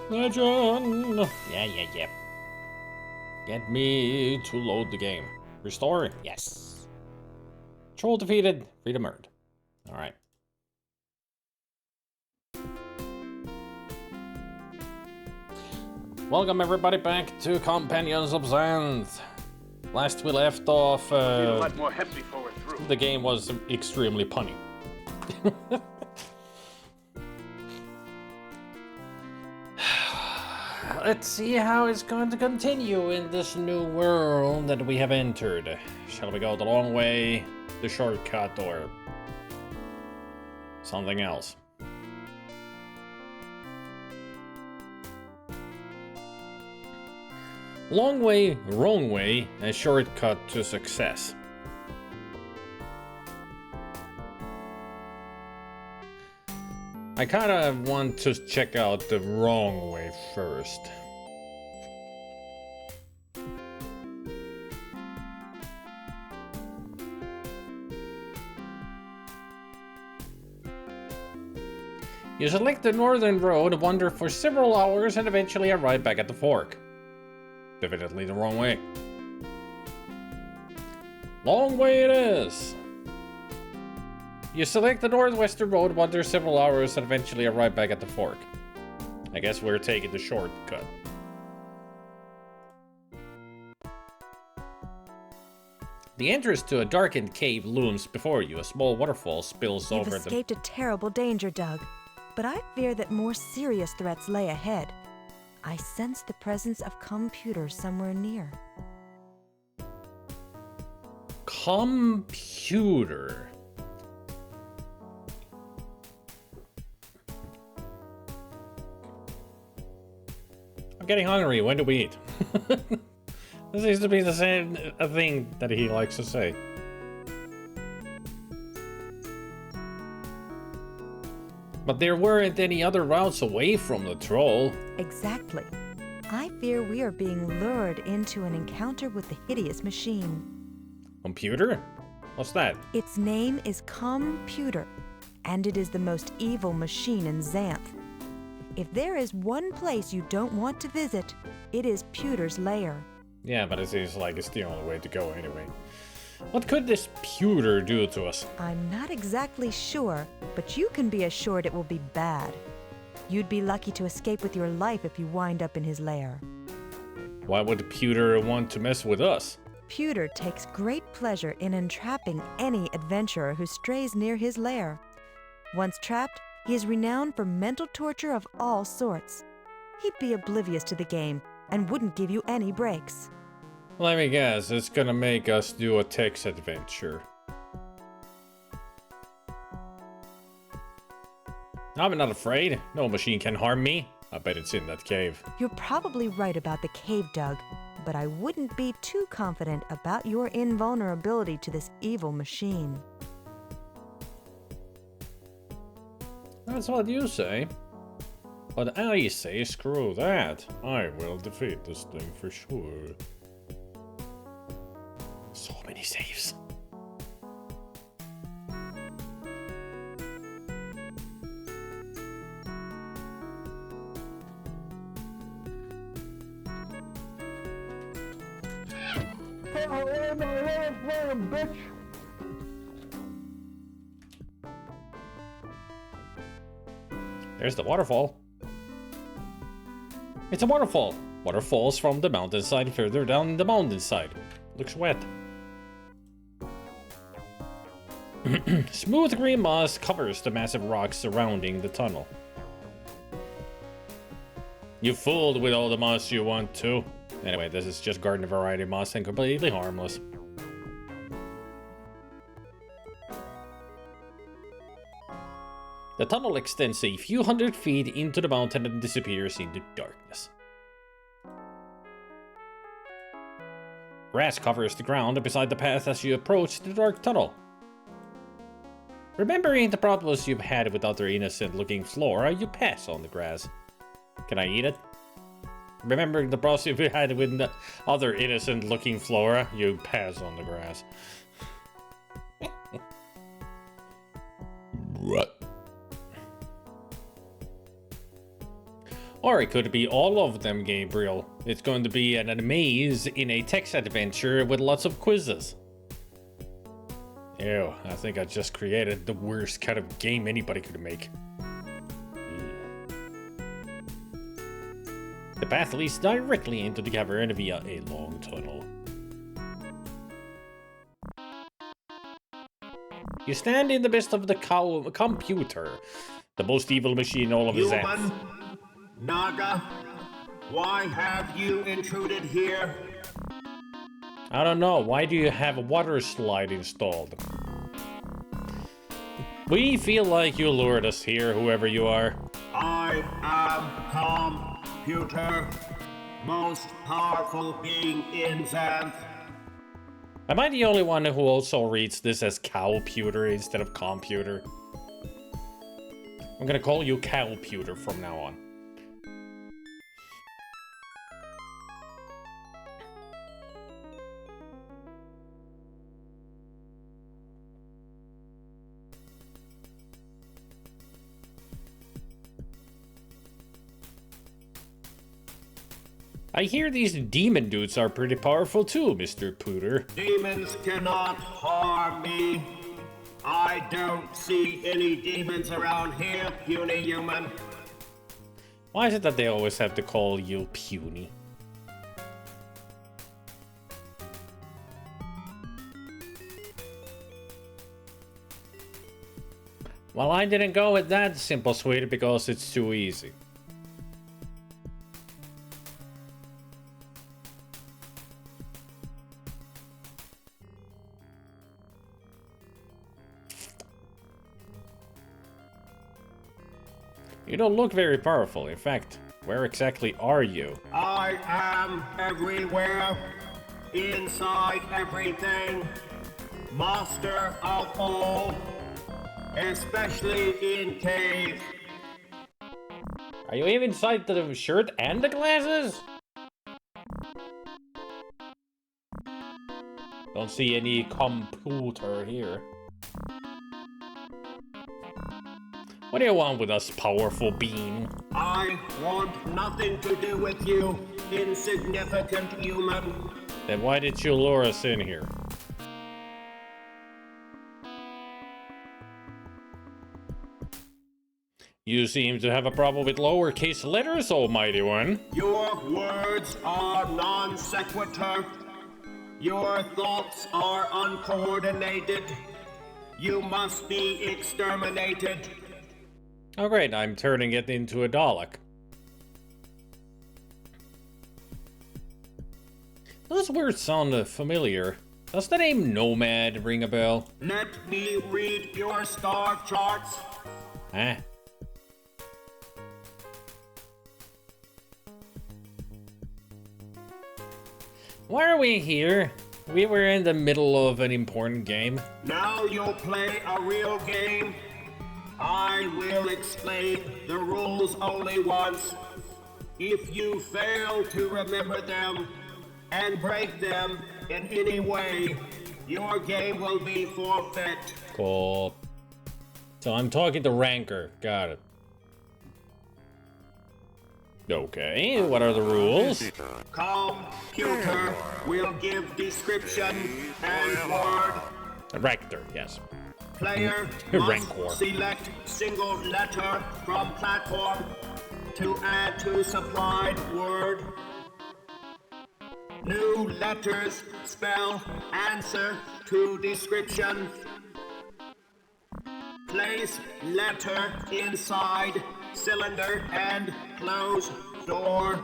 Legend! Yeah. Get me to load the game. Restore? Yes. Troll defeated. Freedom earned. Alright. Welcome everybody back to Companions of Xanth. Last we left off, a lot more hemp before we're through. The game was extremely punny. Let's see how it's going to continue in this new world that we have entered. Shall we go the long way, the shortcut, or something else? Long way, wrong way, a shortcut to success. I kinda want to check out the wrong way first. You select the northern road, wander for several hours, and eventually arrive back at the fork. Definitely the wrong way. Long way it is! You select the northwestern road, wander several hours, and eventually arrive back at the fork. I guess we're taking the shortcut. The entrance to a darkened cave looms before you. A small waterfall spills over the... You've escaped a terrible danger, Doug. But I fear that more serious threats lay ahead. I sense the presence of computers somewhere near. Computer. I'm getting hungry. When do we eat? This seems to be the same thing that he likes to say. But there weren't any other routes away from the troll. Exactly. I fear we are being lured into an encounter with the hideous machine. Computer? What's that? Its name is Computer, and it is the most evil machine in Xanth. If there is one place you don't want to visit, it is Pewter's lair. Yeah, but it seems like it's the only way to go anyway. What could this pewter do to us? I'm not exactly sure, but you can be assured it will be bad. You'd be lucky to escape with your life if you wind up in his lair. Why would pewter want to mess with us? Pewter takes great pleasure in entrapping any adventurer who strays near his lair. Once trapped, he is renowned for mental torture of all sorts. He'd be oblivious to the game and wouldn't give you any breaks. Let me guess, it's gonna make us do a text adventure. I'm not afraid. No machine can harm me. I bet it's in that cave. You're probably right about the cave, Doug, but I wouldn't be too confident about your invulnerability to this evil machine. That's what you say. But I say screw that. I will defeat this thing for sure. So many saves. Bitch. There's the waterfall. It's a waterfall. Water falls from the mountainside further down the mountainside. Looks wet. Smooth green moss covers the massive rocks surrounding the tunnel. You fooled with all the moss you want to. Anyway, this is just garden variety moss and completely harmless. The tunnel extends a few hundred feet into the mountain and disappears into darkness. Grass covers the ground beside the path as you approach the dark tunnel. Remembering the problems you've had with other innocent-looking flora, you pass on the grass. Can I eat it? Remembering the problems you've had with the other innocent-looking flora, you pass on the grass. What? Or it could be all of them, Gabriel. It's going to be an maze in a text adventure with lots of quizzes. Ew, I think I just created the worst kind of game anybody could make. The path leads directly into the cavern via a long tunnel. You stand in the midst of the computer, the most evil machine in all of Xanth. Human, Naga, why have you intruded here? I don't know. Why do you have a water slide installed? We feel like you lured us here, whoever you are. I am computer, most powerful being in Xanth. Am I the only one who also reads this as cowputer instead of computer? I'm gonna call you cowputer from now on. I hear these demon dudes are pretty powerful too, Mr. Pooter. Demons cannot harm me. I don't see any demons around here, puny human. Why is it that they always have to call you puny? Well, I didn't go with that simple sweet because it's too easy. You don't look very powerful. In fact, where exactly are you? I am everywhere, inside everything, master of all, especially in caves. Are you even inside the shirt and the glasses? Don't see any computer here. What do you want with us, powerful being? I want nothing to do with you, insignificant human. Then why did you lure us in here? You seem to have a problem with lowercase letters, almighty one. Your words are non sequitur. Your thoughts are uncoordinated. You must be exterminated. Oh great, I'm turning it into a Dalek. Those words sound familiar. Does the name Nomad ring a bell? Let me read your star charts. Huh? Why are we here? We were in the middle of an important game. Now you'll play a real game. I will explain the rules only once. If you fail to remember them and break them in any way, your game will be forfeit. Cool. So I'm talking to Ranker. Got it. Okay, what are the rules? Computer will give description and word. Rector, yes. Player Rancor. must select single letter from platform to add to supplied word. New letters spell answer to description. Place letter inside cylinder and close door.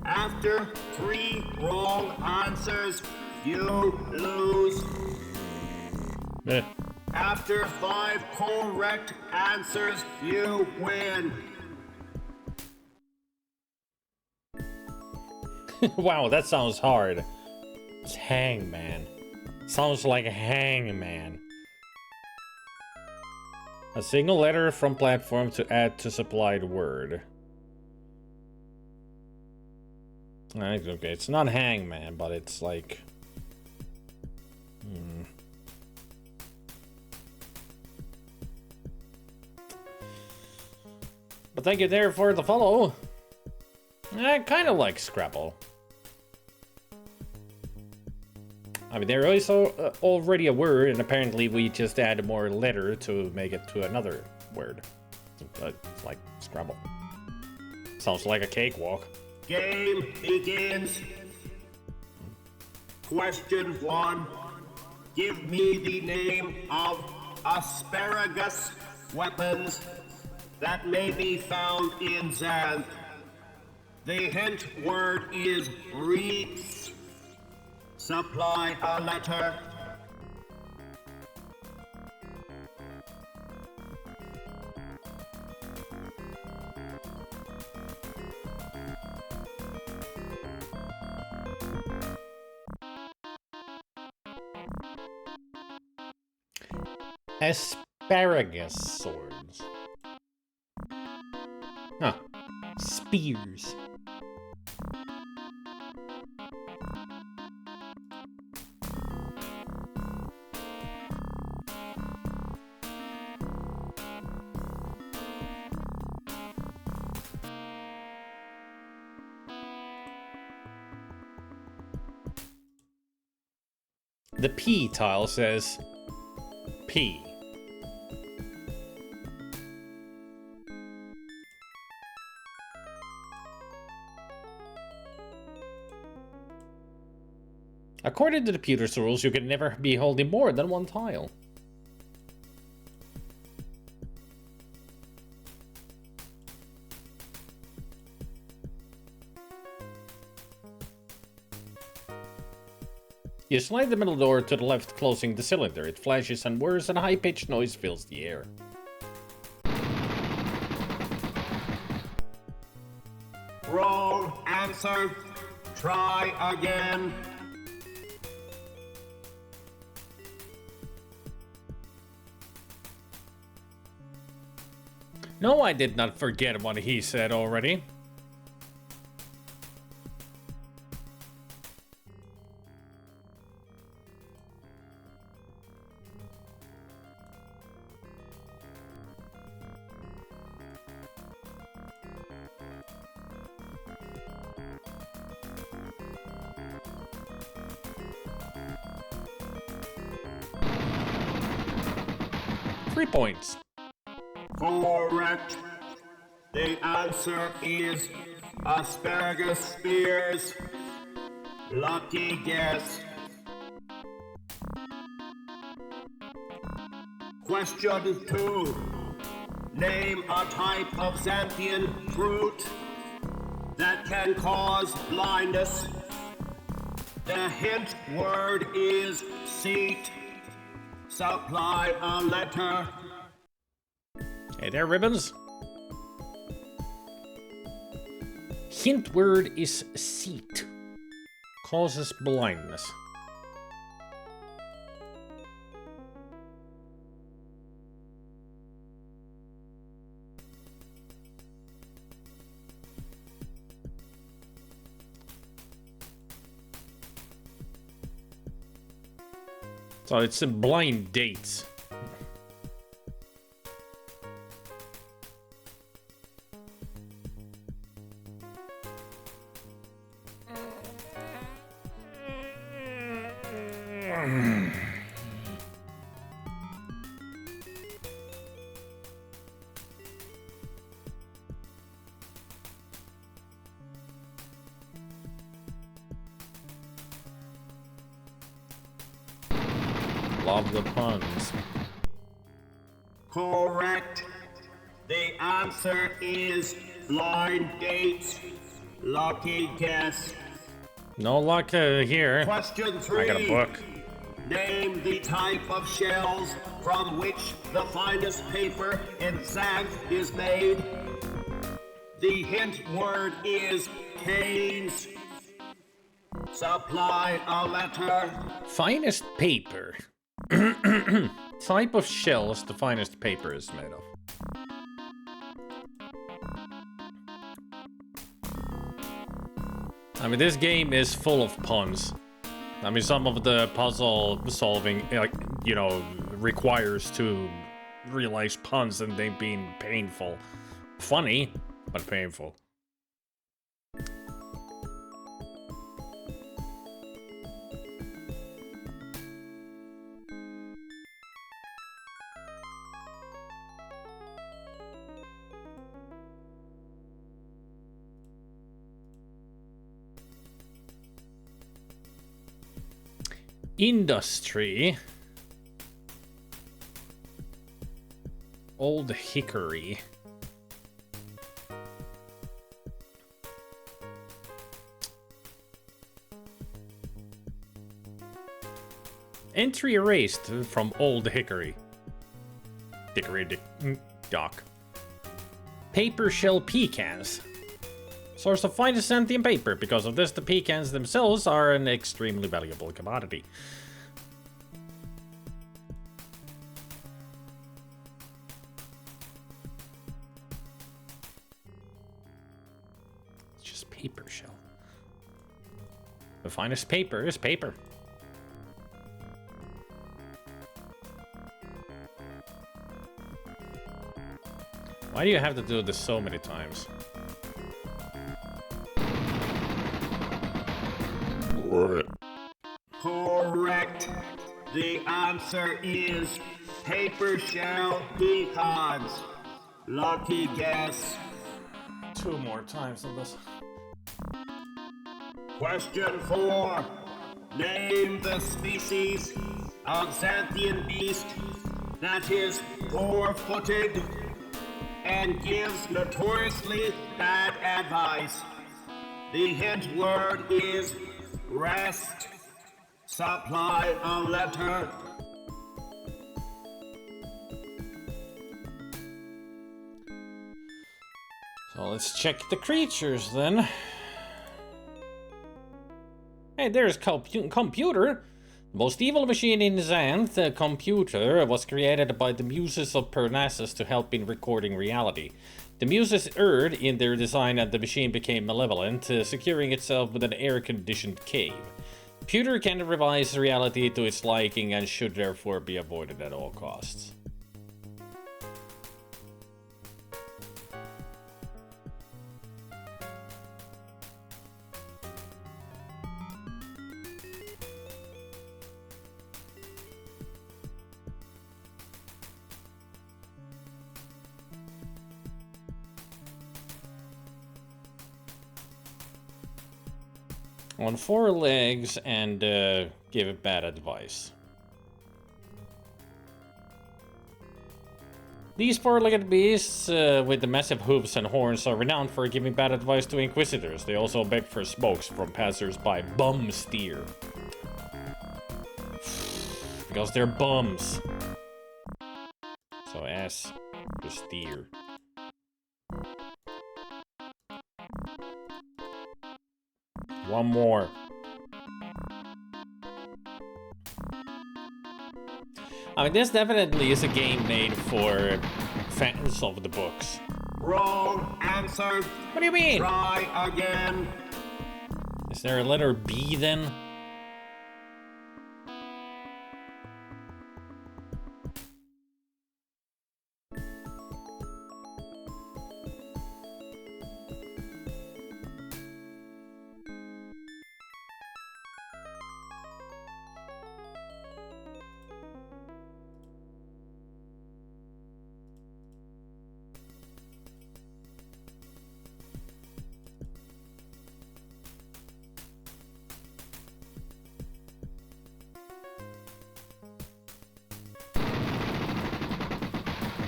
After 3 wrong answers, you lose. Eh. After 5 correct answers, you win. Wow, that sounds hard. It's Hangman. Sounds like a hangman. A single letter from platform to add to supplied word. Okay, it's not hangman, but it's like... But thank you there for the follow. I kind of like Scrabble. I mean, there is already a word, and apparently we just add more letter to make it to another word. It's like Scrabble. Sounds like a cakewalk. Game begins. Question 1. Give me the name of asparagus weapons that may be found in Xanth. The hint word is wreaths. Supply a letter. Asparagus swords. Huh. Spears. The P tile says P. According to the computer's rules, you can never be holding more than one tile. You slide the middle door to the left, closing the cylinder. It flashes and whirs, and a high-pitched noise fills the air. Wrong answer. Try again. No, I did not forget what he said already. Points. Correct. The answer is asparagus spears. Lucky guess. Question 2. Name a type of Xanthian fruit that can cause blindness. The hint word is seat. Supply a letter. Hey there, Ribbons. Hint word is seat. Causes blindness. So it's blind dates. Love the puns. Correct. The answer is blind dates. Lucky guess. No luck here. Question 3. I got a book. Name the type of shells from which the finest paper in Xanth is made. The hint word is canes. Supply a letter. Finest paper. Type of shells the finest paper is made of. I mean, this game is full of puns. I mean, some of the puzzle solving, like, you know, requires to realize puns and they being painful. Funny, but painful. Industry. Old Hickory. Entry erased from Old Hickory. Dock. Paper shell pecans. Source of finest Xanthian paper. Because of this, the pecans themselves are an extremely valuable commodity. It's just paper shell. The finest paper is paper. Why do you have to do this so many times? Correct. The answer is paper shell pecans. Lucky guess. 2 more times on this. Question 4. Name the species of Xanthian beast that is 4-footed and gives notoriously bad advice. The hint word is rest. Supply a letter. So let's check the creatures then. Hey, there's computer. The most evil machine in Xanth, the computer, was created by the muses of Parnassus to help in recording reality. The muses erred in their design and the machine became malevolent, securing itself with an air-conditioned cave. Computer can revise reality to its liking and should therefore be avoided at all costs. On 4 legs and give it bad advice. These 4-legged beasts with the massive hooves and horns are renowned for giving bad advice to inquisitors. They also beg for smokes from passers-by. Bum steer. Because they're bums. So S for steer. One more. I mean, this definitely is a game made for fans of the books. Wrong answer. What do you mean? Try again. Is there a letter B then?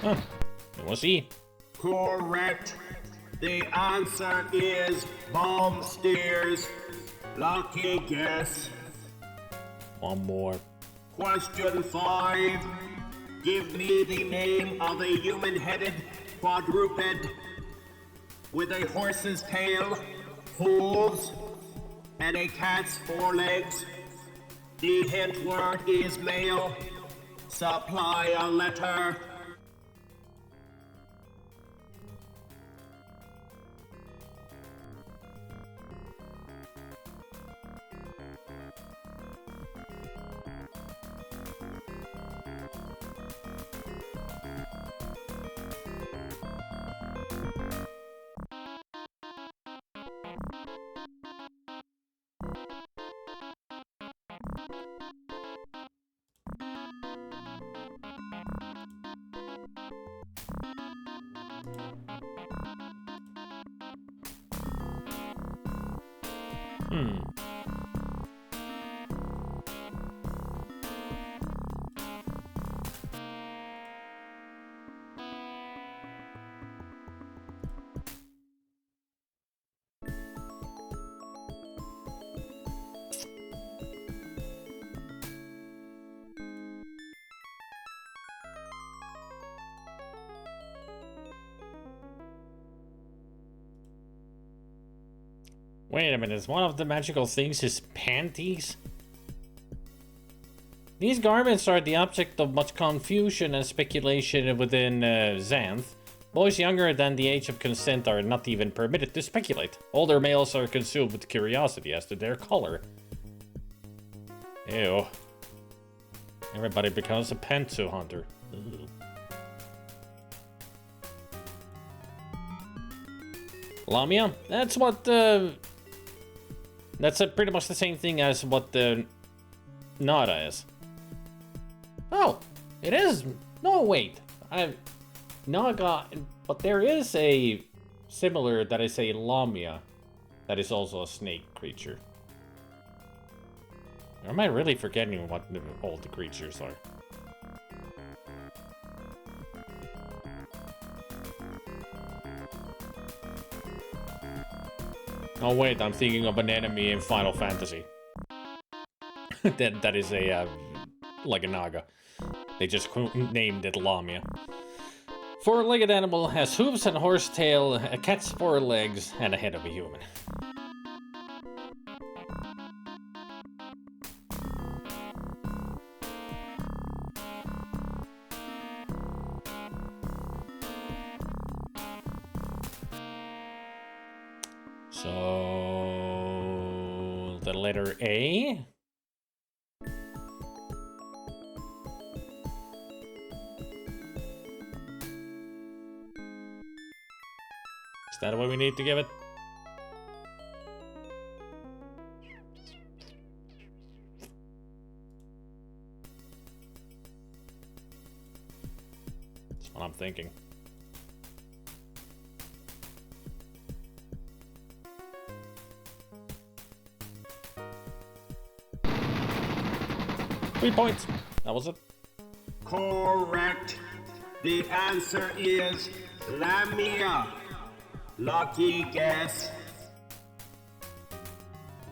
Huh. We'll see. Correct. The answer is bomb steers. Lucky guess. One more. Question 5. Give me the name of a human-headed quadruped with a horse's tail, hooves, and a cat's 4 legs. The hint word is male. Supply a letter. Wait a minute, is one of the magical things his panties? These garments are the object of much confusion and speculation within Xanth. Boys younger than the age of consent are not even permitted to speculate. Older males are consumed with curiosity as to their color. Ew. Everybody becomes a pantsu hunter. Ew. Lamia? That's what that's pretty much the same thing as what the Nada is. Oh, it is. No, wait. Naga, but there is a similar that is a Lamia that is also a snake creature. Or am I really forgetting what all the creatures are? Oh wait, I'm thinking of an enemy in Final Fantasy. that is a like a Naga. They just named it Lamia. Four-legged animal has hooves and horse tail, a cat's four legs, and a head of a human. So the letter A. Is that what we need to give it? That's what I'm thinking. Three points. That was it. Correct. The answer is Lamia. Lucky guess.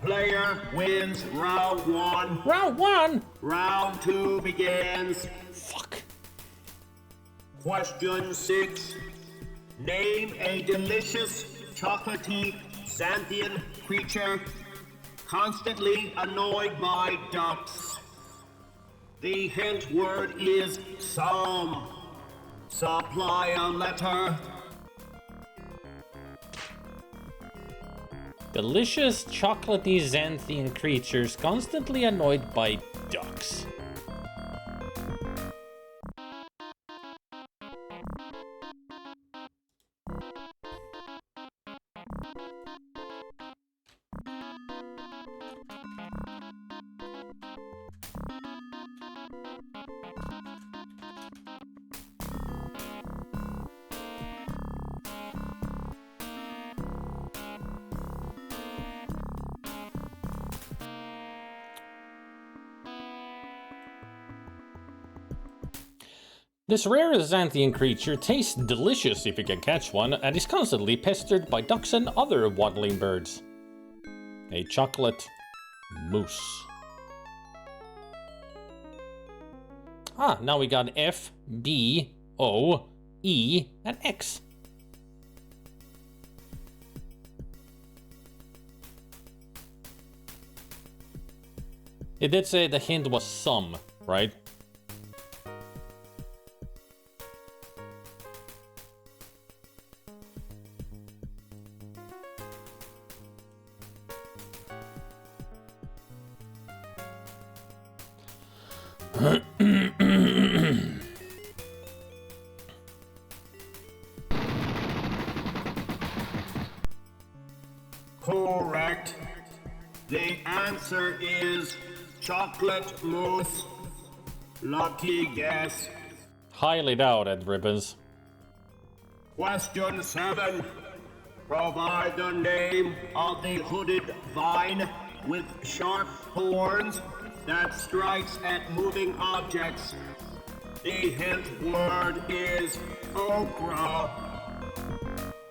Player wins round one. Round one? Round two begins. Fuck. Question 6. Name a delicious, chocolatey, Xanthian creature constantly annoyed by ducks. The hint word is some. Supply a letter. Delicious, chocolatey Xanthian creatures constantly annoyed by ducks. This rare Xanthian creature tastes delicious if you can catch one, and is constantly pestered by ducks and other waddling birds. A chocolate moose. Ah, now we got F, B, O, E, and X. It did say the hint was some, right? Correct. The answer is chocolate mousse. Lucky guess. Highly doubted, Ribbons. Question 7. Provide the name of the hooded vine with sharp horns that strikes at moving objects. The hint word is okra.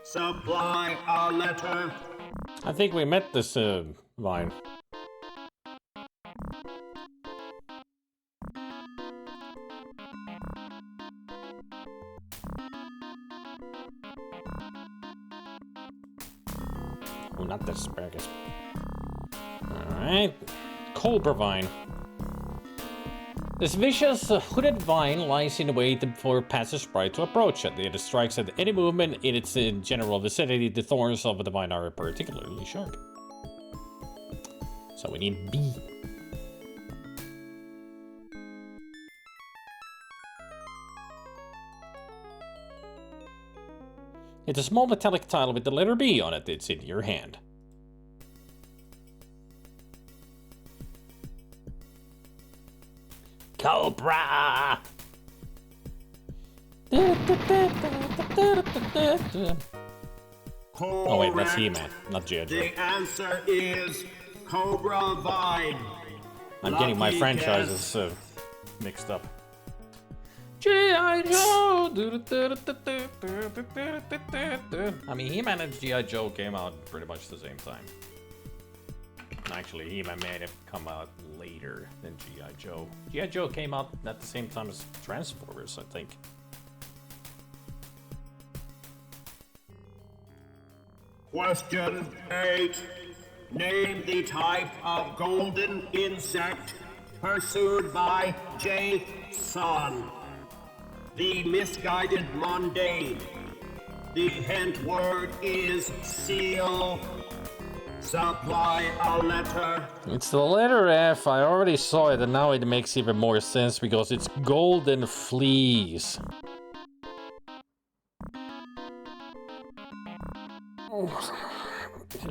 Supply a letter. I think we met this vine. Oh, not the asparagus. Alright. Cobra vine. This vicious hooded vine lies in wait for passersby to approach it. It strikes at any movement in its general vicinity. The thorns of the vine are particularly sharp. So we need B. It's a small metallic tile with the letter B on it. It's in your hand. Cobra! Oh wait, that's He-Man, not G.I. Joe. The answer is Cobra Vine. I'm getting my franchises mixed up. G.I. Joe! I mean, He-Man and G.I. Joe came out pretty much the same time. Actually, He-Man may have come out later than G.I. Joe. G.I. Joe came out at the same time as Transformers, I think. Question 8. Name the type of golden insect pursued by Jason. The misguided mundane. The hint word is seal. Supply a letter. It's the letter F. I already saw it, and now it makes even more sense because it's golden fleas.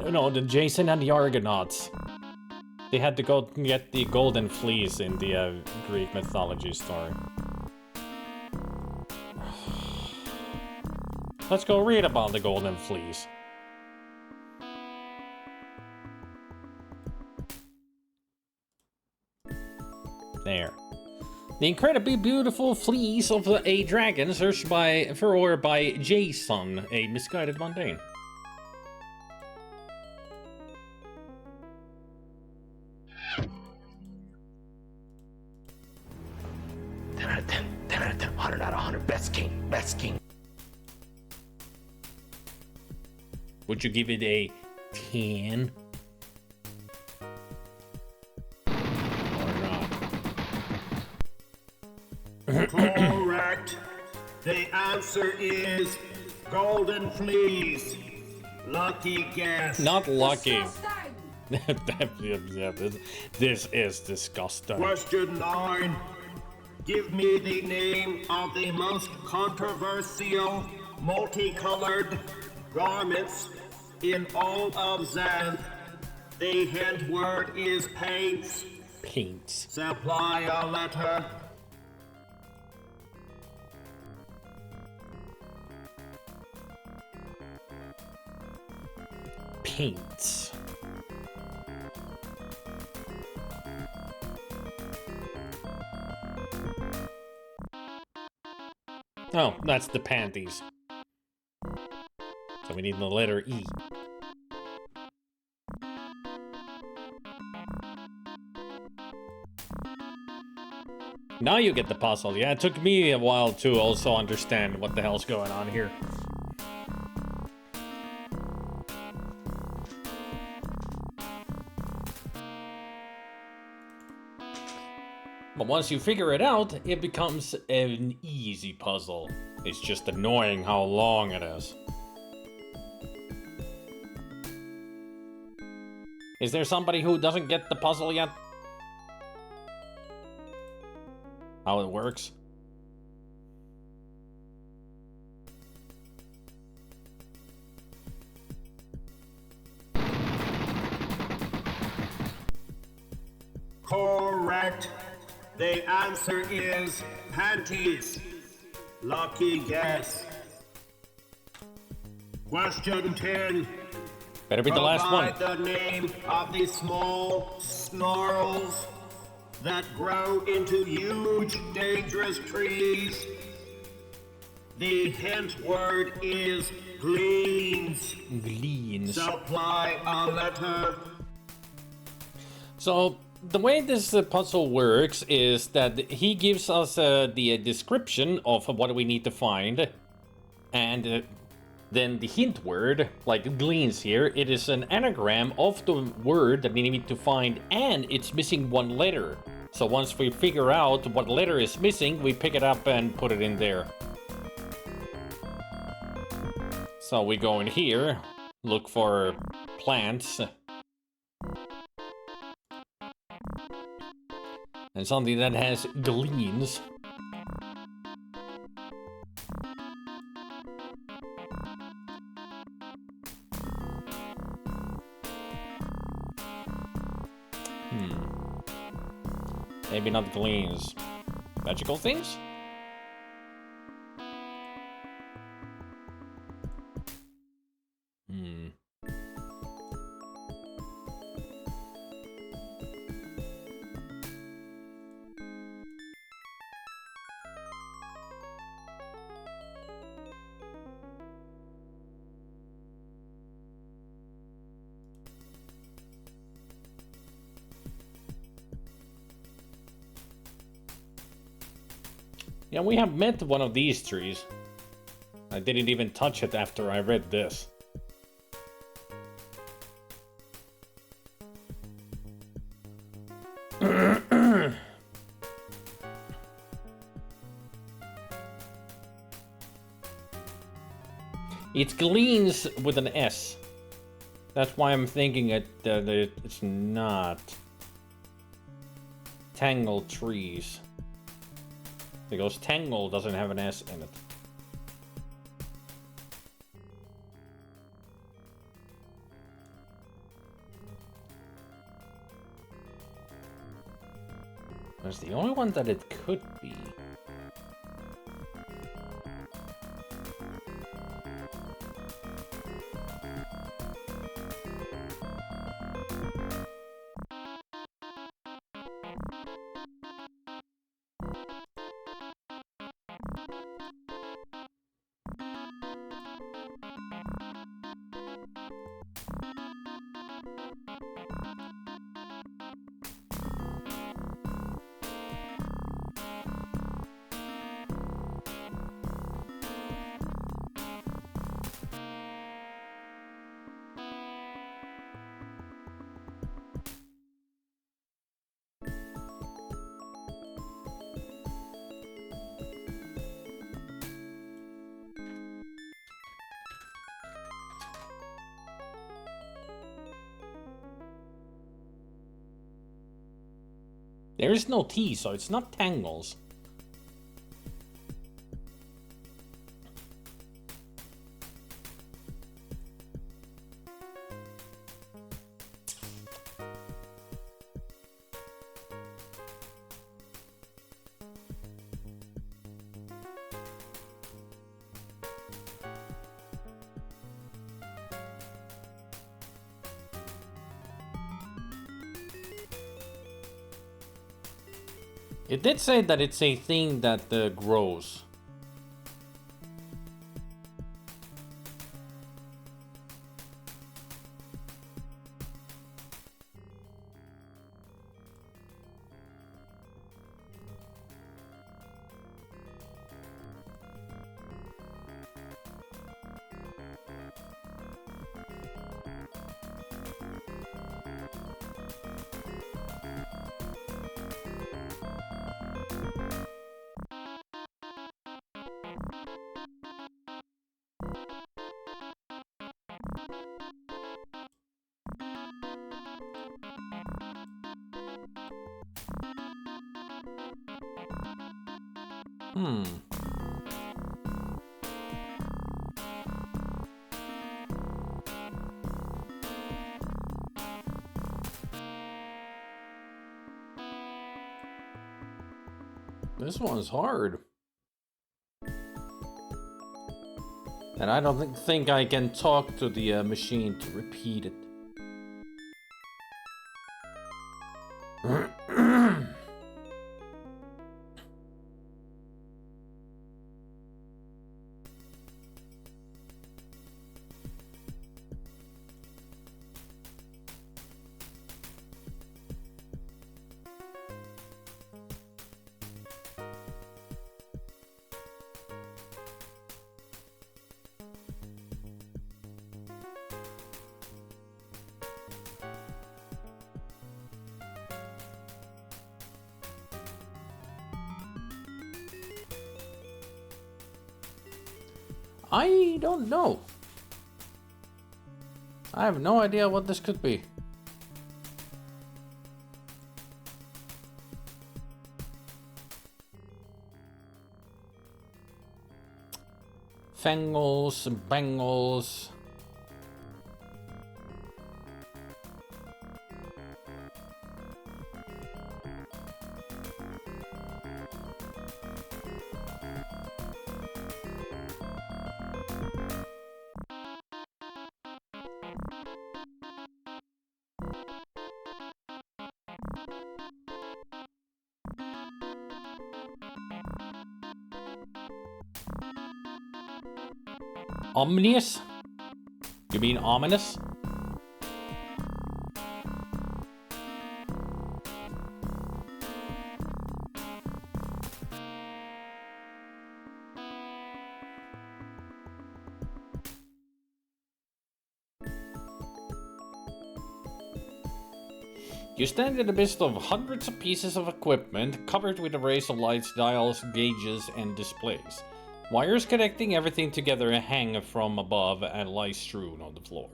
No, the Jason and the Argonauts. They had to go get the golden fleas in the Greek mythology story. Let's go read about the golden fleas. There. The incredibly beautiful fleece of a dragon searched by Jason, a misguided mundane. Hundred out of 100, best king. Would you give it a 10? Correct. The answer is golden fleas. Lucky guess. Not lucky. This is disgusting. Question 9. Give me the name of the most controversial, multicolored garments in all of Xanth. The hint word is paints. Paints. Supply a letter. Paints. Oh, that's the panties. So we need the letter E. Now you get the puzzle. Yeah, it took me a while to also understand what the hell's going on here. But once you figure it out, it becomes an easy puzzle. It's just annoying how long it is. Is there somebody who doesn't get the puzzle yet? How it works? Correct. correct. The answer is panties. Lucky guess. Question 10. Better be the last one. Provide the name of the small snarls that grow into huge, dangerous trees. The hint word is gleans. Gleans. Supply a letter. So the way this puzzle works is that he gives us the description of what we need to find, and then the hint word, like gleans here, it is an anagram of the word that we need to find, and it's missing one letter. So once we figure out what letter is missing, we pick it up and put it in there. So we go in here, look for plants. And something that has gleans. Maybe not gleans. Magical things? Yeah, we have met one of these trees. I didn't even touch it after I read this. It's gleans with an S. That's why I'm thinking it's not tangle trees. Because tangle doesn't have an S in it. That's the only one that it could be. There is no T, so it's not tangles. It did say that it's a thing that grows. This one's hard. And I don't think I can talk to the machine to repeat it. I don't know. I have no idea what this could be. Fangles and bangles. Omnious? You mean ominous? You stand in the midst of hundreds of pieces of equipment covered with arrays of lights, dials, gauges, and displays. Wires connecting everything together hang from above and lie strewn on the floor.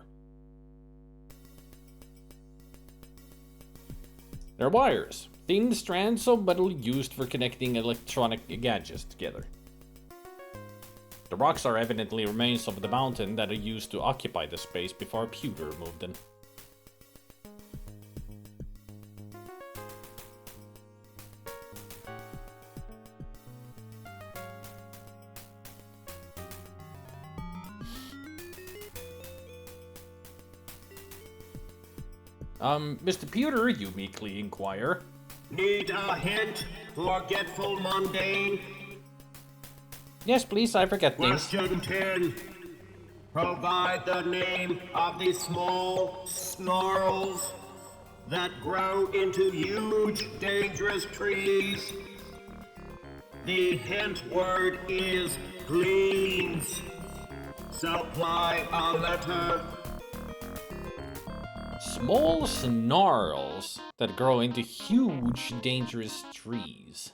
They're wires, thin strands of metal used for connecting electronic gadgets together. The rocks are evidently remains of the mountain that are used to occupy the space before Pewter moved in. Mr. Pewter, you meekly inquire. Need a hint, forgetful mundane? Yes, please, I forget things. Question 10. Provide the name of the small snarls that grow into huge, dangerous trees. The hint word is gleams. Supply a letter. Small snarls that grow into huge, dangerous trees.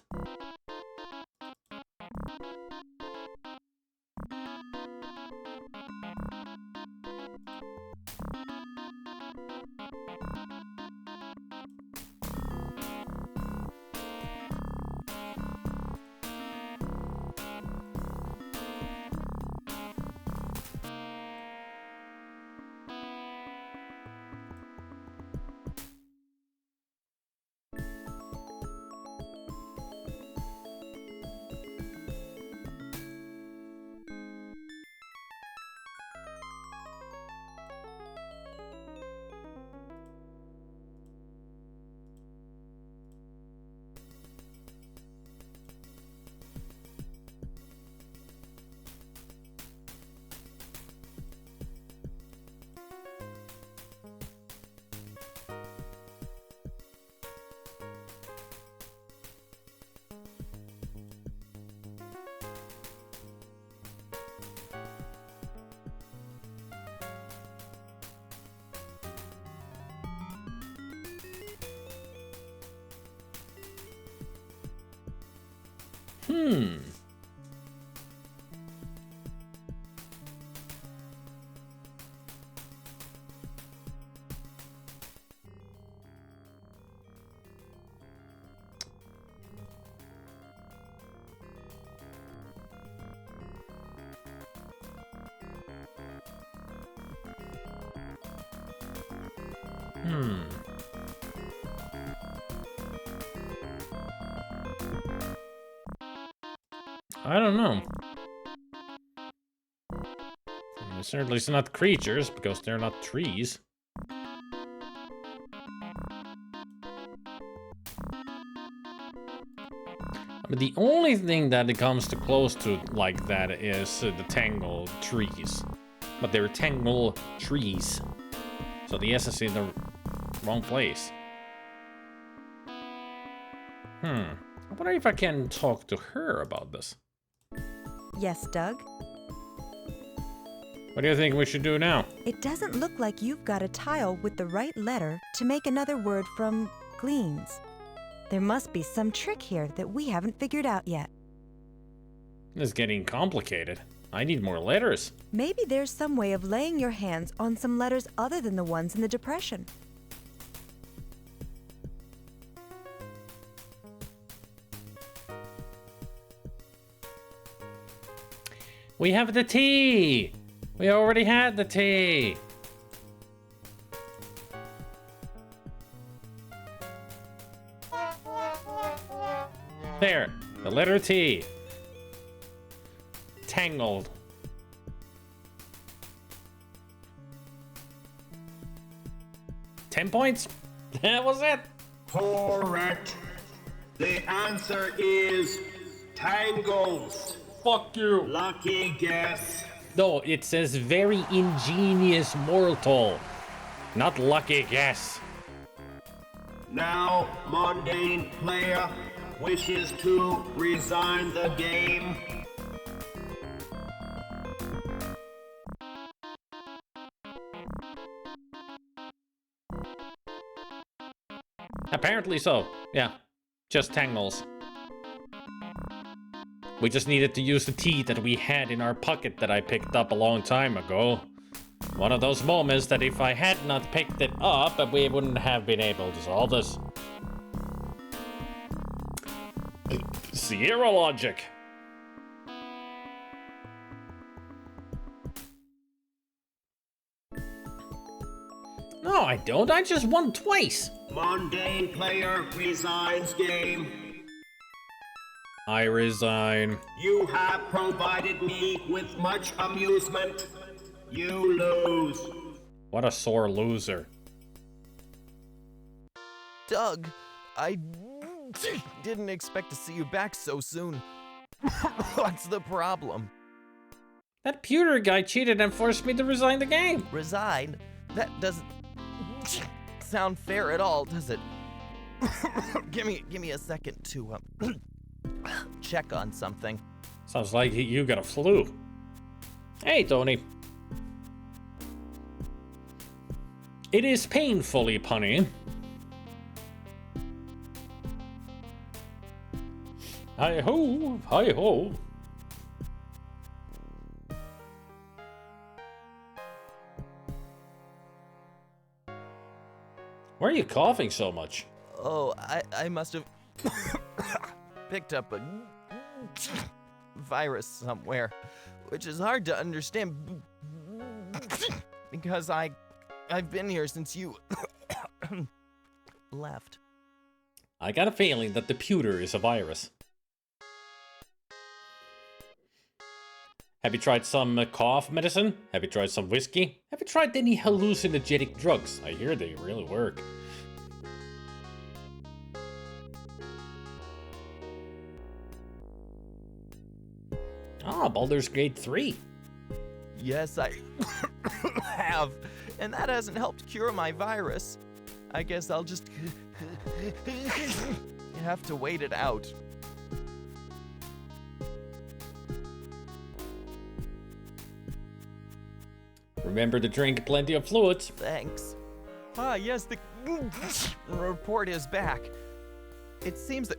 I don't know. Certainly it's not creatures, because they're not trees. But the only thing that it comes to close to like that is the tangle trees. But they're tangle trees. So the S is in the wrong place. I wonder if I can talk to her about this. Yes, Doug? What do you think we should do now? It doesn't look like you've got a tile with the right letter to make another word from gleans. There must be some trick here that we haven't figured out yet. This is getting complicated. I need more letters. Maybe there's some way of laying your hands on some letters other than the ones in the depression. We have the T! We already had the T! There, the letter T. Tangled. $10? That was it. Correct. The answer is tangles. Fuck you. Lucky guess. No, it says very ingenious mortal. Not lucky guess. Now, mundane player wishes to resign the game. Apparently so. Yeah. Just tangles. We just needed to use the tea that we had in our pocket that I picked up a long time ago. One of those moments that if I had not picked it up, we wouldn't have been able to solve this. Zero logic. No, I don't. I just won twice. Mundane player resigns game. I resign. You have provided me with much amusement. You lose. What a sore loser. Doug, I didn't expect to see you back so soon. What's the problem? That pewter guy cheated and forced me to resign the game. Resign? That doesn't sound fair at all, does it? give me a second to check on something. Sounds like you got a flu. Hey, Tony. It is painfully punny. Hi-ho, hi-ho. Why are you coughing so much? Oh, I must have picked up a virus somewhere, which is hard to understand because I've been here since you left. I got a feeling that the pewter is a virus. Have you tried some cough medicine? Have you tried some whiskey? Have you tried any hallucinogenic drugs? I hear they really work. Ah, Baldur's Gate 3. Yes, I have, and that hasn't helped cure my virus. I guess I'll just have to wait it out. Remember to drink plenty of fluids. Thanks. Ah, yes, the report is back. It seems that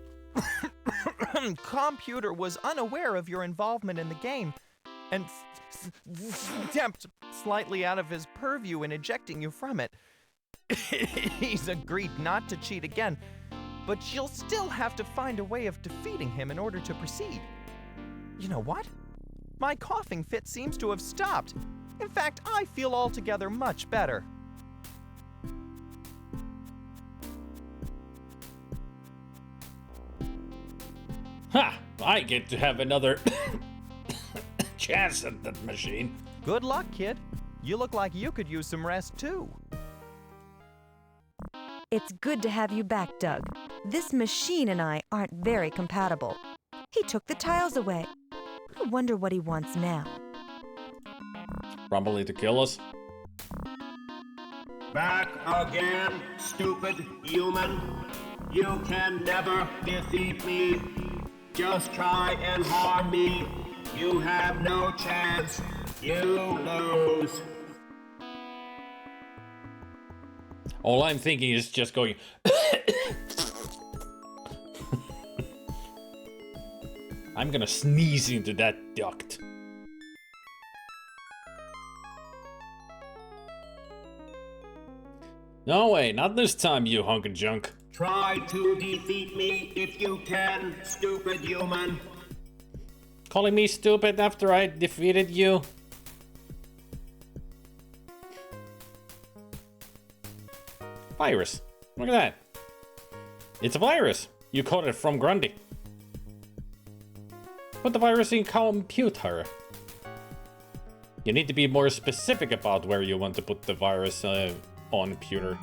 Computer was unaware of your involvement in the game and stepped slightly out of his purview in ejecting you from it. He's agreed not to cheat again, but you'll still have to find a way of defeating him in order to proceed. You know what? My coughing fit seems to have stopped. In fact, I feel altogether much better. Ha! I get to have another chance at that machine. Good luck, kid. You look like you could use some rest too. It's good to have you back, Doug. This machine and I aren't very compatible. He took the tiles away. I wonder what he wants now. Probably to kill us. Back again, stupid human. You can never defeat me. Just try and harm me. You have no chance. You lose. All I'm thinking is just going... I'm gonna sneeze into that duct. No way, not this time, you hunk of junk. Try to defeat me if you can, stupid human. Calling me stupid after I defeated you? Virus. Look at that. It's a virus. You caught it from Grundy. Put the virus in computer. You need to be more specific about where you want to put the virus on computer.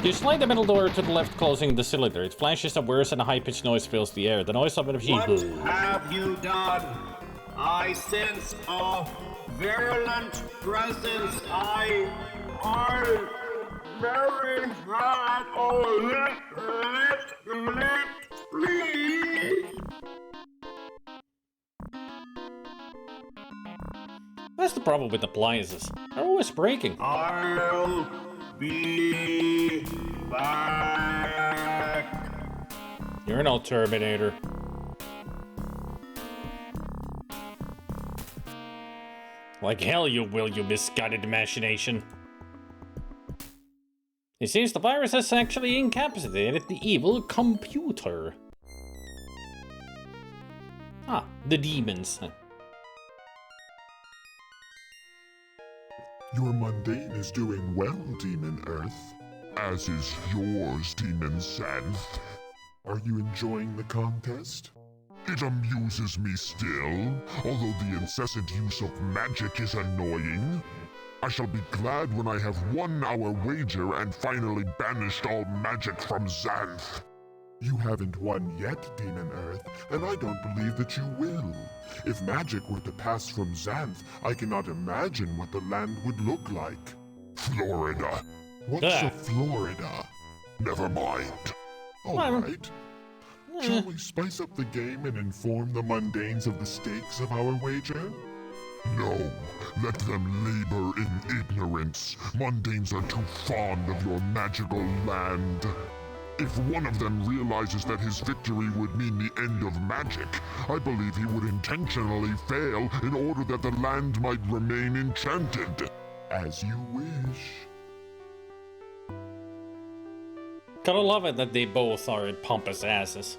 You slide the middle door to the left, closing the cylinder. It flashes up worse and a high-pitched noise fills the air. The noise of a machine. What have you done? I sense a virulent presence. I very bad. Oh, let, please. That's the problem with appliances. They're always breaking. I'll be back. You're no Terminator. Like hell you will, you misguided imagination. It seems the virus has actually incapacitated the evil computer. Ah, the demons. Your mundane is doing well, Demon Earth. As is yours, Demon Xanth. Are you enjoying the contest? It amuses me still, although the incessant use of magic is annoying. I shall be glad when I have won our wager and finally banished all magic from Xanth. You haven't won yet, Demon Earth, and I don't believe that you will. If magic were to pass from Xanth, I cannot imagine what the land would look like. Florida. What's a Florida? Never mind. All right. Shall we spice up the game and inform the mundanes of the stakes of our wager? No, let them labor in ignorance. Mundanes are too fond of your magical land. If one of them realizes that his victory would mean the end of magic, I believe he would intentionally fail in order that the land might remain enchanted. As you wish. Gotta love it that they both are pompous asses.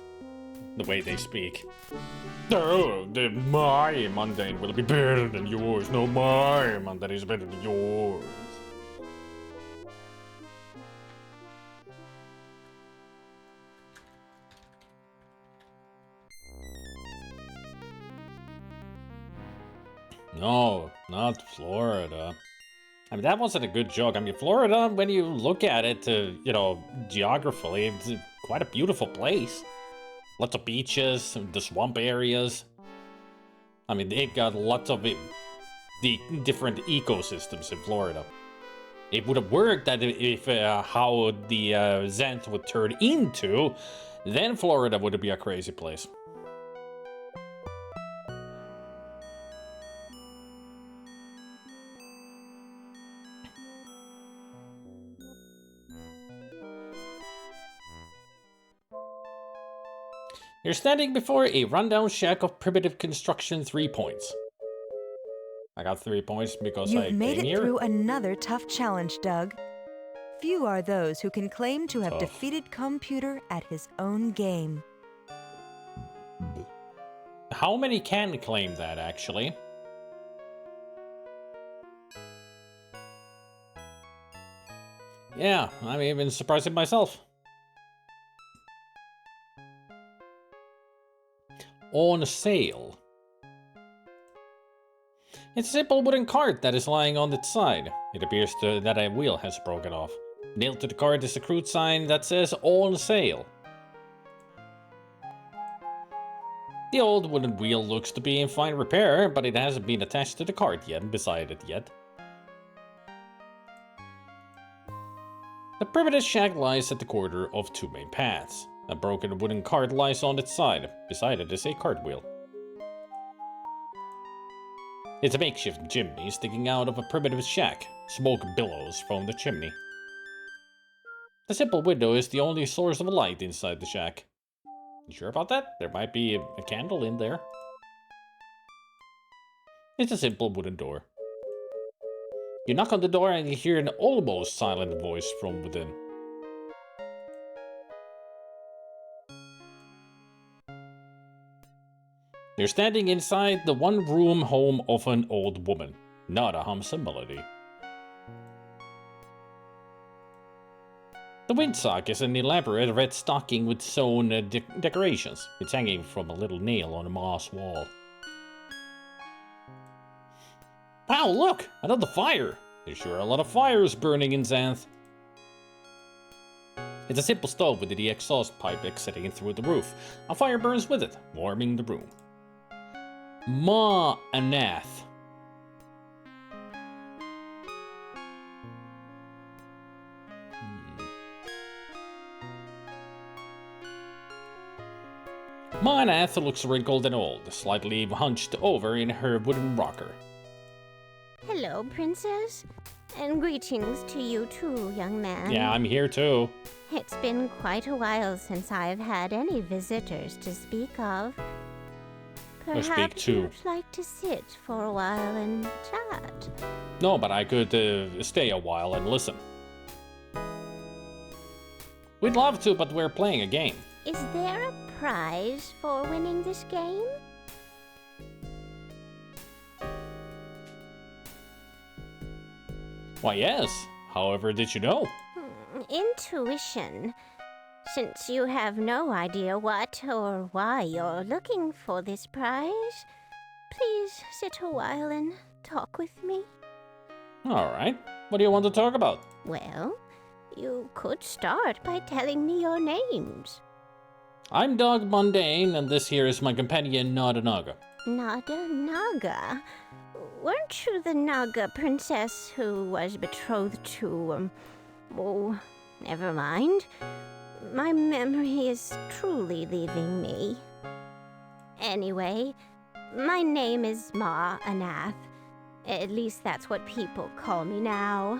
The way they speak. Oh, my mundane will be better than yours. No, my mundane is better than yours. No, not Florida. I mean, that wasn't a good joke. I mean, Florida, when you look at it, you know, geographically, it's quite a beautiful place. Lots of beaches, the swamp areas. I mean, they've got lots of the different ecosystems in Florida. It would have worked that if how the Xanth would turn into, then Florida would be a crazy place. You're standing before a rundown shack of primitive construction, 3 points. I got 3 points because I You've made came it here. through another tough challenge, Doug. few are those who can claim to have Tough. defeated Computer at his own game. How many can claim that, actually? Yeah, I'm even surprised at myself. On sale. It's a simple wooden cart that is lying on its side. It appears that a wheel has broken off. Nailed to the cart is a crude sign that says on sale. The old wooden wheel looks to be in fine repair, but it hasn't been attached to the cart beside it yet. The primitive shack lies at the corner of two main paths. A broken wooden cart lies on its side. Beside it is a cartwheel. It's a makeshift chimney sticking out of a primitive shack. Smoke billows from the chimney. The simple window is the only source of light inside the shack. You sure about that? There might be a candle in there. It's a simple wooden door. You knock on the door and you hear an almost silent voice from within. You're standing inside the one-room home of an old woman. Nada hums a melody. The windsock is an elaborate red stocking with sewn decorations. It's hanging from a little nail on a moss wall. Wow, look! Another fire! There's sure a lot of fires burning in Xanth. It's a simple stove with the exhaust pipe exiting through the roof. A fire burns with it, warming the room. Ma Anath. Ma Anath looks wrinkled and old, slightly hunched over in her wooden rocker. Hello, Princess. And greetings to you too, young man. Yeah, I'm here too. It's been quite a while since I've had any visitors to speak of. Perhaps you'd like to sit for a while and chat. No, but I could stay a while and listen. We'd love to, but we're playing a game. Is there a prize for winning this game? Why, yes. However, did you know? Intuition. Since you have no idea what or why you're looking for this prize, please sit a while and talk with me. All right. What do you want to talk about? Well, you could start by telling me your names. I'm Dog Mundane, and this here is my companion, Nada Naga. Nada Naga? Weren't you the Naga princess who was betrothed to, oh, never mind. My memory is truly leaving me. Anyway, my name is Ma Anath. At least that's what people call me now.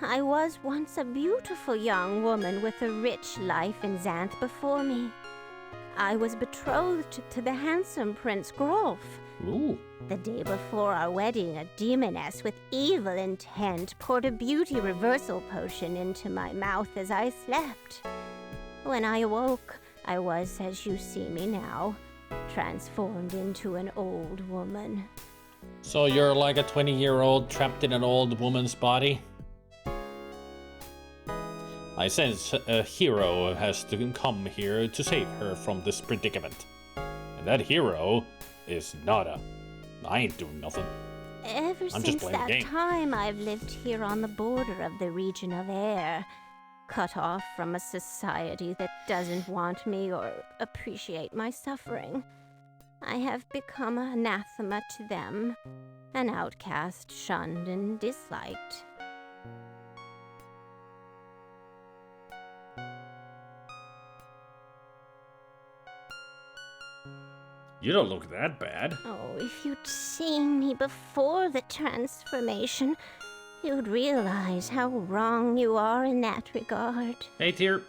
I was once a beautiful young woman with a rich life in Xanth before me. I was betrothed to the handsome Prince Grolf. Ooh. The day before our wedding, a demoness with evil intent poured a beauty reversal potion into my mouth as I slept. When I awoke, I was, as you see me now, transformed into an old woman. So you're like a 20-year-old trapped in an old woman's body? I sense a hero has to come here to save her from this predicament. And that hero is Nada. I ain't doing nothing. Ever since that time, I've lived here on the border of the region of air, cut off from a society that doesn't want me or appreciate my suffering. I have become anathema to them, an outcast, shunned and disliked. You don't look that bad. Oh, if you'd seen me before the transformation, you'd realize how wrong you are in that regard. Hey, Tyr.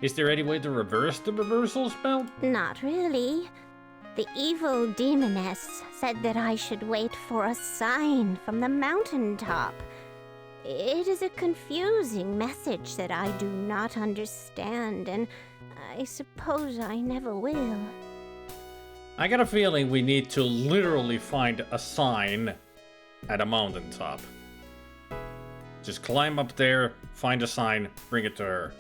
Is there any way to reverse the reversal spell? Not really. The evil demoness said that I should wait for a sign from the mountaintop. It is a confusing message that I do not understand, and I suppose I never will. I got a feeling we need to literally find a sign at a mountaintop. Just climb up there, find a sign, bring it to her.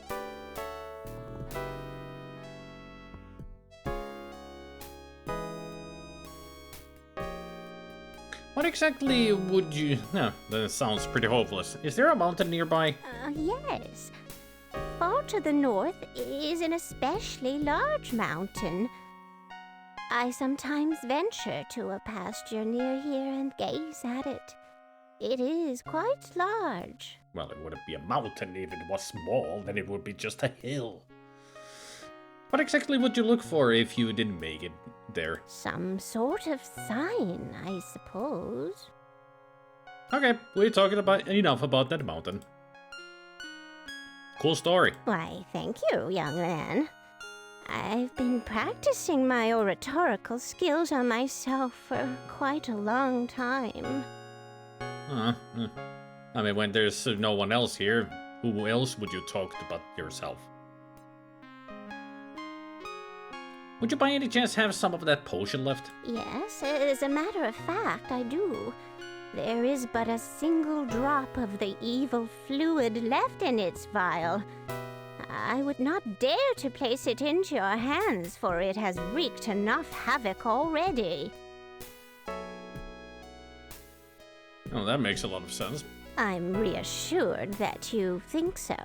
What exactly would you... No, that sounds pretty hopeless. Is there a mountain nearby? Yes. Far to the north is an especially large mountain. I sometimes venture to a pasture near here and gaze at it. It is quite large. Well, it wouldn't be a mountain if it was small, then it would be just a hill. What exactly would you look for if you didn't make it there? Some sort of sign, I suppose. Okay, we're talking about enough about that mountain. Cool story. Why, thank you, young man. I've been practicing my oratorical skills on myself for quite a long time. I mean, when there's no one else here, who else would you talk to but yourself? Would you by any chance have some of that potion left? Yes, as a matter of fact, I do. There is but a single drop of the evil fluid left in its vial. I would not dare to place it into your hands, for it has wreaked enough havoc already. Oh, that makes a lot of sense. I'm reassured that you think so.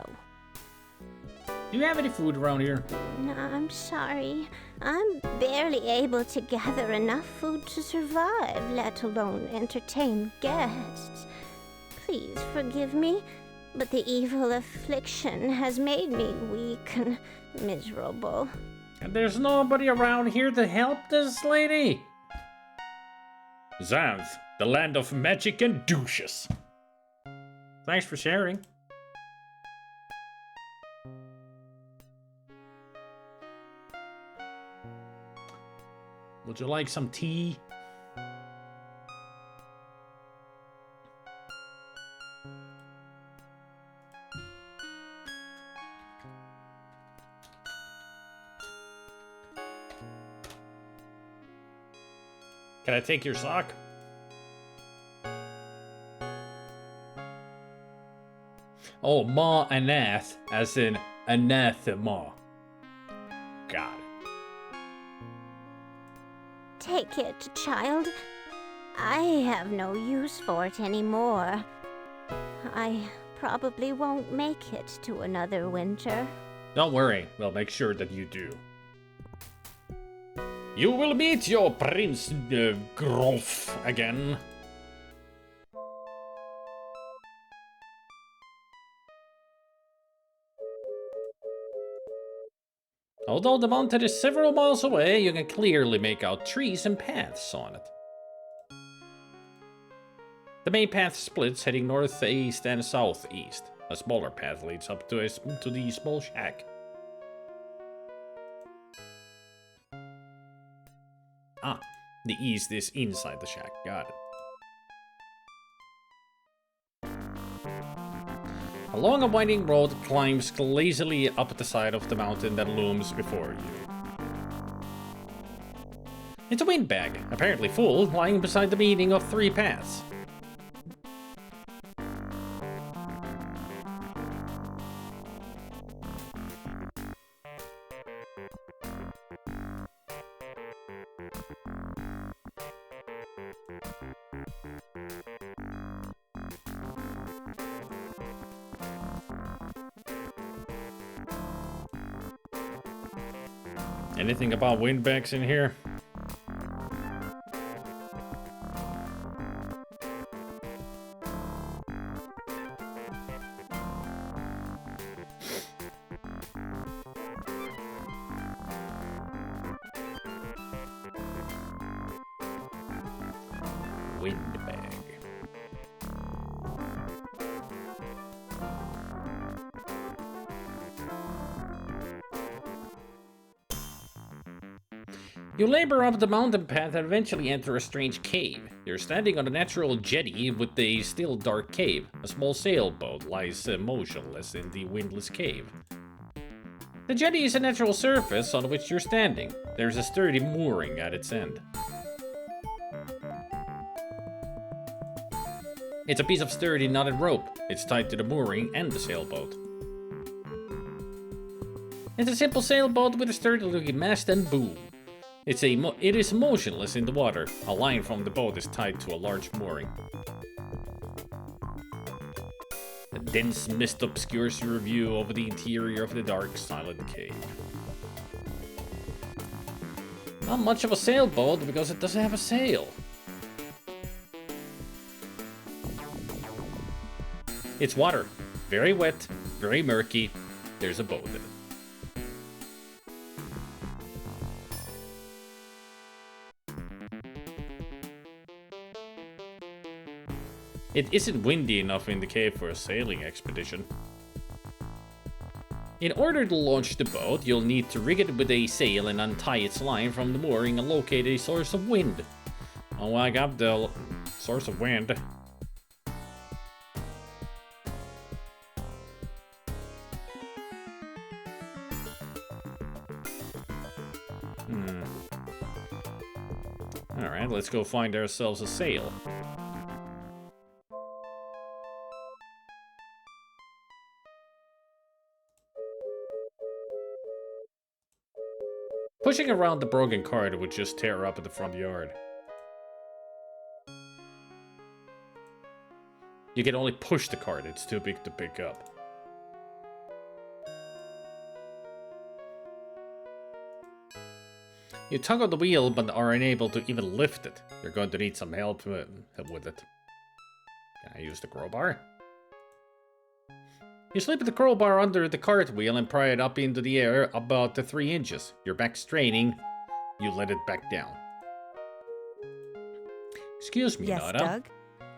Do you have any food around here? No, I'm sorry. I'm barely able to gather enough food to survive, let alone entertain guests. Please forgive me, but the evil affliction has made me weak and miserable. And there's nobody around here to help this lady? Xanth, the land of magic and douches. Thanks for sharing. Would you like some tea? Can I take your sock? Oh, ma anath, as in anathema. Got it. Take it, child. I have no use for it anymore. I probably won't make it to another winter. Don't worry, we'll make sure that you do. You will meet your Prince Grolf again. Although the mountain is several miles away, you can clearly make out trees and paths on it. The main path splits, heading northeast and southeast. A smaller path leads up to the small shack. Ah, the east is inside the shack. Got it. A long and winding road climbs lazily up the side of the mountain that looms before you. It's a windbag, apparently full, lying beside the meeting of three paths. Anything about windbags in here? Windbag. You labor up the mountain path and eventually enter a strange cave. You're standing on a natural jetty with a still dark cave. A small sailboat lies motionless in the windless cave. The jetty is a natural surface on which you're standing. There's a sturdy mooring at its end. It's a piece of sturdy knotted rope. It's tied to the mooring and the sailboat. It's a simple sailboat with a sturdy-looking mast and boom. It is motionless in the water. A line from the boat is tied to a large mooring. A dense mist obscures your view over the interior of the dark, silent cave. Not much of a sailboat because it doesn't have a sail. It's water. Very wet, very murky. There's a boat in it. It isn't windy enough in the cave for a sailing expedition. In order to launch the boat, you'll need to rig it with a sail and untie its line from the mooring and locate a source of wind. Oh, I got the source of wind. Alright, let's go find ourselves a sail. Pushing around the broken cart would just tear up at the front yard. You can only push the cart, it's too big to pick up. You tug on the wheel but are unable to even lift it. You're going to need some help with it. Can I use the crowbar? You slip the crowbar under the cart wheel and pry it up into the air about 3 inches. Your back straining, you let it back down. Excuse me, Yes, Nada. Doug?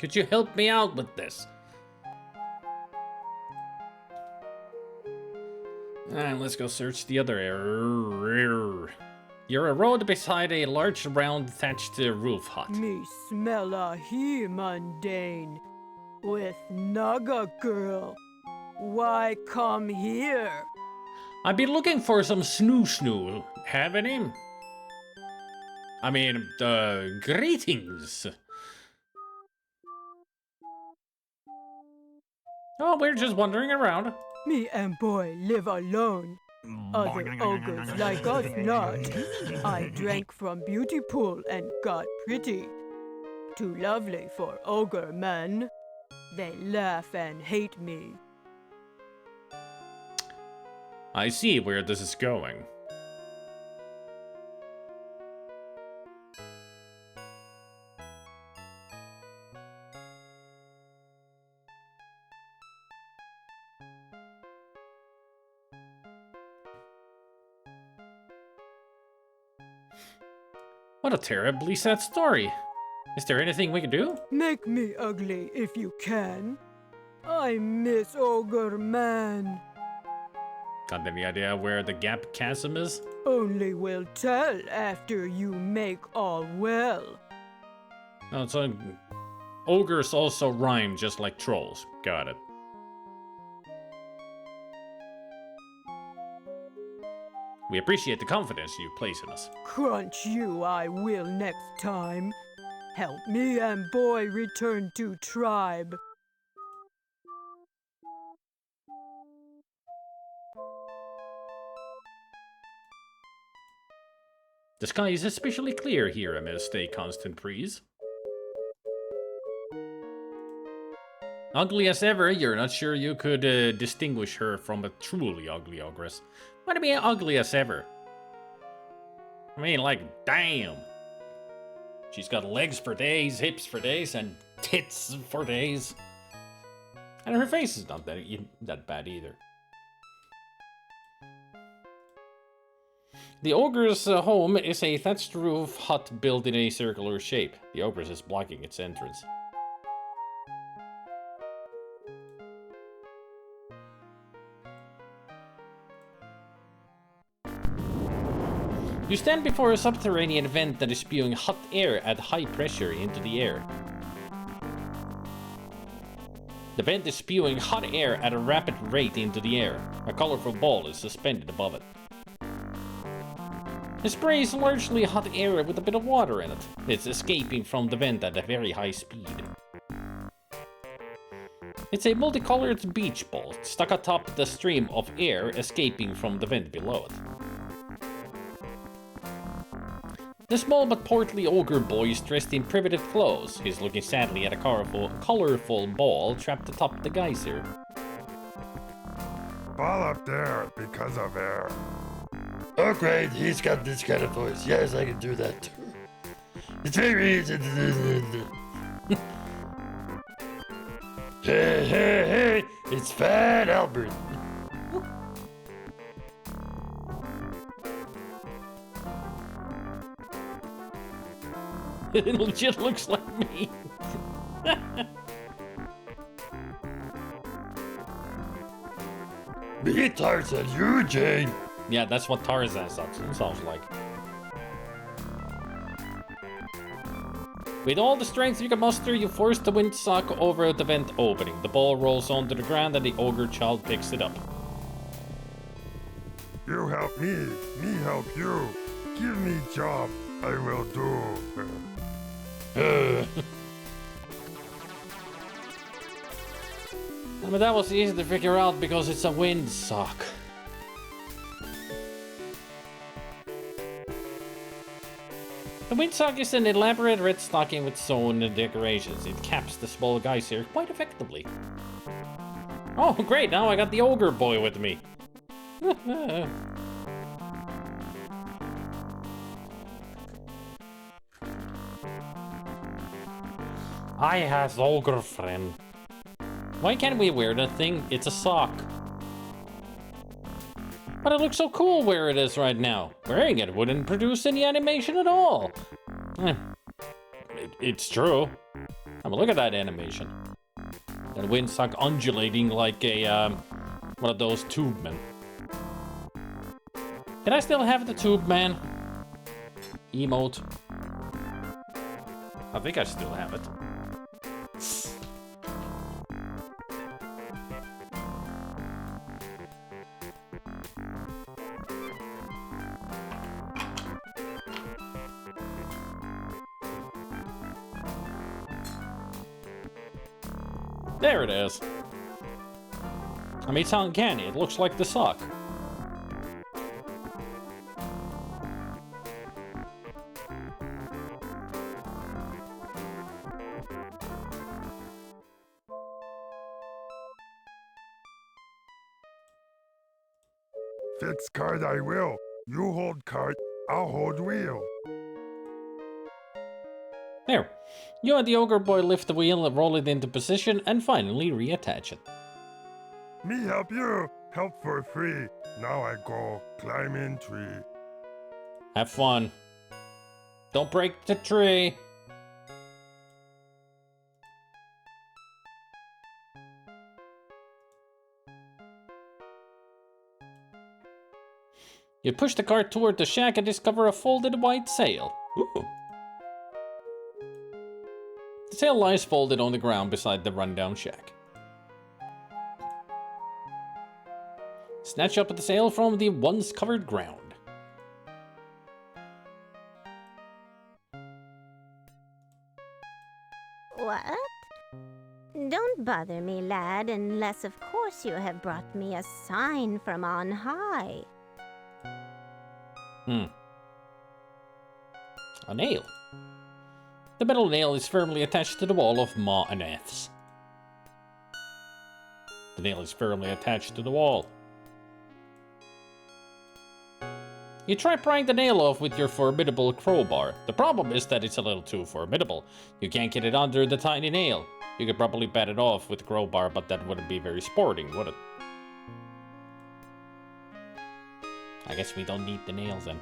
Could you help me out with this? Alright, let's go search the other area. You're a road beside a large round thatched roof hut. Me smell a he mundane with Naga girl. Why come here? I've been looking for some snoo. Have any? I mean, greetings. Oh, we're just wandering around. Me and boy live alone. Other ogres like us not. I drank from beauty pool and got pretty. Too lovely for ogre men. They laugh and hate me. I see where this is going. What a terribly sad story. Is there anything we can do? Make me ugly if you can. I miss ogre man. Got any idea where the gap chasm is? Only will tell after you make all well. Oh, so ogres also rhyme just like trolls. Got it. We appreciate the confidence you place in us. Crunch you I will next time. Help me and boy return to tribe. The sky is especially clear here amidst a constant breeze. Ugly as ever, you're not sure you could distinguish her from a truly ugly ogress. What do you mean ugly as ever? I mean, like, damn. She's got legs for days, hips for days, and tits for days. And her face is not that bad either. The ogre's home is a thatched roof hut built in a circular shape. The ogress is blocking its entrance. You stand before a subterranean vent that is spewing hot air at high pressure into the air. The vent is spewing hot air at a rapid rate into the air. A colorful ball is suspended above it. It sprays largely hot air with a bit of water in it. It's escaping from the vent at a very high speed. It's a multicolored beach ball stuck atop the stream of air escaping from the vent below it. The small but portly ogre boy is dressed in primitive clothes. He's looking sadly at a colorful ball trapped atop the geyser. Ball up there because of air. Oh great, he's got this kind of voice. Yes, I can do that too. It's very easy to do. Hey, hey, hey, it's Fat Albert. It legit looks like me. Me, Tarzan, you, Jane. Yeah, that's what Tarzan sounds like. With all the strength you can muster, you force the windsock over the vent opening. The ball rolls onto the ground and the ogre child picks it up. You help me help you. Give me job, I will do. But that was easy to figure out because it's a windsock. The windsock is an elaborate red stocking with sewn decorations. It caps the small geyser quite effectively. Oh, great! Now I got the ogre boy with me. I has ogre friend. Why can't we wear that thing? It's a sock. But it looks so cool where it is right now. Wearing it wouldn't produce any animation at all. It's true. I mean, look at that animation. That windsock undulating like a, one of those tube men. Can I still have the tube man emote? I think I still have it. There it is. I mean, it's uncanny. It looks like the sock. Fix cart I will. You hold cart, I'll hold wheel. There. You and the ogre boy lift the wheel, roll it into position, and finally reattach it. Me help you. Help for free. Now I go climb in tree. Have fun. Don't break the tree. You push the cart toward the shack and discover a folded white sail. Ooh. The sail lies folded on the ground beside the rundown shack. Snatch up the sail from the once covered ground. What? Don't bother me, lad, unless of course you have brought me a sign from on high. A nail. The metal nail is firmly attached to the wall of Ma and F's. The nail is firmly attached to the wall. You try prying the nail off with your formidable crowbar. The problem is that it's a little too formidable. You can't get it under the tiny nail. You could probably bat it off with the crowbar, but that wouldn't be very sporting, would it? I guess we don't need the nails then.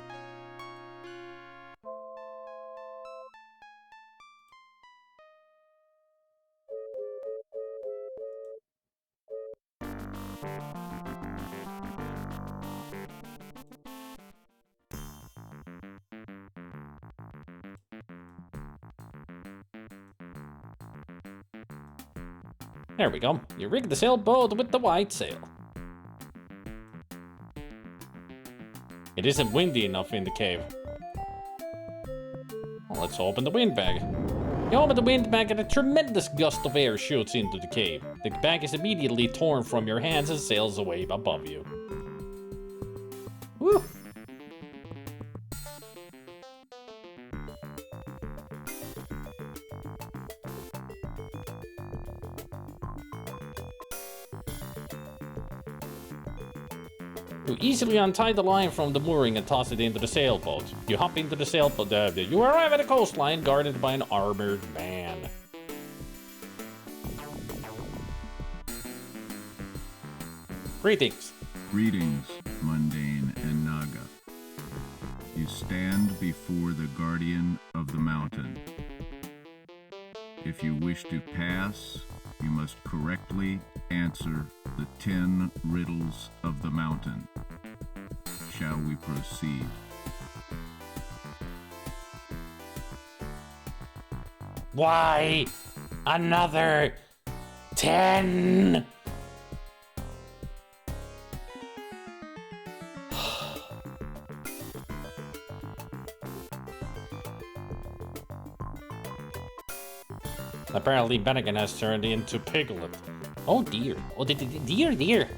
There we go. You rig the sailboat with the white sail. It isn't windy enough in the cave. Well, let's open the wind bag. You open the wind bag and a tremendous gust of air shoots into the cave. The bag is immediately torn from your hands and sails away above you. Woo! You easily untie the line from the mooring and toss it into the sailboat. You hop into the sailboat. You arrive at a coastline guarded by an armored man. Greetings. Greetings, Mundane and Naga. You stand before the guardian of the mountain. If you wish to pass, you must correctly answer the 10 riddles of the mountain. Shall we proceed? Why? Another 10? Apparently Bennigan has turned into Piglet. Oh dear. Oh dear.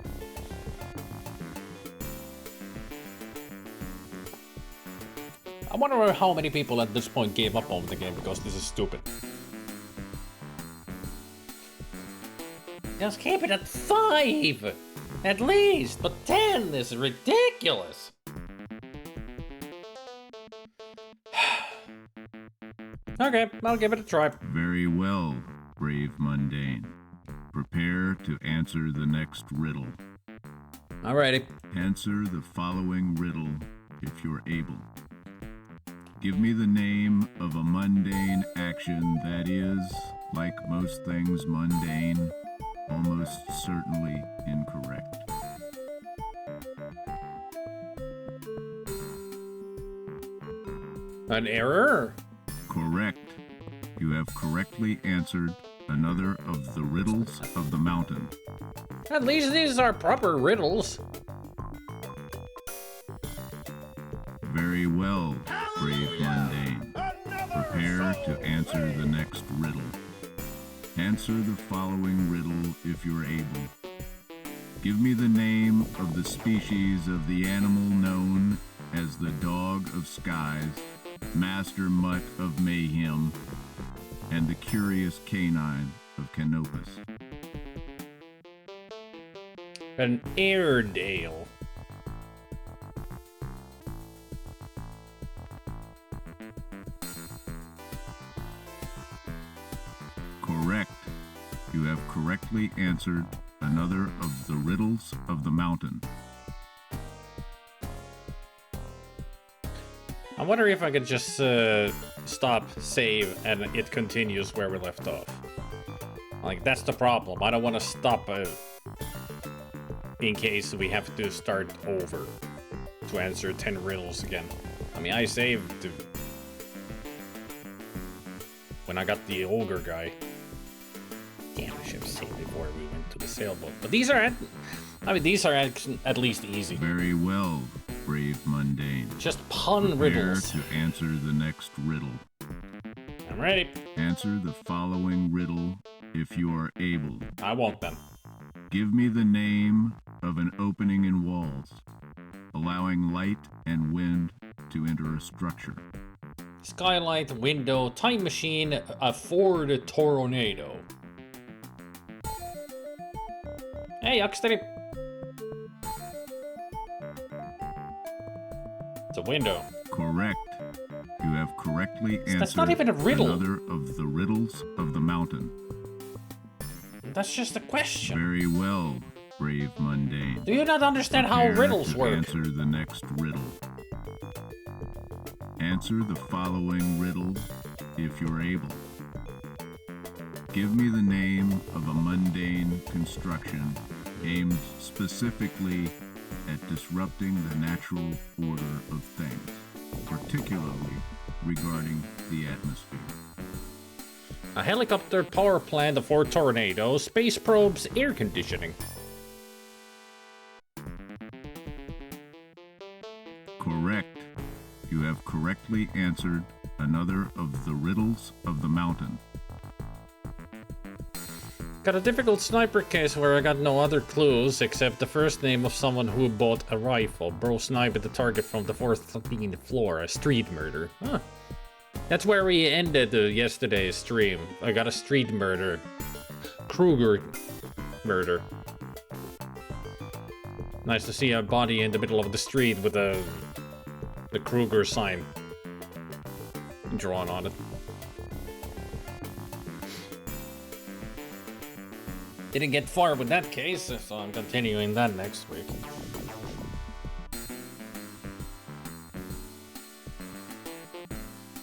I wonder how many people at this point gave up on the game because this is stupid. Just keep it at 5! At least! But 10 is ridiculous! Okay, I'll give it a try. Very well, brave Mundane. Prepare to answer the next riddle. Alrighty. Answer the following riddle if you're able. Give me the name of a mundane action that is, like most things mundane, almost certainly incorrect. An error? Correct. You have correctly answered another of the riddles of the mountain. At least these are proper riddles. Very well, brave Mundane. Prepare to answer the next riddle. Answer the following riddle if you're able. Give me the name of the species of the animal known as the Dog of Skies, Master Mutt of Mayhem, and the Curious Canine of Canopus. An Airedale. Correct. You have correctly answered another of the riddles of the mountain. I wonder if I could just stop, save, and it continues where we left off. Like, that's the problem. I don't want to stop in case we have to start over to answer 10 riddles again. I mean, I saved when I got the ogre guy. Damn, I should have saved before we went to the sailboat. But these are, these are at least easy. Very well, brave Mundane. Just pun Prepare riddles. to answer the next riddle. I'm ready. Answer the following riddle if you are able. I won't then. Give me the name of an opening in walls, allowing light and wind to enter a structure. Skylight, window, time machine, a Ford Tornado. Hey, Hucksteady. It's a window. Correct. You have correctly answered That's not even a riddle. another of the riddles of the mountain. That's just a question. Very well, brave Mundane. Do you not understand how Prepare riddles to work? Answer the next riddle. Answer the following riddle if you're able. Give me the name of a mundane construction aimed specifically at disrupting the natural order of things, particularly regarding the atmosphere. A helicopter power plant for tornadoes, space probes, air conditioning. Correct. You have correctly answered another of the riddles of the mountain. Got a difficult sniper case where I got no other clues except the first name of someone who bought a rifle. Bro sniped the target from the 14th floor, a street murder. Huh. That's where we ended yesterday's stream. I got a street murder. Kruger murder. Nice to see a body in the middle of the street with the Kruger sign drawn on it. Didn't get far with that case, so I'm continuing that next week.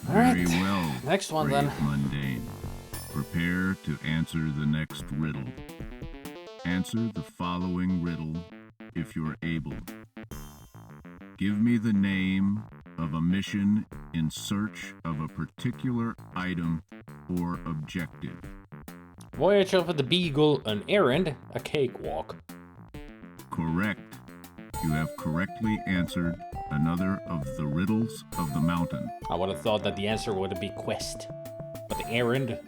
Very well. Next one brave then. Mundane. Prepare to answer the next riddle. Answer the following riddle if you're able. Give me the name of a mission in search of a particular item or objective. Voyage of the Beagle, an errand, a cakewalk. Correct. You have correctly answered another of the riddles of the mountain. I would have thought that the answer would be quest. But the errand?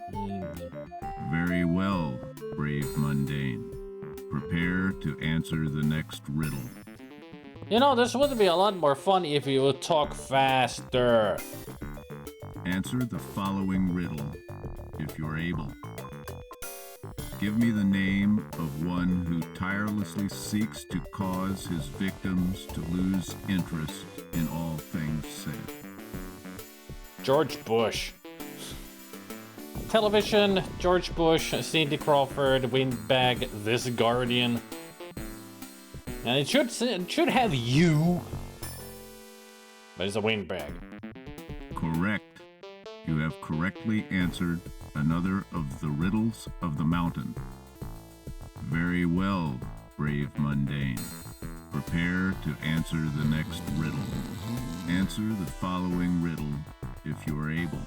Very well, brave Mundane. Prepare to answer the next riddle. You know, this would be a lot more fun if you would talk faster. Answer the following riddle, if you're able. Give me the name of one who tirelessly seeks to cause his victims to lose interest in all things said. George Bush. Television, George Bush, Cindy Crawford, Windbag, This Guardian. And it should have you. But it's a windbag. Correct. You have correctly answered another of the riddles of the mountain. Very well, brave Mundane. Prepare to answer the next riddle. Answer the following riddle if you are able.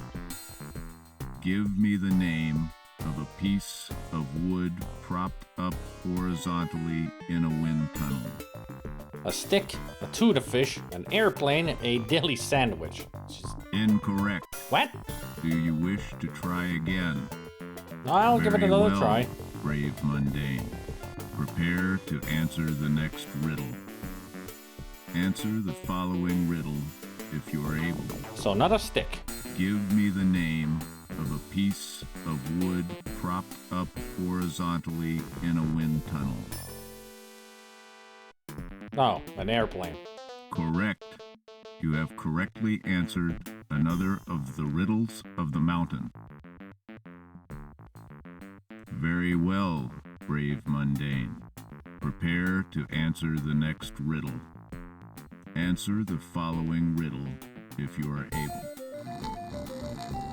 Give me the name of a piece of wood propped up horizontally in a wind tunnel. A stick, a tuna fish, an airplane, a deli sandwich. Incorrect. What? Do you wish to try again? I'll give it another try. Brave Mundane. Prepare to answer the next riddle. Answer the following riddle if you are able. So not a stick. Give me the name of a piece of wood propped up horizontally in a wind tunnel. Oh, an airplane. Correct. You have correctly answered another of the riddles of the mountain. Very well, brave Mundane. Prepare to answer the next riddle. Answer the following riddle if you are able.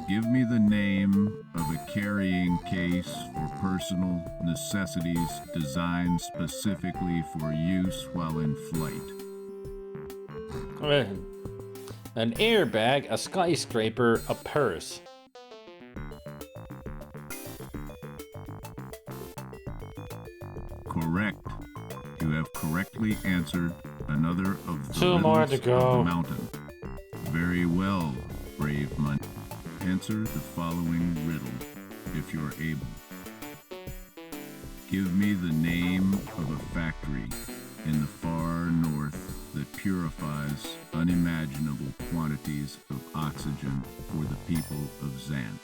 Give me the name of a carrying case for personal necessities designed specifically for use while in flight. An airbag, a skyscraper, a purse. Correct. You have correctly answered another of the Two more riddles to go. of the mountain. Very well, brave Mundane. Answer the following riddle, if you're able. Give me the name of a factory in the far north that purifies unimaginable quantities of oxygen for the people of Xanth.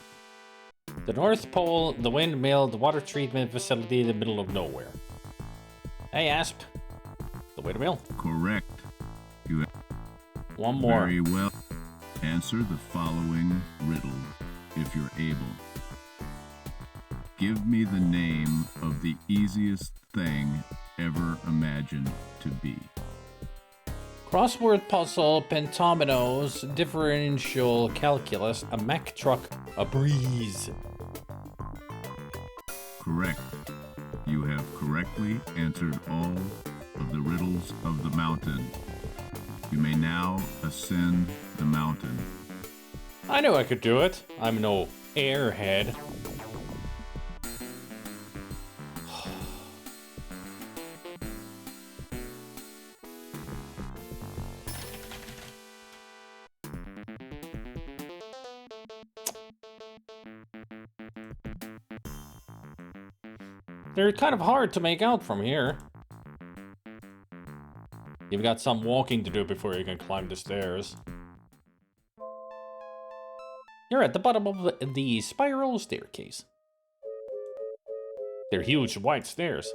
The North Pole, the windmill, the water treatment facility in the middle of nowhere. Hey, Asp. The windmill? Correct. You have One more. Very well. Answer the following riddle, if you're able. Give me the name of the easiest thing ever imagined to be. Crossword puzzle, pentominoes, differential calculus, a Mack truck, a breeze. Correct. You have correctly answered all of the riddles of the mountain. You may now ascend the mountain. I knew I could do it. I'm no airhead. They're kind of hard to make out from here. You've got some walking to do before you can climb the stairs. You're at the bottom of the spiral staircase. They're huge white stairs.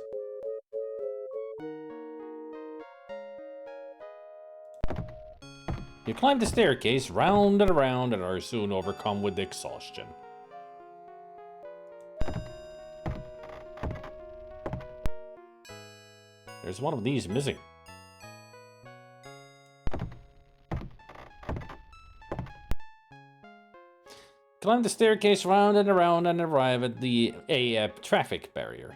You climb the staircase round and around and are soon overcome with exhaustion. There's one of these missing. Climb the staircase round and around and arrive at a traffic barrier.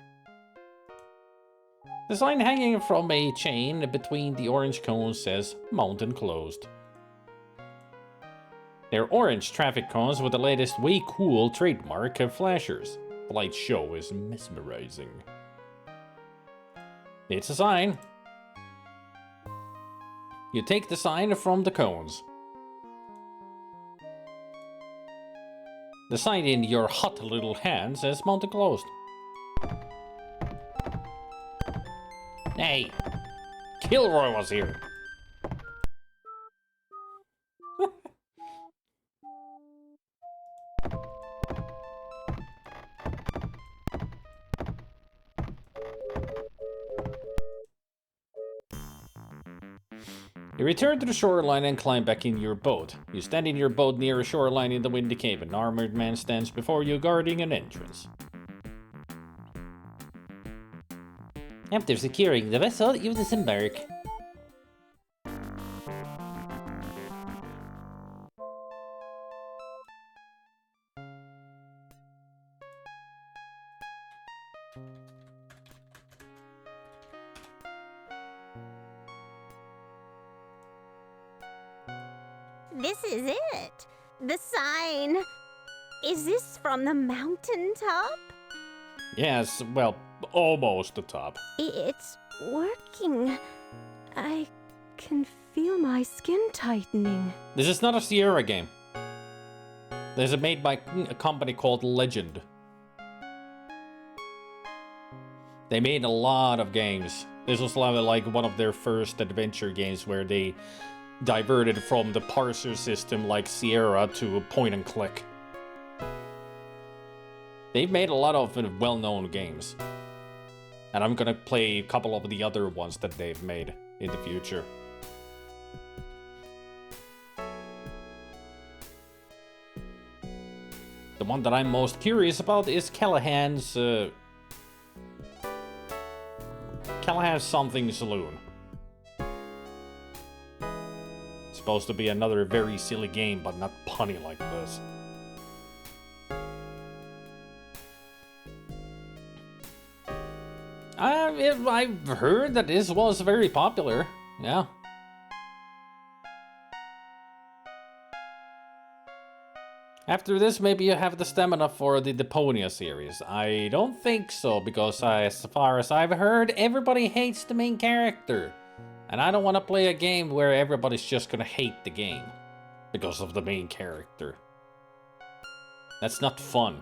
The sign hanging from a chain between the orange cones says "Mountain Closed." They're orange traffic cones with the latest way cool trademark of flashers. The light show is mesmerizing. It's a sign. You take the sign from the cones. The sign in your hot little hand says "Mountain Closed." Hey, Kilroy was here. You return to the shoreline and climb back in your boat. You stand in your boat near a shoreline in the windy cave. An armored man stands before you, guarding an entrance. After securing the vessel, you disembark. This is it. The sign. Is this from the mountaintop? Yes, well, almost the top. It's working. I can feel my skin tightening. This is not a Sierra game. This is made by a company called Legend. They made a lot of games. This was like one of their first adventure games where they diverted from the parser system like Sierra to a point and click. They've made a lot of well-known games. And I'm gonna play a couple of the other ones that they've made in the future. The one that I'm most curious about is Callahan's something saloon. It's supposed to be another very silly game, but not punny like this. I've heard that this was very popular. Yeah. After this, maybe you have the stamina for the Deponia series. I don't think so, because as far as I've heard, everybody hates the main character. And I don't want to play a game where everybody's just gonna hate the game because of the main character. That's not fun.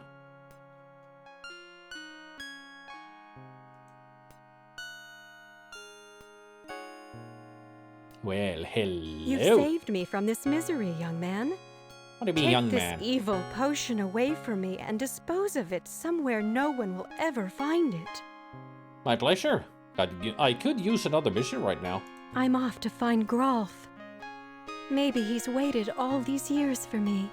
Well, hello. You've saved me from this misery, young man. What do you mean, young man? Take this evil potion away from me and dispose of it somewhere no one will ever find it. My pleasure. I could use another mission right now. I'm off to find Grolf. Maybe he's waited all these years for me.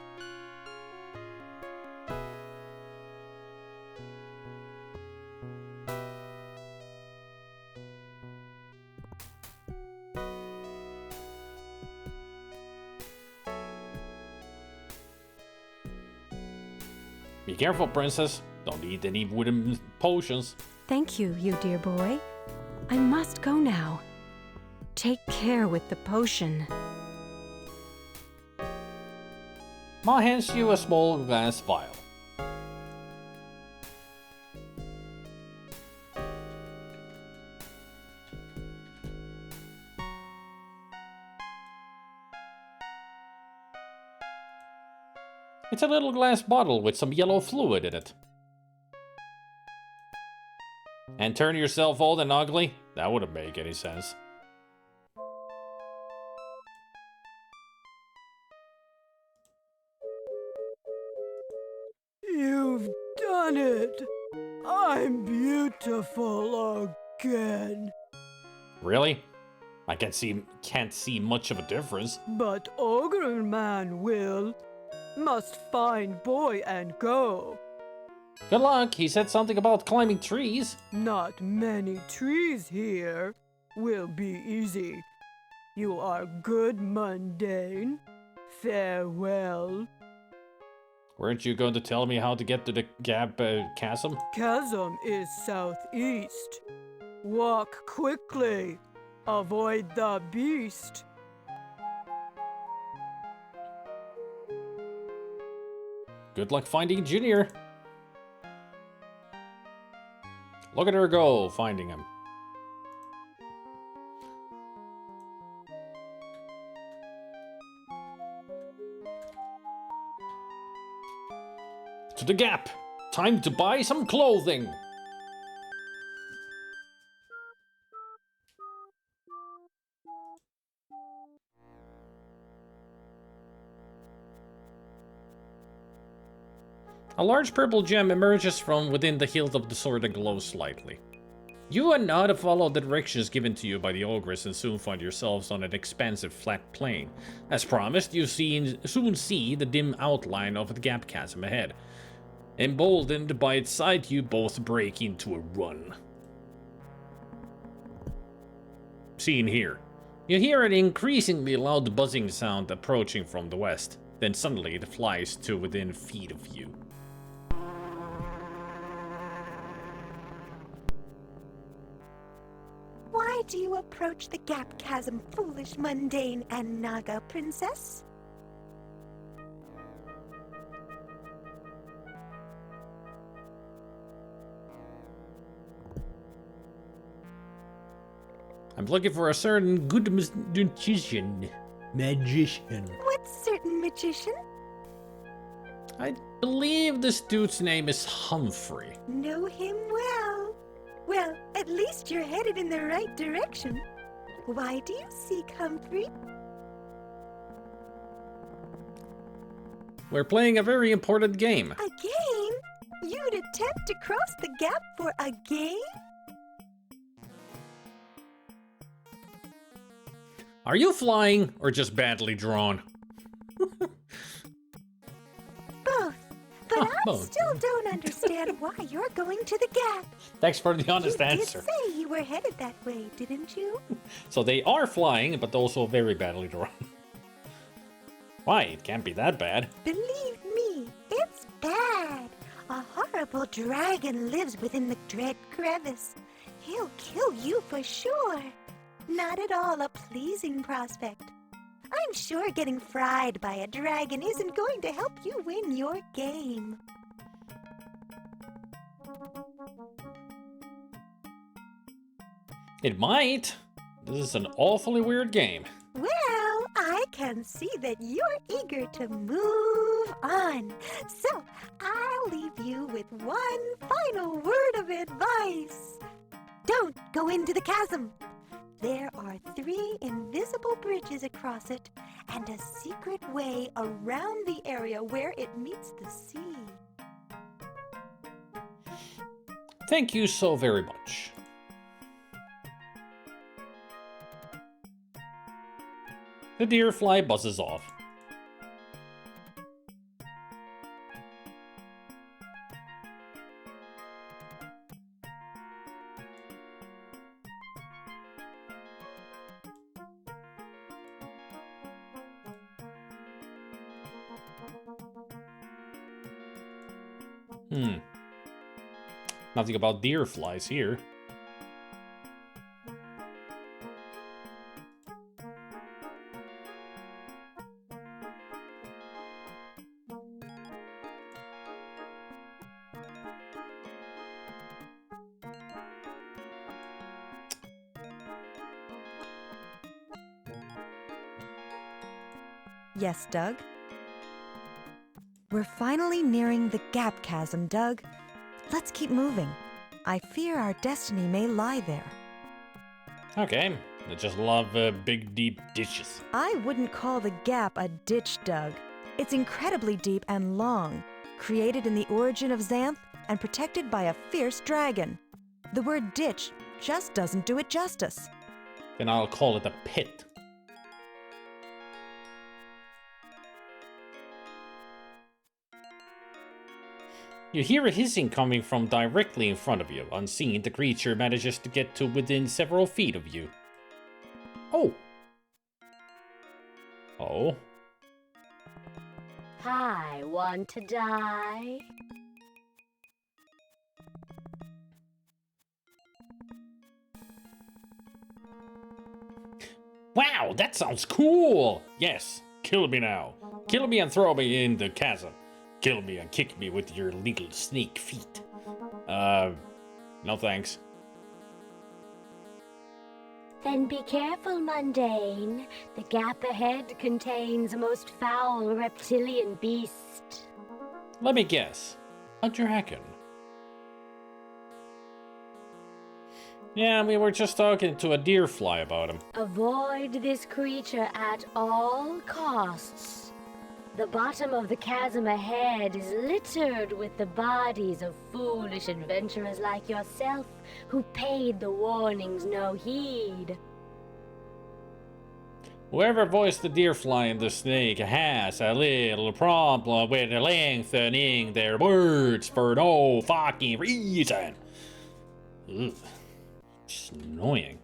Be careful, princess. Don't eat any wooden potions. Thank you, you dear boy. I must go now. Take care with the potion. Ma hands you a small glass vial. It's a little glass bottle with some yellow fluid in it. And turn yourself old and ugly? That wouldn't make any sense. You've done it! I'm beautiful again. Really? I can't see much of a difference. But Ogre Man will. Must find boy and go. Good luck. He said something about climbing trees. Not many trees here. Will be easy. You are good mundane. Farewell. Weren't you going to tell me how to get to the chasm? Chasm is southeast. Walk quickly. Avoid the beast. Good luck finding Junior. Look at her go, finding him. To the Gap. Time to buy some clothing. A large purple gem emerges from within the hilt of the sword and glows slightly. You and Nada follow the directions given to you by the ogress and soon find yourselves on an expansive flat plain. As promised, you soon see the dim outline of the gap chasm ahead. Emboldened by its sight, you both break into a run. Scene here. You hear an increasingly loud buzzing sound approaching from the west. Then suddenly it flies to within feet of you. Why do you approach the gap chasm, foolish, mundane, and Naga princess? I'm looking for a certain good magician. What certain magician? I believe this dude's name is Humphrey. Know him well. Well, at least you're headed in the right direction. Why do you seek Humphrey? We're playing a very important game. A game? You'd attempt to cross the gap for a game? Are you flying or just badly drawn? Both. But I Both. still don't understand why you're going to the gap. Thanks for the honest You answer. did say you were headed that way, didn't you? So they are flying, but also very badly drawn. Why? It can't be that bad. Believe me, it's bad. A horrible dragon lives within the dread crevice. He'll kill you for sure. Not at all a pleasing prospect. I'm sure getting fried by a dragon isn't going to help you win your game. It might. This is an awfully weird game. Well, I can see that you're eager to move on. So, I'll leave you with one final word of advice. Don't go into the chasm. There are 3 invisible bridges across it and a secret way around the area where it meets the sea. Thank you so very much. The deer fly buzzes off. Nothing about deer flies here. Yes, Doug? We're finally nearing the gap chasm, Doug. Let's keep moving. I fear our destiny may lie there. Okay, I just love big, deep ditches. I wouldn't call the gap a ditch, Doug. It's incredibly deep and long, created in the origin of Xanth and protected by a fierce dragon. The word ditch just doesn't do it justice. Then I'll call it a pit. You hear a hissing coming from directly in front of you. Unseen, the creature manages to get to within several feet of you. Oh. Oh. I want to die. Wow, that sounds cool! Yes, kill me now. Kill me and throw me in the chasm. Kill me and kick me with your little snake feet. No thanks. Then be careful, mundane. The gap ahead contains a most foul reptilian beast. Let me guess. A dragon. Yeah, we were just talking to a deer fly about him. Avoid this creature at all costs. The bottom of the chasm ahead is littered with the bodies of foolish adventurers like yourself who paid the warnings no heed. Whoever voiced the deer fly and the snake has a little problem with lengthening their words for no fucking reason. Ugh. Just annoying.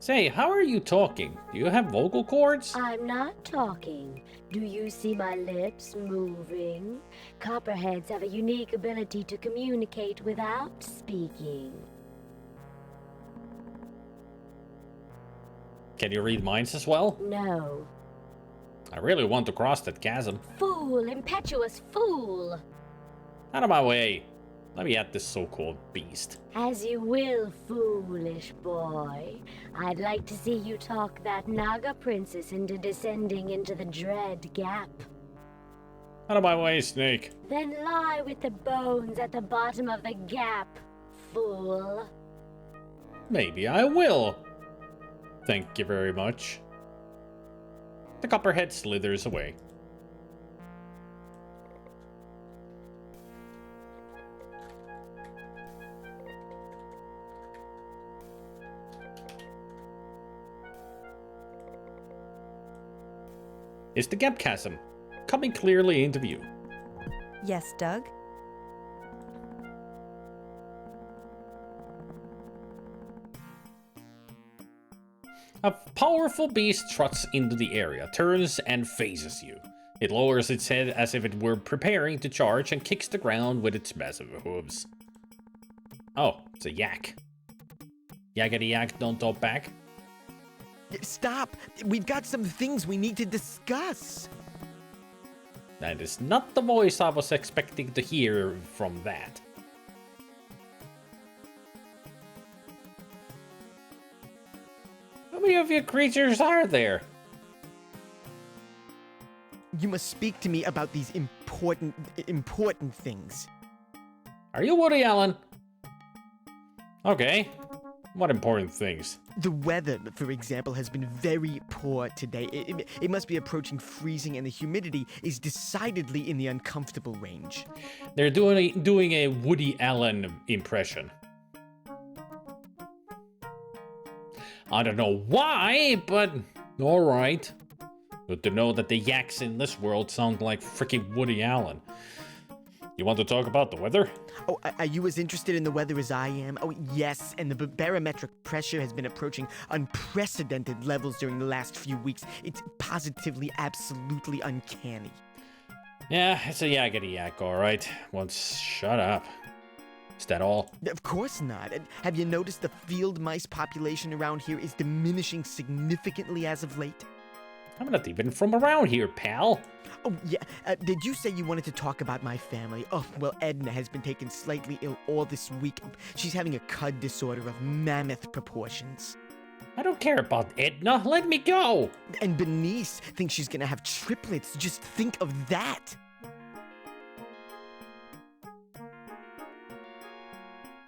Say, how are you talking? Do you have vocal cords? I'm not talking. Do you see my lips moving? Copperheads have a unique ability to communicate without speaking. Can you read minds as well? No. I really want to cross that chasm. Fool, impetuous fool! Out of my way. Let me at this so-called beast. As you will, foolish boy. I'd like to see you talk that Naga princess into descending into the dread gap. Out of my way, snake. Then lie with the bones at the bottom of the gap, fool. Maybe I will. Thank you very much. The copperhead slithers away. It's the gap chasm, coming clearly into view. Yes, Doug? A powerful beast trots into the area, turns and faces you. It lowers its head as if it were preparing to charge and kicks the ground with its massive hooves. Oh, it's a yak. Yakety yak, don't talk back. Stop! We've got some things we need to discuss. That is not the voice I was expecting to hear from that. How many of you creatures are there? You must speak to me about these important things. Are you Woody Allen? Okay. What important things? The weather, for example, has been very poor today. It must be approaching freezing, and the humidity is decidedly in the uncomfortable range. They're doing a Woody Allen impression. I don't know why, but alright. Good to know that the yaks in this world sound like freaking Woody Allen. You want to talk about the weather? Oh, are you as interested in the weather as I am? Oh, yes, and the barometric pressure has been approaching unprecedented levels during the last few weeks. It's positively, absolutely uncanny. Yeah, it's a yakety yak, alright. Once shut up. Is that all? Of course not. Have you noticed the field mice population around here is diminishing significantly as of late? I'm not even from around here, pal. Oh, yeah. Did you say you wanted to talk about my family? Oh, well, Edna has been taken slightly ill all this week. She's having a cud disorder of mammoth proportions. I don't care about Edna. Let me go. And Benice thinks she's gonna have triplets. Just think of that.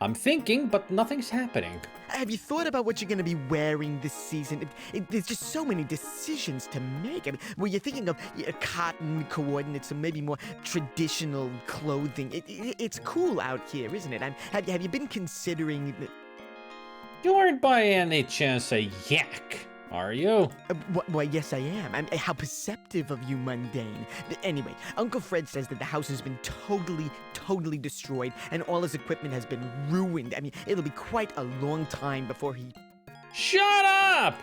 I'm thinking, but nothing's happening. Have you thought about what you're going to be wearing this season? There's just so many decisions to make. I mean, were you thinking of cotton coordinates or maybe more traditional clothing? It's cool out here, isn't it? Have you been considering... You aren't by any chance a yak, are you? Why, yes, I am. How perceptive of you, mundane. Anyway, Uncle Fred says that the house has been totally destroyed, and all his equipment has been ruined. I mean, it'll be quite a long time before he... Shut up!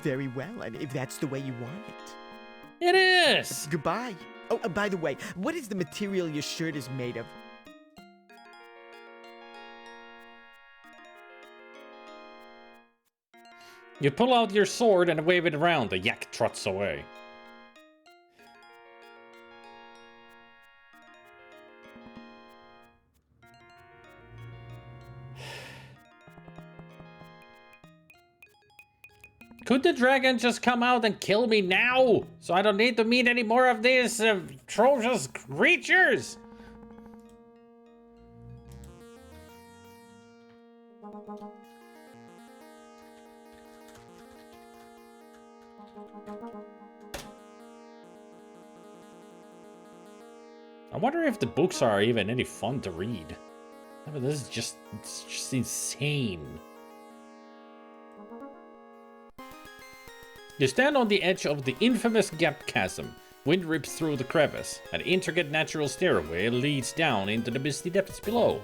Very well, if that's the way you want it. It is! Goodbye. Oh, by the way, what is the material your shirt is made of? You pull out your sword and wave it around. The yak trots away. Could the dragon just come out and kill me now? So I don't need to meet any more of these atrocious creatures? I wonder if the books are even any fun to read. I mean, this is just insane. You stand on the edge of the infamous gap chasm. Wind rips through the crevice. An intricate natural stairway leads down into the misty depths below.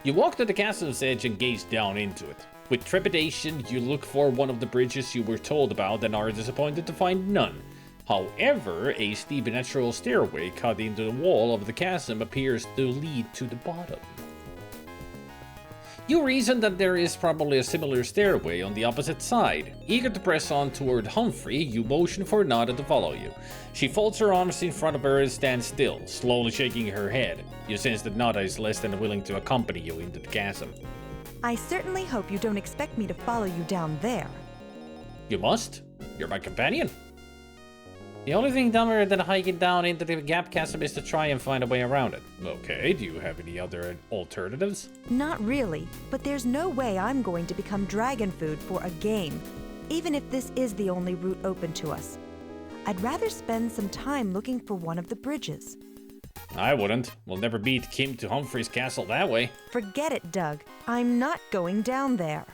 You walk to the chasm's edge and gaze down into it. With trepidation, you look for one of the bridges you were told about and are disappointed to find none. However, a steep natural stairway cut into the wall of the chasm appears to lead to the bottom. You reason that there is probably a similar stairway on the opposite side. Eager to press on toward Humphrey, you motion for Nada to follow you. She folds her arms in front of her and stands still, slowly shaking her head. You sense that Nada is less than willing to accompany you into the chasm. I certainly hope you don't expect me to follow you down there. You must. You're my companion. The only thing dumber than hiking down into the gap chasm is to try and find a way around it. Okay, do you have any other alternatives? Not really, but there's no way I'm going to become dragon food for a game, even if this is the only route open to us. I'd rather spend some time looking for one of the bridges. I wouldn't. We'll never beat Kim to Humphrey's castle that way. Forget it, Doug. I'm not going down there.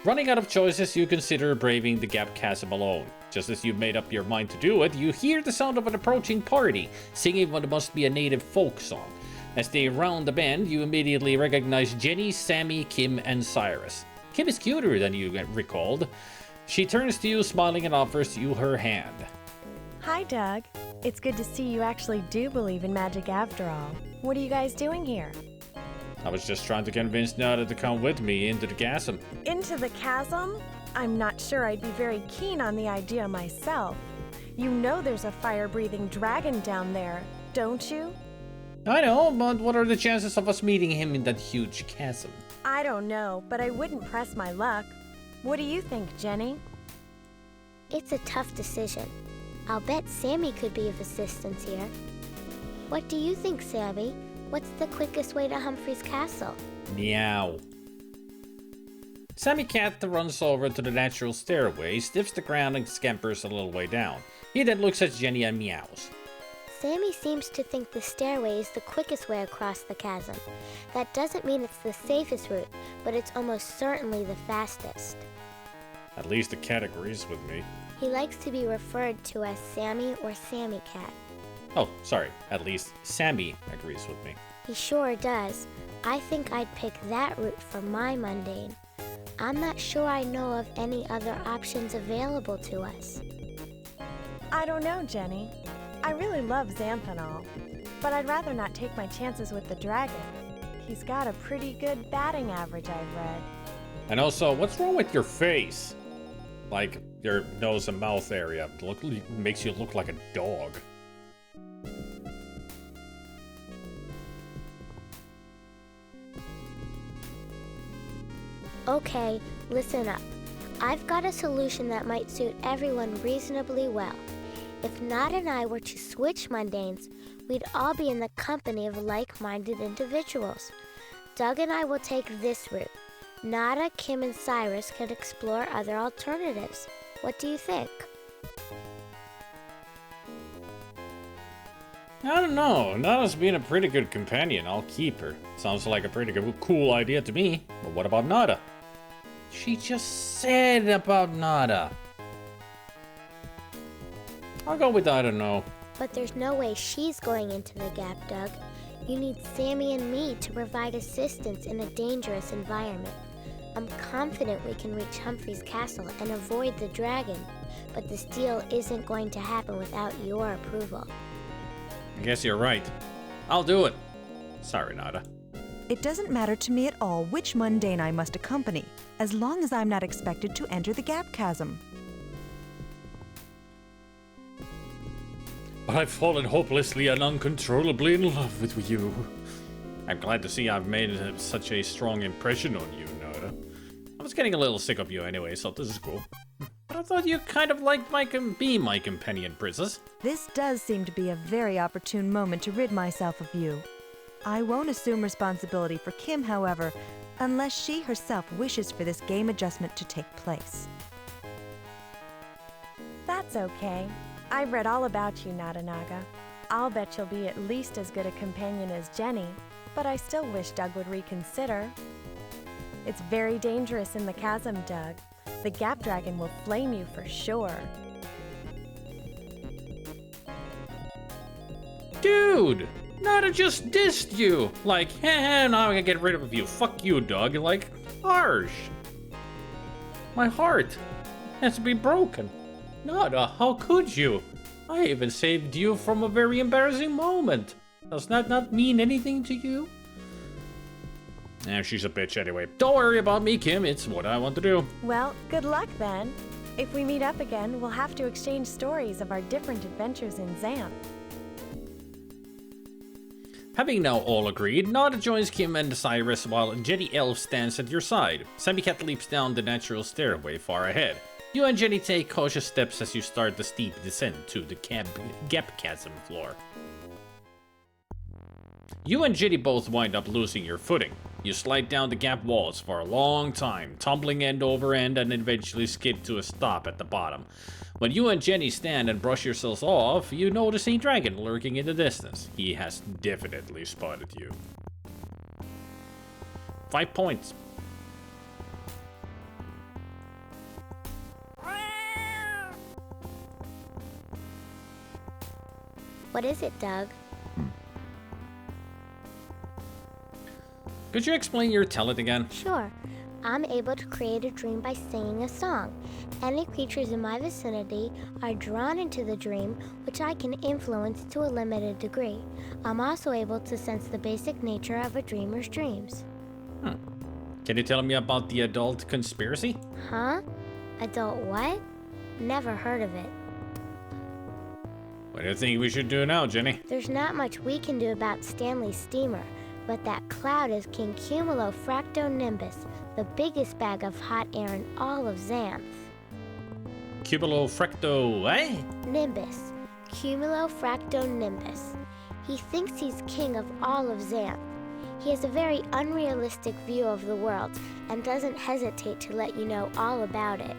Running out of choices, you consider braving the gap chasm alone. Just as you've made up your mind to do it, you hear the sound of an approaching party, singing what must be a native folk song. As they round the bend, you immediately recognize Jenny, Sammy, Kim, and Cyrus. Kim is cuter than you recalled. She turns to you, smiling, and offers you her hand. Hi, Doug. It's good to see you actually do believe in magic after all. What are you guys doing here? I was just trying to convince Nada to come with me into the chasm. Into the chasm? I'm not sure I'd be very keen on the idea myself. You know there's a fire-breathing dragon down there, don't you? I know, but what are the chances of us meeting him in that huge chasm? I don't know, but I wouldn't press my luck. What do you think, Jenny? It's a tough decision. I'll bet Sammy could be of assistance here. What do you think, Sammy? What's the quickest way to Humphrey's castle? Meow. Sammy Cat runs over to the natural stairway, sniffs the ground, and scampers a little way down. He then looks at Jenny and meows. Sammy seems to think the stairway is the quickest way across the chasm. That doesn't mean it's the safest route, but it's almost certainly the fastest. At least the cat agrees with me. He likes to be referred to as Sammy or Sammy Cat. Oh, sorry. At least Sammy agrees with me. He sure does. I think I'd pick that route for my mundane. I'm not sure I know of any other options available to us. I don't know, Jenny. I really love Xanth and all, but I'd rather not take my chances with the dragon. He's got a pretty good batting average, I've read. And also, what's wrong with your face? Like, your nose and mouth area makes you look like a dog. Okay, listen up. I've got a solution that might suit everyone reasonably well. If Nod and I were to switch mundanes, we'd all be in the company of like-minded individuals. Doug and I will take this route. Nada, Kim, and Cyrus can explore other alternatives. What do you think? I don't know. Nada's been a pretty good companion. I'll keep her. Sounds like a pretty good, cool idea to me. But what about Nada? She just said about Nada. I'll go with I don't know. But there's no way she's going into the gap, Doug. You need Sammy and me to provide assistance in a dangerous environment. I'm confident we can reach Humphrey's castle and avoid the dragon, but this deal isn't going to happen without your approval. I guess you're right. I'll do it. Sorry, Nada. It doesn't matter to me at all which mundane I must accompany, as long as I'm not expected to enter the gap chasm. But I've fallen hopelessly and uncontrollably in love with you. I'm glad to see I've made such a strong impression on you, Nada. I was getting a little sick of you anyway, so this is cool. But I thought you kind of liked my companion, Princess. This does seem to be a very opportune moment to rid myself of you. I won't assume responsibility for Kim, however, unless she herself wishes for this game adjustment to take place. That's okay. I've read all about you, Nadanaga. I'll bet you'll be at least as good a companion as Jenny, but I still wish Doug would reconsider. It's very dangerous in the chasm, Doug. The Gap Dragon will flame you for sure. Dude! Nada just dissed you! Like, now I'm gonna get rid of you. Fuck you, Doug. Like, harsh. My heart has to be broken. Nada, how could you? I even saved you from a very embarrassing moment. Does that not mean anything to you? She's a bitch anyway. Don't worry about me, Kim. It's what I want to do. Well, good luck then. If we meet up again, we'll have to exchange stories of our different adventures in Xanth. Having now all agreed, Nada joins Kim and Cyrus while Jenny Elf stands at your side. Semicat leaps down the natural stairway far ahead. You and Jenny take cautious steps as you start the steep descent to the gap chasm floor. You and Jenny both wind up losing your footing. You slide down the gap walls for a long time, tumbling end over end and eventually skid to a stop at the bottom. When you and Jenny stand and brush yourselves off, you notice a dragon lurking in the distance. He has definitely spotted you. 5 points. What is it, Doug? Could you explain your talent again? Sure. I'm able to create a dream by singing a song. Any creatures in my vicinity are drawn into the dream, which I can influence to a limited degree. I'm also able to sense the basic nature of a dreamer's dreams. Can you tell me about the adult conspiracy? Huh? Adult what? Never heard of it. What do you think we should do now, Jenny? There's not much we can do about Stanley's steamer, but that cloud is King Cumulofractonimbus, the biggest bag of hot air in all of Xanth. Cumulofracto, eh? Nimbus. Cumulofractonimbus. He thinks he's king of all of Xanth. He has a very unrealistic view of the world and doesn't hesitate to let you know all about it.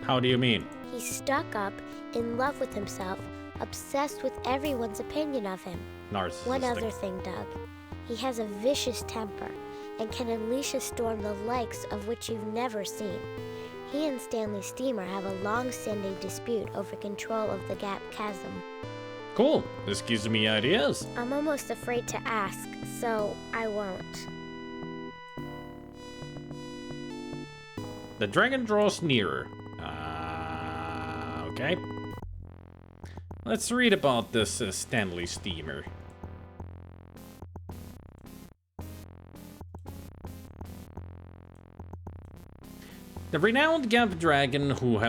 How do you mean? He's stuck up, in love with himself, obsessed with everyone's opinion of him. Narcissistic. One other thing, Doug. He has a vicious temper and can unleash a storm the likes of which you've never seen. He and Stanley Steamer have a long-standing dispute over control of the Gap Chasm. Cool. This gives me ideas. I'm almost afraid to ask, so I won't. The dragon draws nearer. Okay. Let's read about this Stanley Steamer. The renowned Gap Dragon who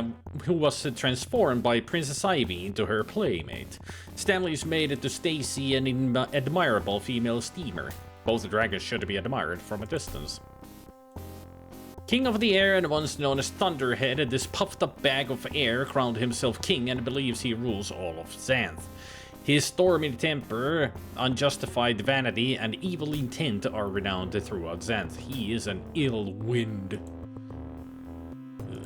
was transformed by Princess Ivy into her playmate. Stanley's made it to Stacy, an admirable female steamer. Both dragons should be admired from a distance. King of the air and once known as Thunderhead, this puffed up bag of air crowned himself king and believes he rules all of Xanth. His stormy temper, unjustified vanity, and evil intent are renowned throughout Xanth. He is an ill wind. Ugh.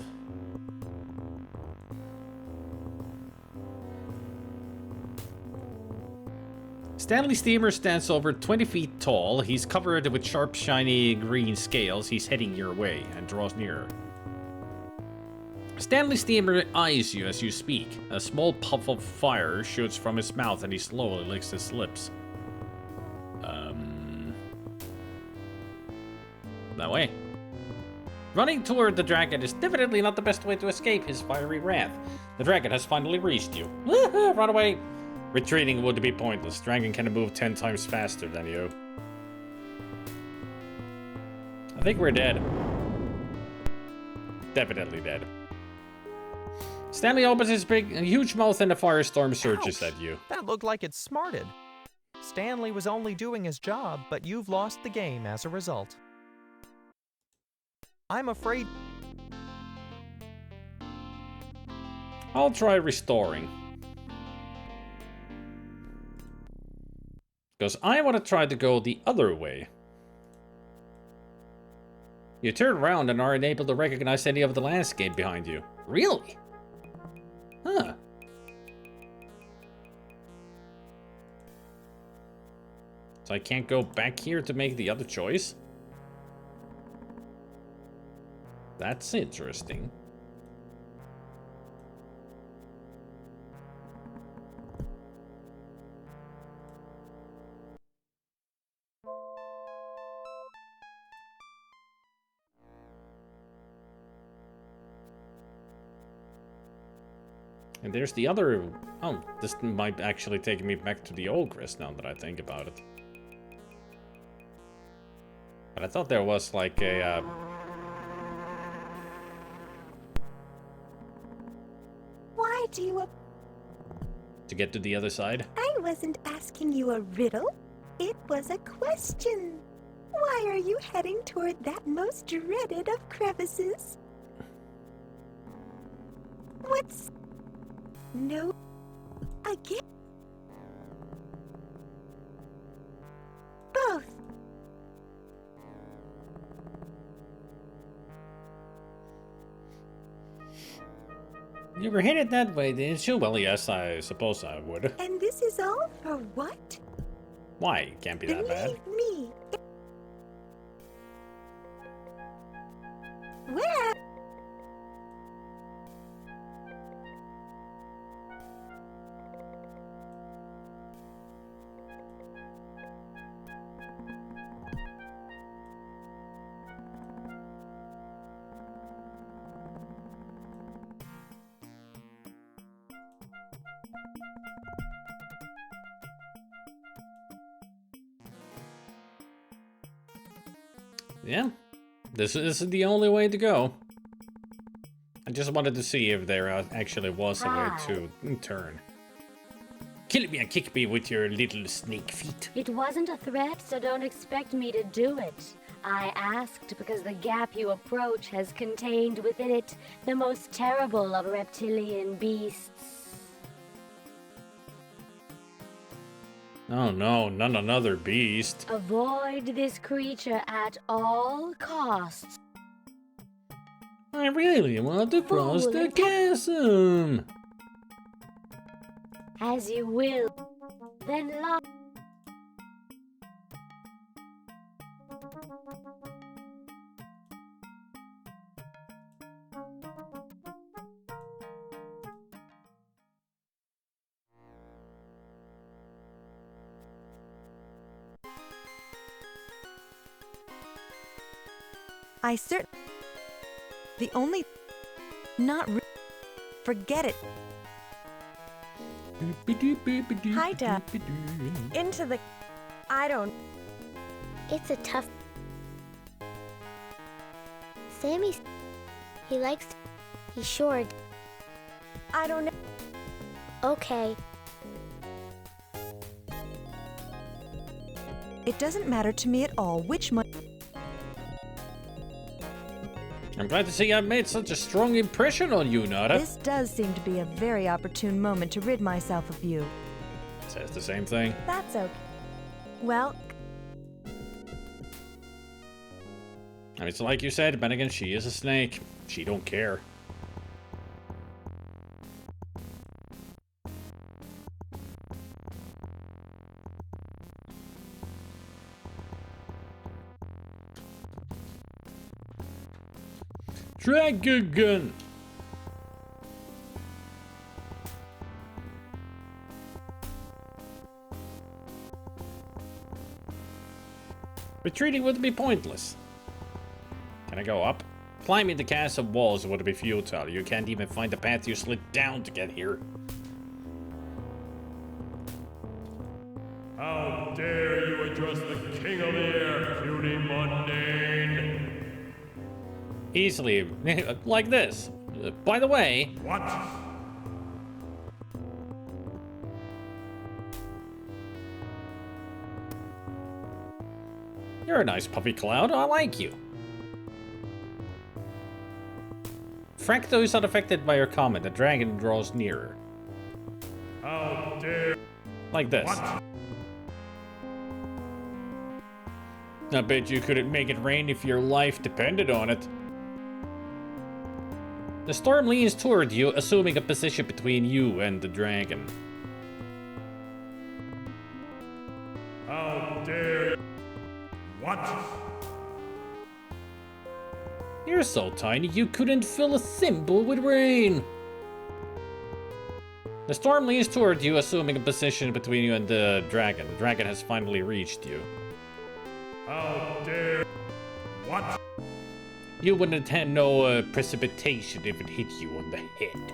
Stanley Steamer stands over 20 feet tall. He's covered with sharp, shiny green scales. He's heading your way and draws nearer. Stanley Steamer eyes you as you speak. A small puff of fire shoots from his mouth and he slowly licks his lips. That way. Running toward the dragon is definitely not the best way to escape his fiery wrath. The dragon has finally reached you. Run away! Retreating would be pointless. Dragon can move 10 times faster than you. I think we're dead. Definitely dead. Stanley opens his huge mouth and the firestorm surges at you. That looked like it smarted. Stanley was only doing his job, but you've lost the game as a result. I'm afraid... I'll try restoring. Because I want to try to go the other way. You turn around and are unable to recognize any of the landscape behind you. Really? Huh. So I can't go back here to make the other choice? That's interesting. And there's the other... Oh, this might actually take me back to the Ogress now that I think about it. But I thought there was like a... Why do you... To get to the other side? I wasn't asking you a riddle. It was a question. Why are you heading toward that most dreaded of crevices? What's... No. Again. Both. You were headed that way, didn't you? Well, yes, I suppose I would. And this is all for what? Why? It can't be that bad. Believe me. Where? Yeah, this is the only way to go. I just wanted to see if there actually was a way to turn. Kill me and kick me with your little snake feet. It wasn't a threat, so don't expect me to do it. I asked because the gap you approach has contained within it the most terrible of reptilian beasts. Oh no, not another beast. Avoid this creature at all costs. I really want to cross the chasm. As you will. Then lock. I the only... Not forget it. Hi, Dad. Into the... I don't... It's a tough... Sammy... He likes... He sure... I don't know. Okay. It doesn't matter to me at all which one... I'm glad to see I've made such a strong impression on you, Nada. This does seem to be a very opportune moment to rid myself of you. Says the same thing. That's okay. Well, I mean, it's like you said, but again, she is a snake. She don't care. Dragon! Retreating would be pointless. Can I go up? Climbing the castle walls would be futile. You can't even find the path you slid down to get here. How dare you address the king of the air, puny mundane? Easily, like this. By the way... What? You're a nice puppy, Cloud. I like you. Fracto is unaffected by your comment. The dragon draws nearer. How dare... Like this. What? I bet you couldn't make it rain if your life depended on it. The storm leans toward you, assuming a position between you and the dragon. How dare... What? You're so tiny you couldn't fill a thimble with rain. The storm leans toward you, assuming a position between you and the dragon. The dragon has finally reached you. How dare... What? You wouldn't have no precipitation if it hit you on the head.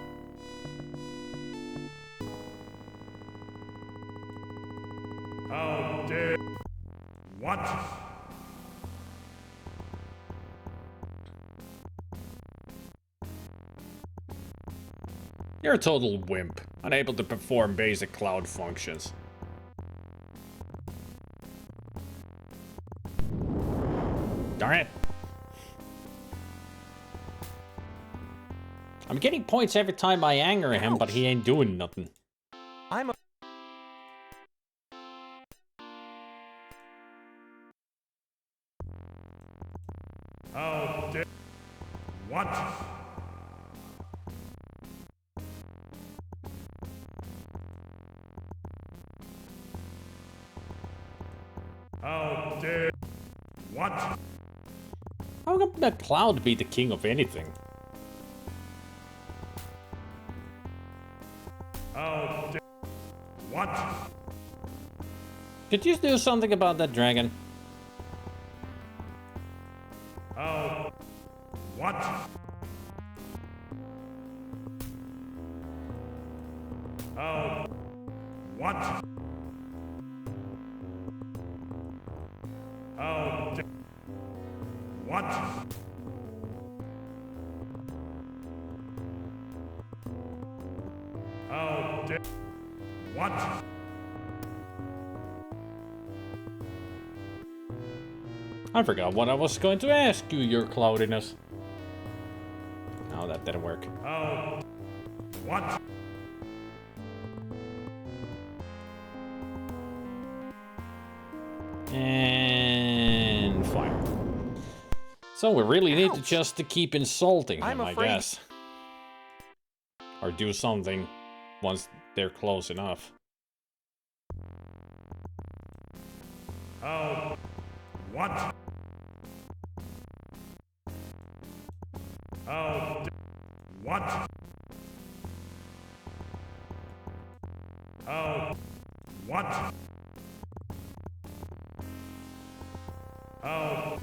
How dare... What? You're a total wimp, unable to perform basic cloud functions. Darn it. I'm getting points every time I anger him, but he ain't doing nothing. I'm a... How dare... What? How dare... What? How can that cloud be the king of anything? How dare... What? Could you do something about that dragon? How... What? How... What? How... What? How dare... What? I forgot what I was going to ask you, your cloudiness. Oh, that didn't work. How... What? And fire. So we really need to just to keep insulting him, I afraid. guess. Or do something once they're close enough. How... What? How... What? How... What? How...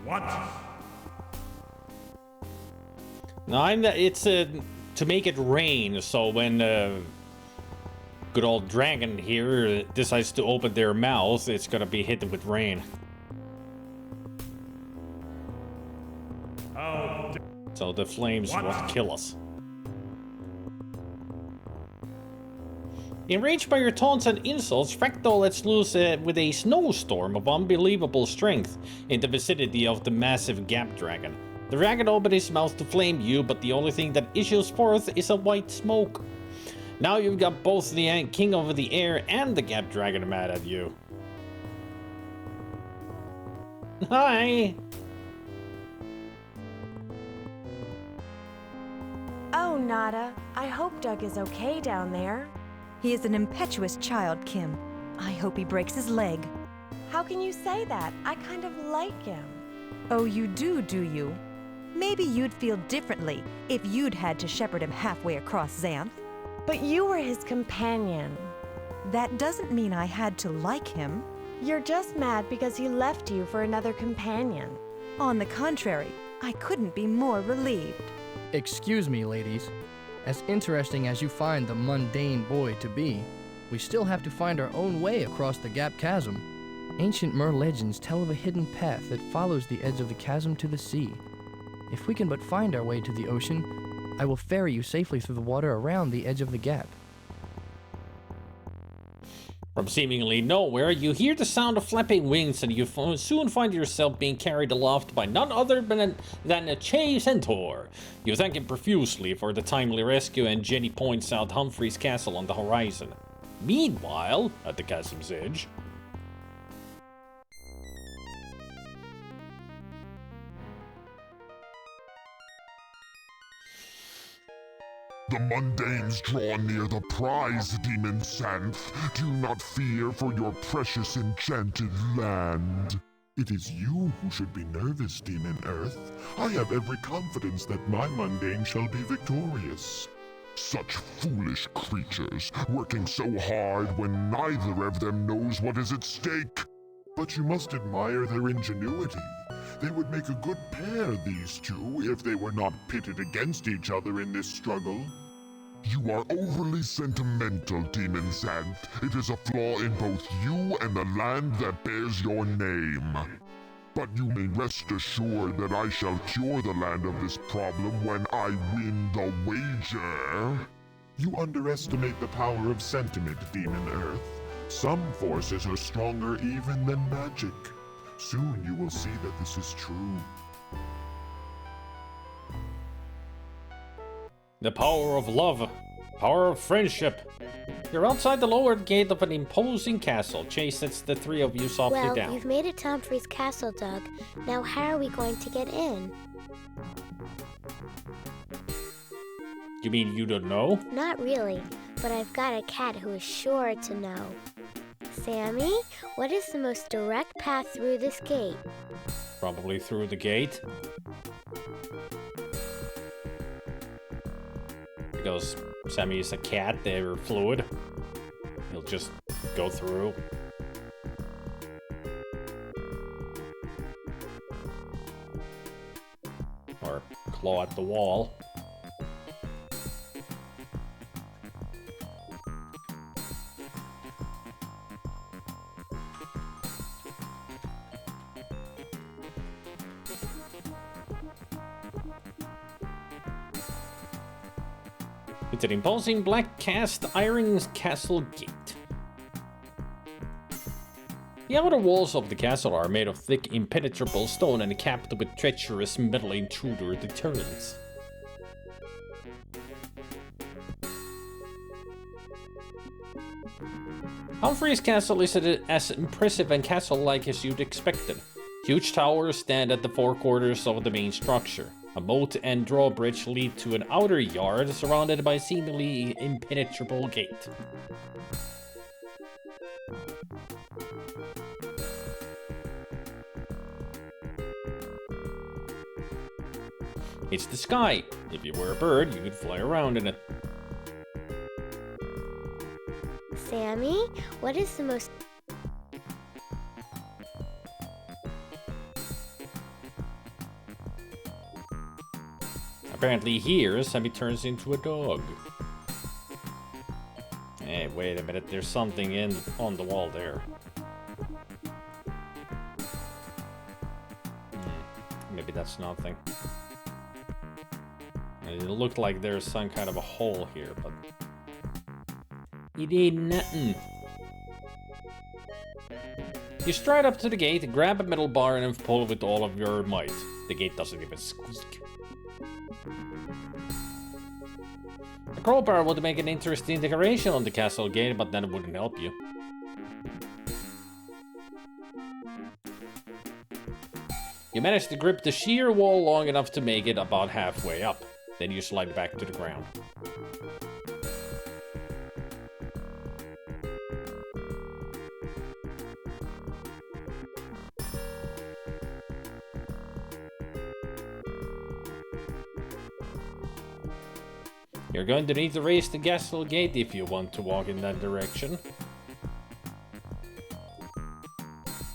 What? No, it's to make it rain, so when good old dragon here decides to open their mouth, it's gonna be hit with rain. How... So the flames won't kill us. Enraged by your taunts and insults, Fractal lets loose with a snowstorm of unbelievable strength in the vicinity of the massive Gap Dragon. The dragon opens his mouth to flame you, but the only thing that issues forth is a white smoke. Now you've got both the King of the Air and the Gap Dragon mad at you. Hi! Oh, Nada. I hope Doug is okay down there. He is an impetuous child, Kim. I hope he breaks his leg. How can you say that? I kind of like him. Oh, you do you? Maybe you'd feel differently if you'd had to shepherd him halfway across Xanth. But you were his companion. That doesn't mean I had to like him. You're just mad because he left you for another companion. On the contrary, I couldn't be more relieved. Excuse me, ladies. As interesting as you find the mundane boy to be, we still have to find our own way across the Gap Chasm. Ancient Mer legends tell of a hidden path that follows the edge of the chasm to the sea. If we can but find our way to the ocean, I will ferry you safely through the water around the edge of the gap. From seemingly nowhere, you hear the sound of flapping wings, and you soon find yourself being carried aloft by none other than a Xanth. You thank him profusely for the timely rescue, and Jenny points out Humphrey's castle on the horizon. Meanwhile, at the chasm's edge... The mundanes draw near the prize, Demon Xanth. Do not fear for your precious enchanted land. It is you who should be nervous, Demon Earth. I have every confidence that my mundane shall be victorious. Such foolish creatures, working so hard when neither of them knows what is at stake. But you must admire their ingenuity. They would make a good pair, these two, if they were not pitted against each other in this struggle. You are overly sentimental, Demon Xanth. It is a flaw in both you and the land that bears your name. But you may rest assured that I shall cure the land of this problem when I win the wager. You underestimate the power of sentiment, Demon Earth. Some forces are stronger even than magic. Soon you will see that this is true. The power of love. Power of friendship. You're outside the lower gate of an imposing castle. Chase sets the three of you softly down. Well, you've made it to Humphrey's castle, Doug. Now how are we going to get in? You mean you don't know? Not really, but I've got a cat who is sure to know. Sammy, what is the most direct path through this gate? Probably through the gate. Because Sammy is a cat, they're fluid. He'll just go through. Or claw at the wall. It's an imposing black cast iron castle gate. The outer walls of the castle are made of thick, impenetrable stone and capped with treacherous metal intruder deterrents. Humphrey's castle is as impressive and castle-like as you'd expected. Huge towers stand at the four quarters of the main structure. A moat and drawbridge lead to an outer yard surrounded by a seemingly impenetrable gate. It's the sky. If you were a bird, you could fly around in it. Sammy, what is the most... Apparently here, Sammy turns into a dog. Hey, wait a minute, there's something on the wall there. Maybe that's nothing. It looked like there's some kind of a hole here, but... it ain't nothing. You stride up to the gate, grab a metal bar, and pull with all of your might. The gate doesn't even squeak. A crowbar would make an interesting decoration on the castle gate, but then it wouldn't help you. You manage to grip the sheer wall long enough to make it about halfway up. Then you slide back to the ground. You're going to need to raise the castle gate if you want to walk in that direction.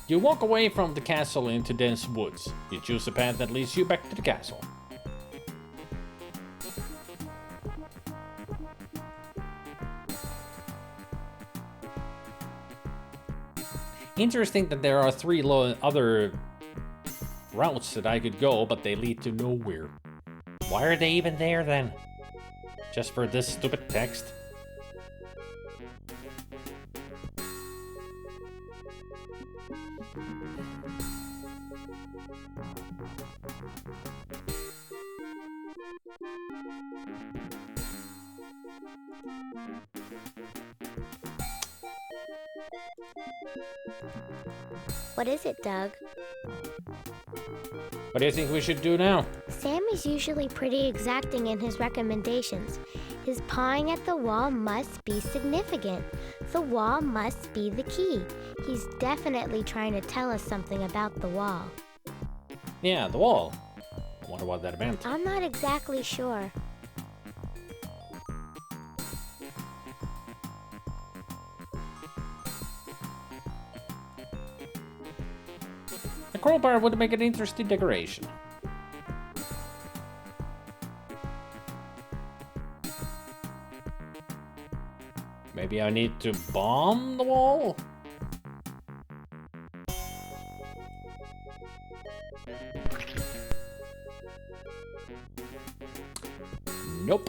You walk away from the castle into dense woods. You choose a path that leads you back to the castle. Interesting that there are 3 other routes that I could go, but they lead to nowhere. Why are they even there then? Just for this stupid text? What is it, Doug? What do you think we should do now? Sam is usually pretty exacting in his recommendations. His pawing at the wall must be significant. The wall must be the key. He's definitely trying to tell us something about the wall. Yeah, the wall. I wonder what that meant. I'm not exactly sure. A crowbar would make an interesting decoration. Maybe I need to bomb the wall? Nope.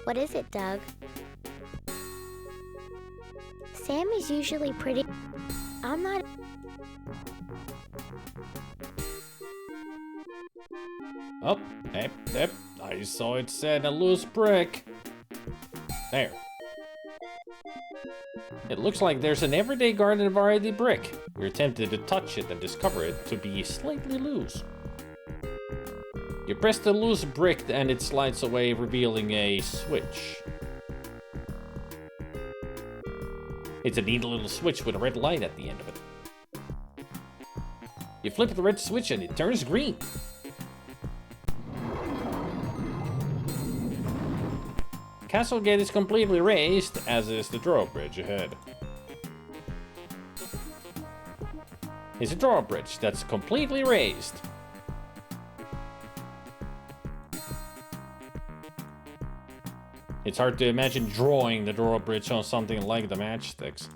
What is it, Doug? Sam is usually pretty... I'm not... Oh, yep. I saw it said a loose brick. There. It looks like there's an everyday garden variety brick. You're tempted to touch it and discover it to be slightly loose. You press the loose brick and it slides away, revealing a switch. It's a neat little switch with a red light at the end of it. You flip the red switch and it turns green. Castle gate is completely raised, as is the drawbridge ahead. It's a drawbridge that's completely raised. It's hard to imagine drawing the drawbridge on something like the matchsticks.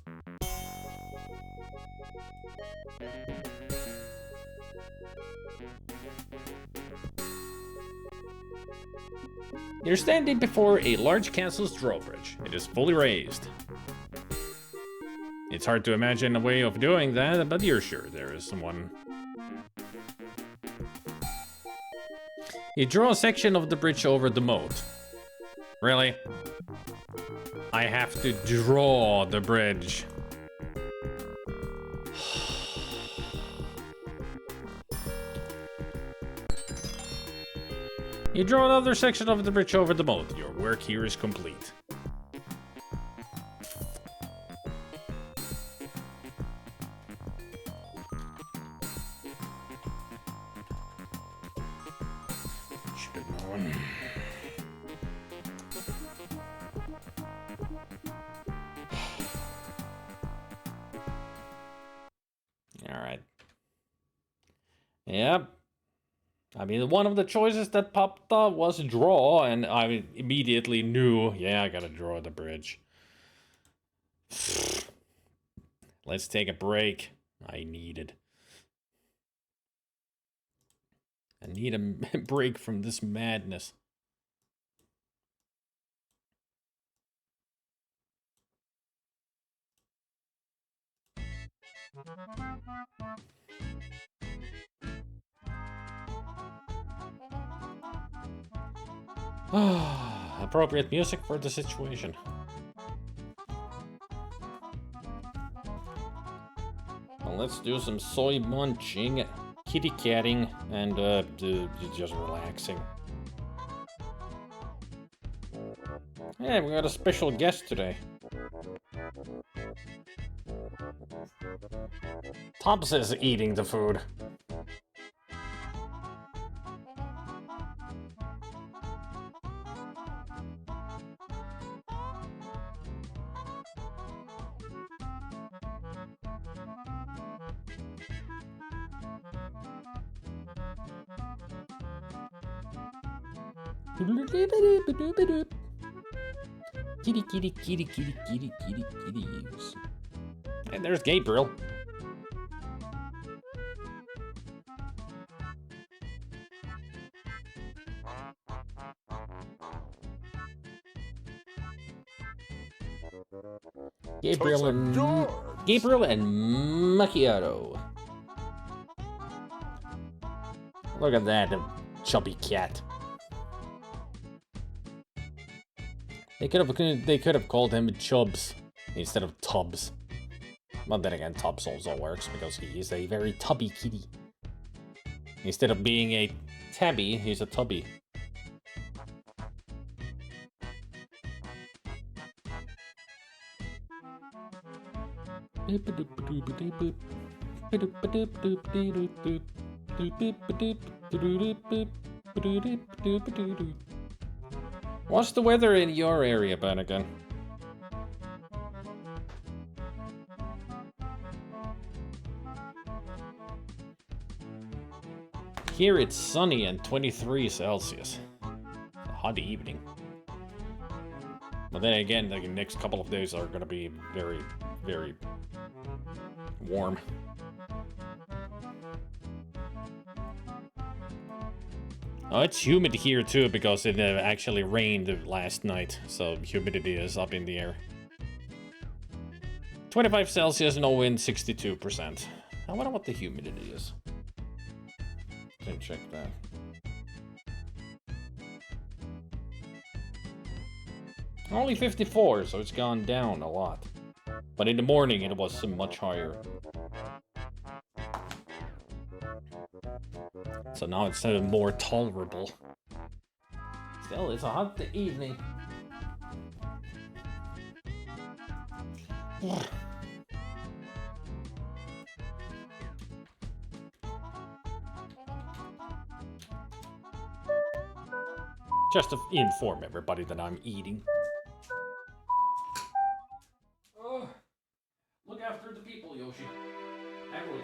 You're standing before a large castle's drawbridge. It is fully raised. It's hard to imagine a way of doing that, but you're sure there is one. You draw a section of the bridge over the moat. Really? I have to draw the bridge. You draw another section of the bridge over the moat. Your work here is complete. Should have known. All right. Yep. I mean, one of the choices that popped up was draw, and I immediately knew, yeah, I gotta draw the bridge. Let's take a break. I need a break from this madness. Appropriate music for the situation. Well, let's do some soy munching, kitty catting, and just relaxing. Yeah, we got a special guest today. Tubbs is eating the food. Kitty, kitty, kitty, kitty, kitty, kitty, kitties. And there's Gabriel. Gabriel and Macchiato. Look at that chubby cat. They could have called him Chubbs instead of Tubbs. But then again, Tubbs also works because he is a very tubby kitty. Instead of being a tabby, he's a tubby. What's the weather in your area, Bannigan? Here it's sunny and 23 Celsius. A hot evening. But then again, the next couple of days are gonna be very, very warm. Oh, it's humid here too because it actually rained last night, so humidity is up in the air. 25 Celsius, no wind, 62%. I wonder what the humidity is. Can check that. Only 54, so it's gone down a lot. But in the morning it was much higher. So now it's more tolerable. Still, it's a hot evening. Just to inform everybody that I'm eating. Look after the people, Yoshi. Everywhere.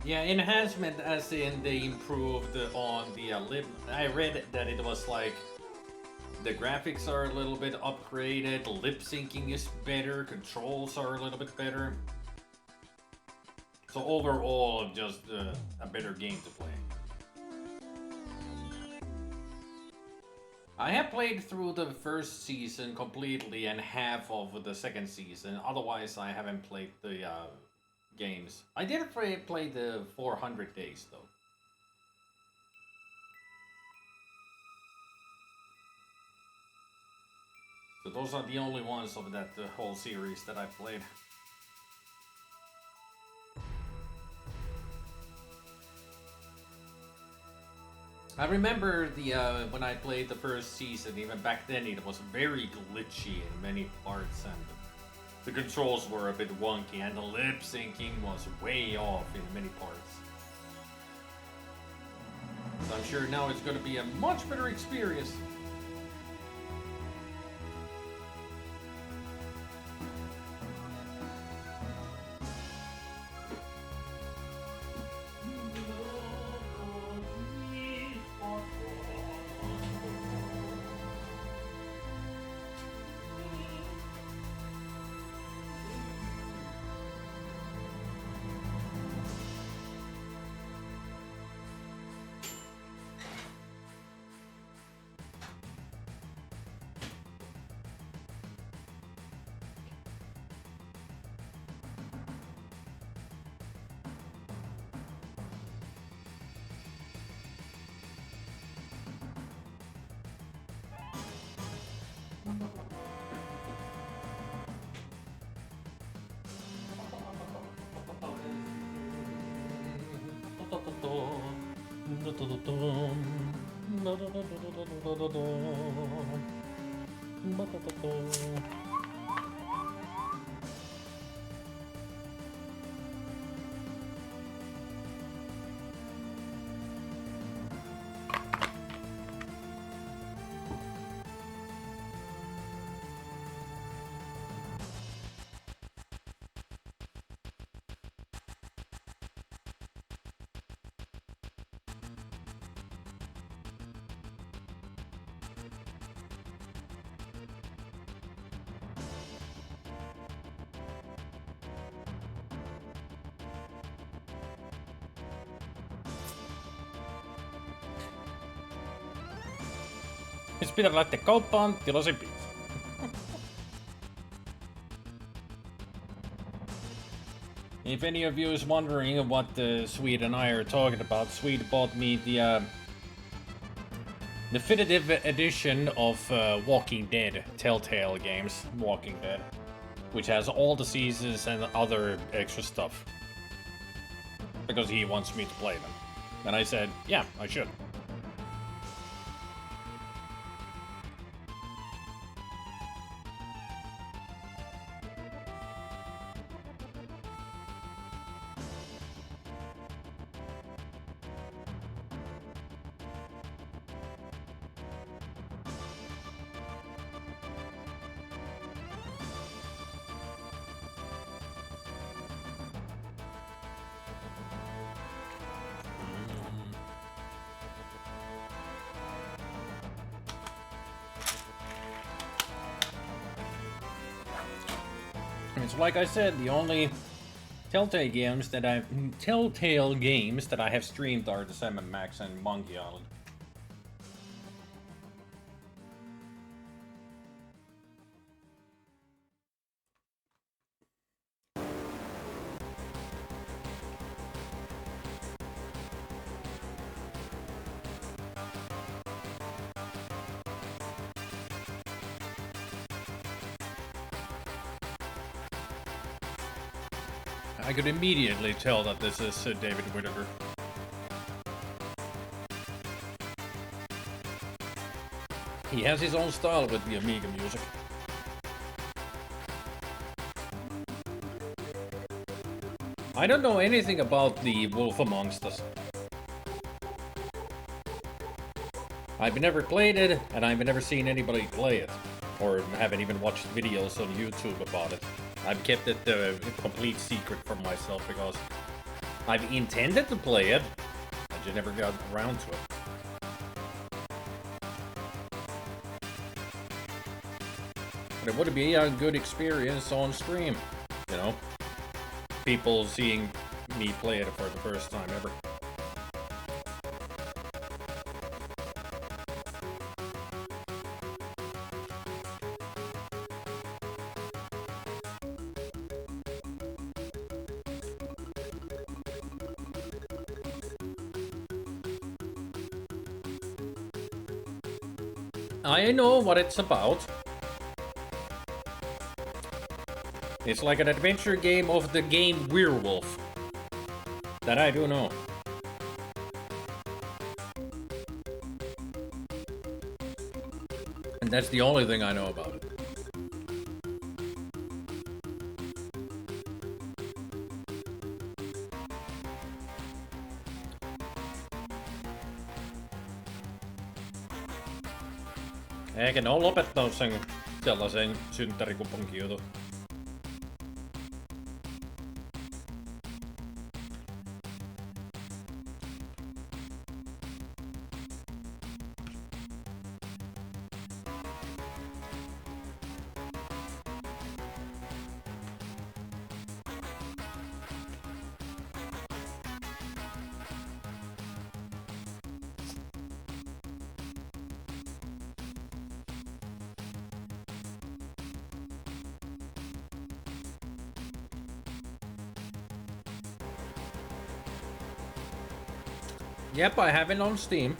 Yeah, enhancement as in they improved on the lip. I read that it was like the graphics are a little bit upgraded, lip syncing is better, controls are a little bit better. So overall, just a better game to play. I have played through the first season completely and half of the second season. Otherwise, I haven't played the games. I did play the 400 days though. So those are the only ones of that whole series that I played. I remember the when I played the first season, even back then it was very glitchy in many parts and the controls were a bit wonky and the lip syncing was way off in many parts. So I'm sure now it's going to be a much better experience. Jos pitää lähteä kauppaan, tilasin pizza. If any of you is wondering what Swede and I are talking about, Swede bought me the definitive edition of Walking Dead, Telltale Games, Walking Dead, which has all the seasons and other extra stuff. Because he wants me to play them. And I said, yeah, I should. Like I said, the only Telltale games that I have streamed are the Sam & Max and Monkey Island. I could immediately tell that this is David Whittaker. He has his own style with the Amiga music. I don't know anything about the Wolf Amongst Us. I've never played it, and I've never seen anybody play it. Or haven't even watched videos on YouTube about it. I've kept it a complete secret from myself because I've intended to play it, I just never got around to it. But it would be a good experience on stream, you know? People seeing me play it for the first time ever. I know what it's about. It's like an adventure game of the game Werewolf. That I do know. And that's the only thing I know about it. Eikä ne ole lopettanut sen sellaisen synttärikuponkin jutun. Yep, I have it on Steam.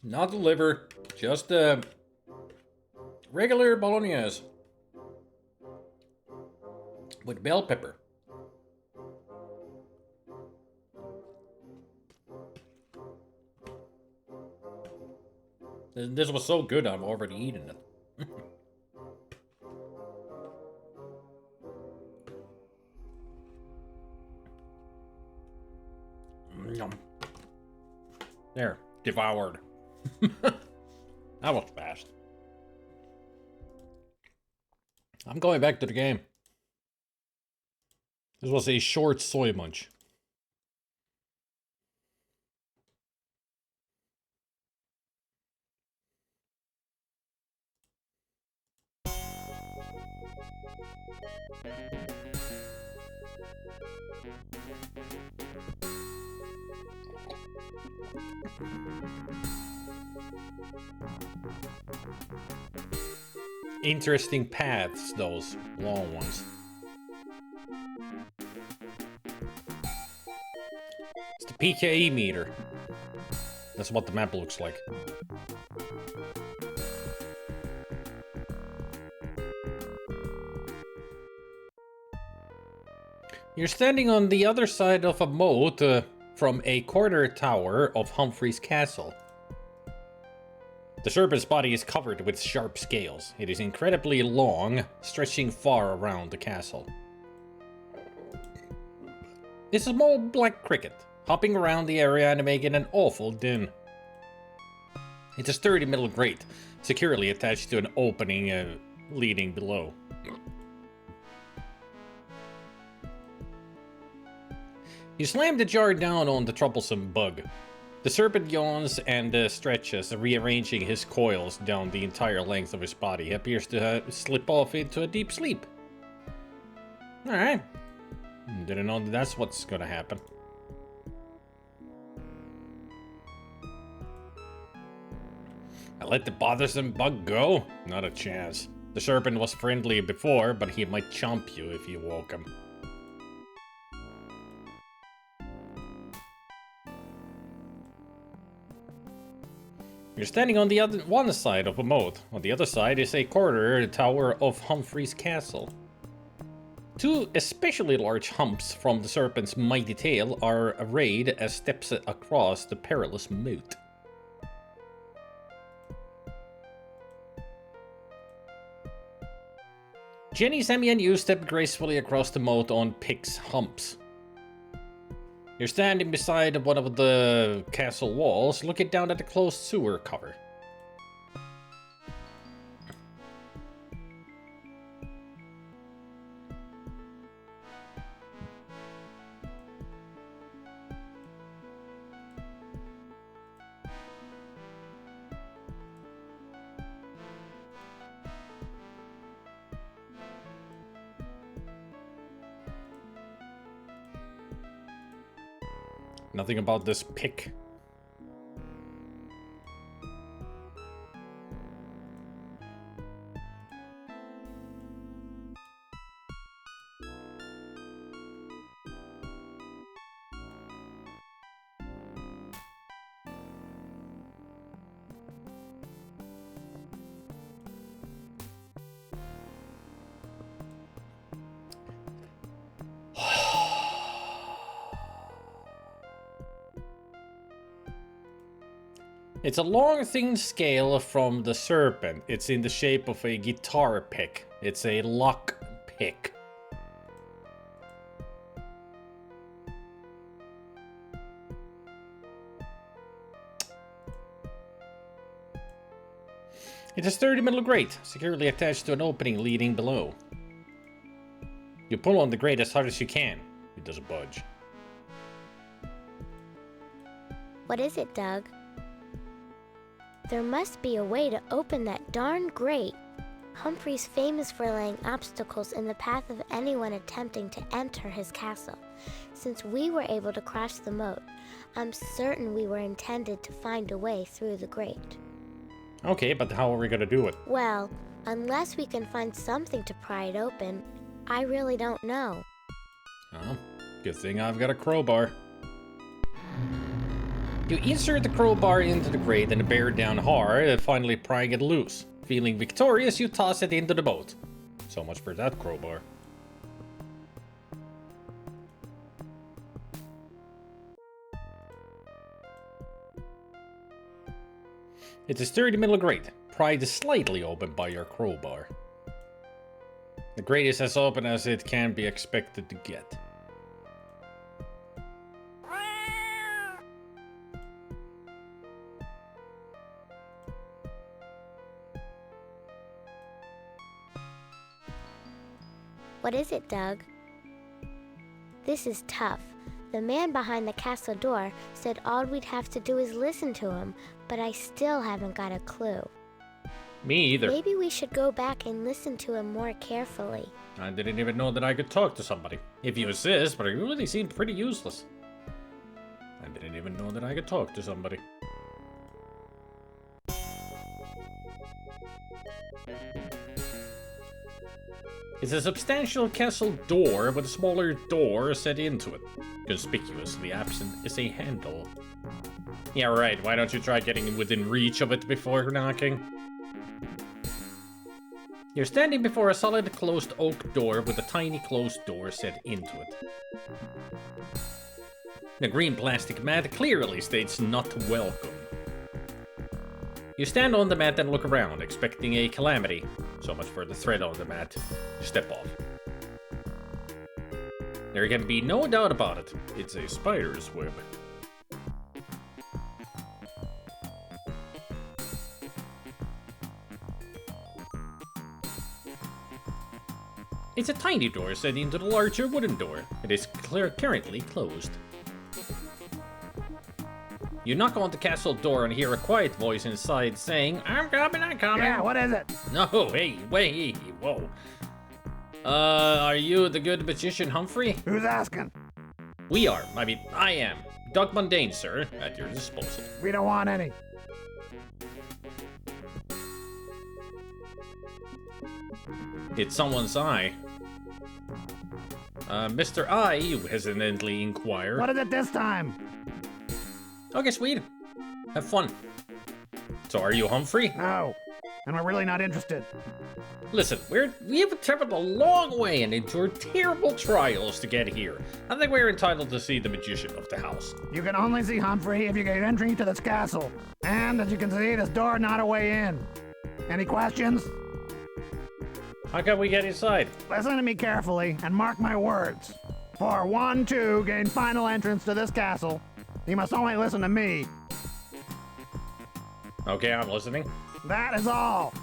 Not the liver, just regular bolognese with bell pepper. This was so good, I'm already eating it. There, devoured. That was fast. I'm going back to the game. This was a short soy munch. Interesting paths, those long ones. It's the PKE meter. That's what the map looks like. You're standing on the other side of a moat from a corner tower of Humphrey's castle. The serpent's body is covered with sharp scales. It is incredibly long, stretching far around the castle. It's a small black cricket, hopping around the area and making an awful din. It's a sturdy metal grate, securely attached to an opening leading below. You slam the jar down on the troublesome bug. The serpent yawns and stretches, rearranging his coils down the entire length of his body. He appears to slip off into a deep sleep. Alright. Didn't know that's what's gonna happen. I let the bothersome bug go? Not a chance. The serpent was friendly before, but he might chomp you if you woke him. You're standing on the one side of a moat. On the other side is a corridor tower of Humphrey's castle. Two especially large humps from the serpent's mighty tail are arrayed as steps across the perilous moat. Jenny, Sammy, and you step gracefully across the moat on Pig's humps. You're standing beside one of the castle walls, looking down at the closed sewer cover. Nothing about this pick. It's a long, thin scale from the serpent. It's in the shape of a guitar pick. It's a lock pick. It's a sturdy metal grate, securely attached to an opening leading below. You pull on the grate as hard as you can. It doesn't budge. What is it, Doug? There must be a way to open that darn grate. Humphrey's famous for laying obstacles in the path of anyone attempting to enter his castle. Since we were able to cross the moat, I'm certain we were intended to find a way through the grate. Okay, but how are we gonna do it? Well, unless we can find something to pry it open, I really don't know. Oh, good thing I've got a crowbar. You insert the crowbar into the grate and bear down hard, finally prying it loose. Feeling victorious, you toss it into the boat. So much for that crowbar. It's a sturdy metal grate, pried slightly open by your crowbar. The grate is as open as it can be expected to get. What is it, Doug? This is tough. The man behind the castle door said all we'd have to do is listen to him, but I still haven't got a clue. Me either. Maybe we should go back and listen to him more carefully. I didn't even know that I could talk to somebody. If you insist, but it really seemed pretty useless. I didn't even know that I could talk to somebody. It's a substantial castle door with a smaller door set into it. Conspicuously absent is a handle. Yeah, right, why don't you try getting within reach of it before knocking? You're standing before a solid closed oak door with a tiny closed door set into it. The green plastic mat clearly states "not welcome." You stand on the mat and look around, expecting a calamity. So much for the thread on the mat. Step off. There can be no doubt about it. It's a spider's web. It's a tiny door set into the larger wooden door. It is currently closed. You knock on the castle door and hear a quiet voice inside saying, I'm coming, I'm coming. Yeah, what is it? No, hey, wait, whoa. Are you the good magician Humphrey? Who's asking? We are. I am. Doug Mundane, sir, at your disposal. We don't want any. It's someone's eye. Mr. I, you hesitantly inquire. What is it this time? Okay, sweet. Have fun. So, are you Humphrey? No, and we're really not interested. Listen, we have traveled a long way and endured terrible trials to get here. I think we're entitled to see the magician of the house. You can only see Humphrey if you get entry to this castle. And as you can see, this door not a way in. Any questions? How can we get inside? Listen to me carefully and mark my words. For 1-2 gain final entrance to this castle, you must only listen to me. Okay, I'm listening. That is all.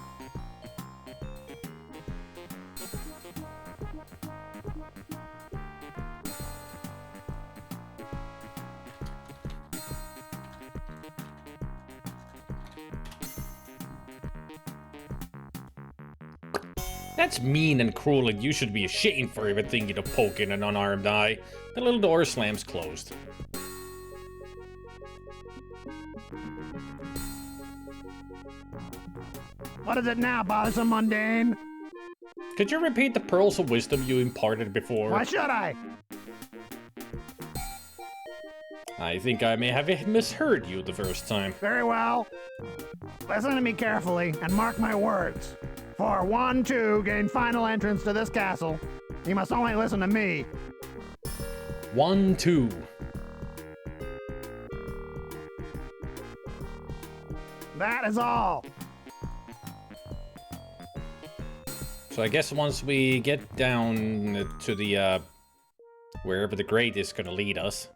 That's mean and cruel, and you should be ashamed for even thinking of poking an unarmed eye. The little door slams closed. What is it now, bothersome mundane? Could you repeat the pearls of wisdom you imparted before? Why should I? I think I may have misheard you the first time. Very well. Listen to me carefully and mark my words. For 1-2 gain final entrance to this castle, you must only listen to me. 1-2. That is all. So I guess once we get down to the, wherever the grate is gonna lead us.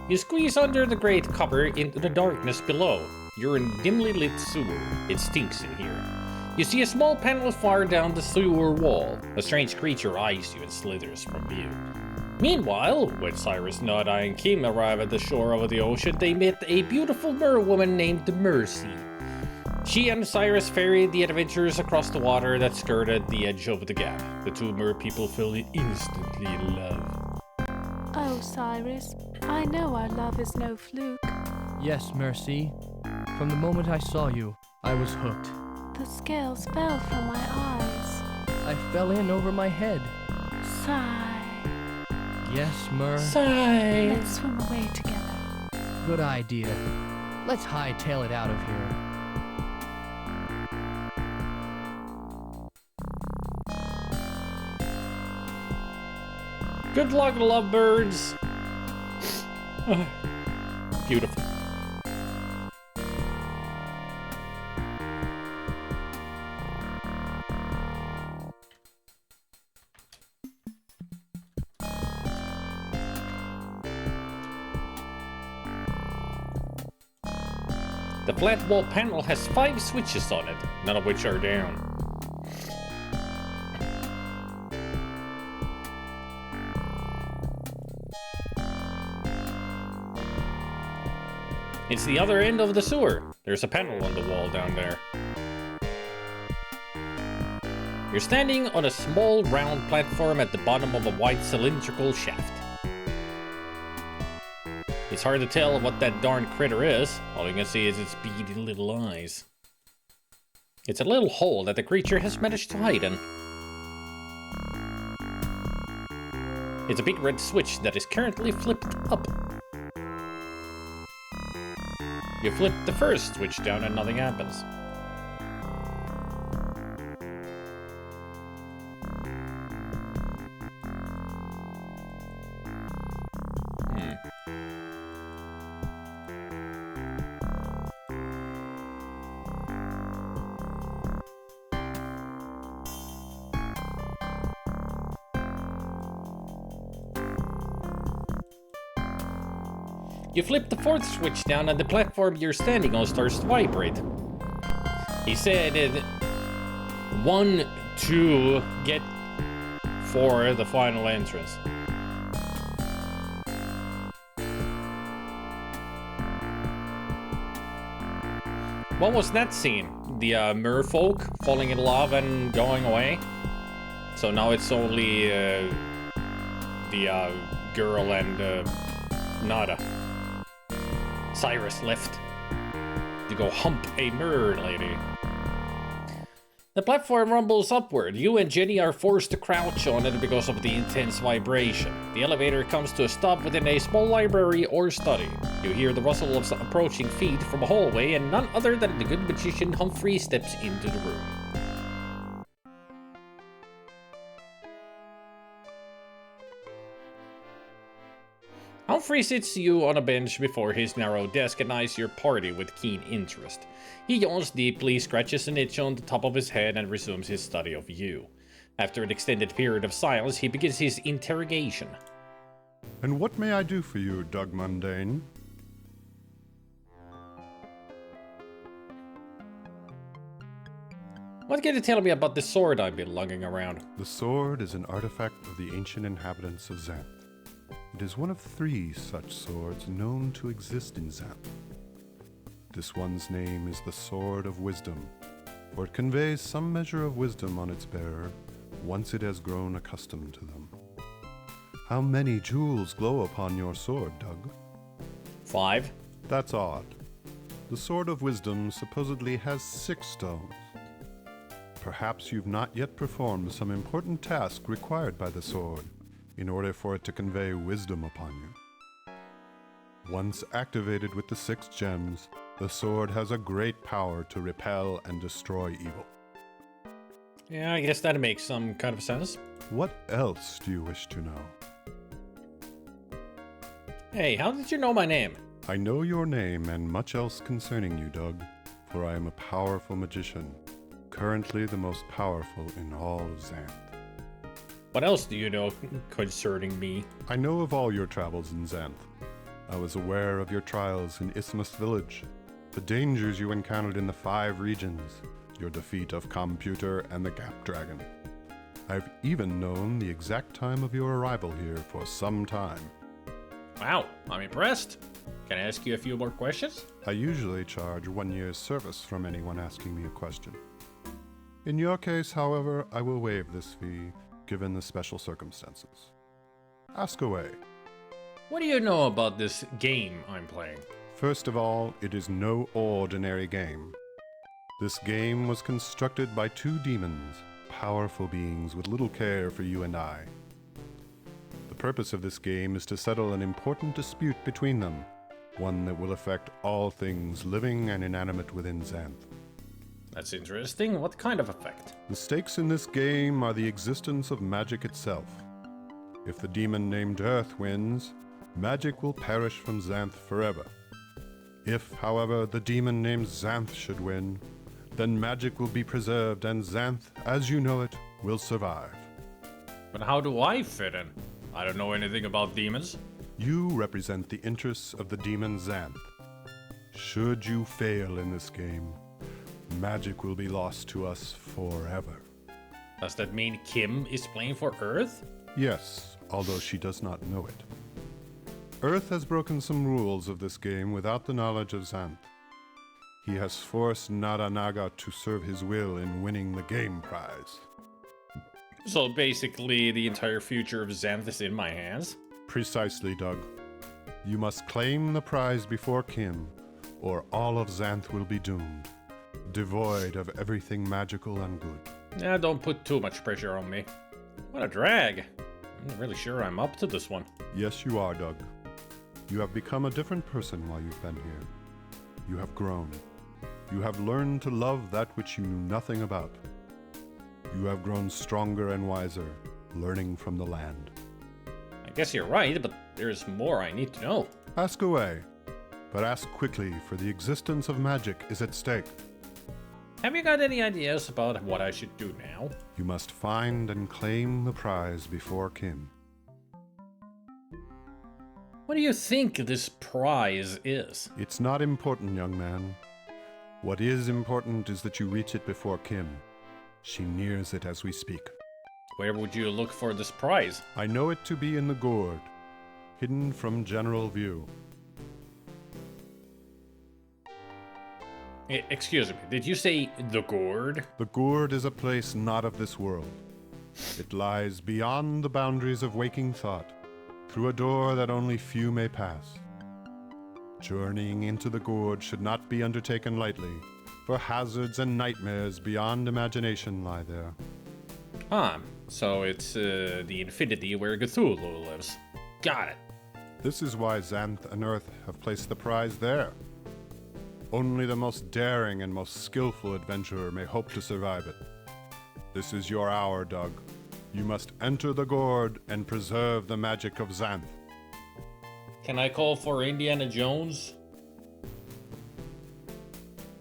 You squeeze under the grate cover into the darkness below. You're in dimly lit sewer. It stinks in here. You see a small panel far down the sewer wall. A strange creature eyes you and slithers from view. Meanwhile, when Cyrus, Nodai, and Kim arrive at the shore of the ocean, they meet a beautiful merwoman named Mercy. She and Cyrus ferried the adventurers across the water that skirted the edge of the gap. The two mer people fell instantly in love. Oh, Cyrus, I know our love is no fluke. Yes, Mercy. From the moment I saw you, I was hooked. The scales fell from my eyes. I fell in over my head. Sigh. Yes, Mer. Sigh. Let's swim away together. Good idea. Let's hightail it out of here. Good luck, lovebirds. Beautiful. The flat wall panel has 5 switches on it, none of which are down. It's the other end of the sewer. There's a panel on the wall down there. You're standing on a small round platform at the bottom of a wide cylindrical shaft. It's hard to tell what that darn critter is. All you can see is its beady little eyes. It's a little hole that the creature has managed to hide in. It's a big red switch that is currently flipped up. You flip the first switch down and nothing happens. You flip the fourth switch down and the platform you're standing on starts to vibrate. He said, 1, 2, get for the final entrance. What was that scene? The merfolk falling in love and going away? So now it's only the girl and Nada. Cyrus left to go hump a mer lady. The platform rumbles upward. You and Jenny are forced to crouch on it because of the intense vibration. The elevator comes to a stop within a small library or study. You hear the rustle of approaching feet from a hallway, and none other than the good magician Humphrey steps into the room. Humphrey sits you on a bench before his narrow desk and eyes your party with keen interest. He yawns deeply, scratches an itch on the top of his head, and resumes his study of you. After an extended period of silence, he begins his interrogation. And what may I do for you, Doug Mundane? What can you tell me about the sword I've been lugging around? The sword is an artifact of the ancient inhabitants of Xanth. It is one of 3 such swords known to exist in Xanth. This one's name is the Sword of Wisdom, for it conveys some measure of wisdom on its bearer once it has grown accustomed to them. How many jewels glow upon your sword, Doug? 5. That's odd. The Sword of Wisdom supposedly has 6 stones. Perhaps you've not yet performed some important task required by the sword in order for it to convey wisdom upon you. Once activated with the 6 gems, the sword has a great power to repel and destroy evil. Yeah, I guess that makes some kind of sense. What else do you wish to know? Hey, how did you know my name? I know your name and much else concerning you, Doug, for I am a powerful magician, currently the most powerful in all of Xanth. What else do you know concerning me? I know of all your travels in Xanth. I was aware of your trials in Isthmus Village, the dangers you encountered in the 5 regions, your defeat of Computer and the Gap Dragon. I've even known the exact time of your arrival here for some time. Wow, I'm impressed. Can I ask you a few more questions? I usually charge 1 year's service from anyone asking me a question. In your case, however, I will waive this fee, given the special circumstances. Ask away. What do you know about this game I'm playing? First of all, it is no ordinary game. This game was constructed by 2 demons, powerful beings with little care for you and I. The purpose of this game is to settle an important dispute between them, one that will affect all things living and inanimate within Xanth. That's interesting. What kind of effect? The stakes in this game are the existence of magic itself. If the demon named Earth wins, magic will perish from Xanth forever. If, however, the demon named Xanth should win, then magic will be preserved and Xanth, as you know it, will survive. But how do I fit in? I don't know anything about demons. You represent the interests of the demon Xanth. Should you fail in this game, magic will be lost to us forever. Does that mean Kim is playing for Earth? Yes, although she does not know it. Earth has broken some rules of this game without the knowledge of Xanth. He has forced Nada Naga to serve his will in winning the game prize. So basically, the entire future of Xanth is in my hands? Precisely, Doug. You must claim the prize before Kim, or all of Xanth will be doomed, devoid of everything magical and good. Don't put too much pressure on me. What a drag. I'm not really sure I'm up to this one. Yes, you are, Doug. You have become a different person while you've been here. You have grown. You have learned to love that which you knew nothing about. You have grown stronger and wiser, learning from the land. I guess you're right, but there's more I need to know. Ask away, but ask quickly, for the existence of magic is at stake. Have you got any ideas about what I should do now? You must find and claim the prize before Kim. What do you think this prize is? It's not important, young man. What is important is that you reach it before Kim. She nears it as we speak. Where would you look for this prize? I know it to be in the gourd, hidden from general view. Excuse me, did you say the gourd? The gourd is a place not of this world. It lies beyond the boundaries of waking thought, through a door that only few may pass. Journeying into the gourd should not be undertaken lightly, for hazards and nightmares beyond imagination lie there. Ah, so it's the infinity where Cthulhu lives. Got it. This is why Xanth and Earth have placed the prize there. Only the most daring and most skillful adventurer may hope to survive it. This is your hour, Doug. You must enter the gourd and preserve the magic of Xanth. Can I call for Indiana Jones?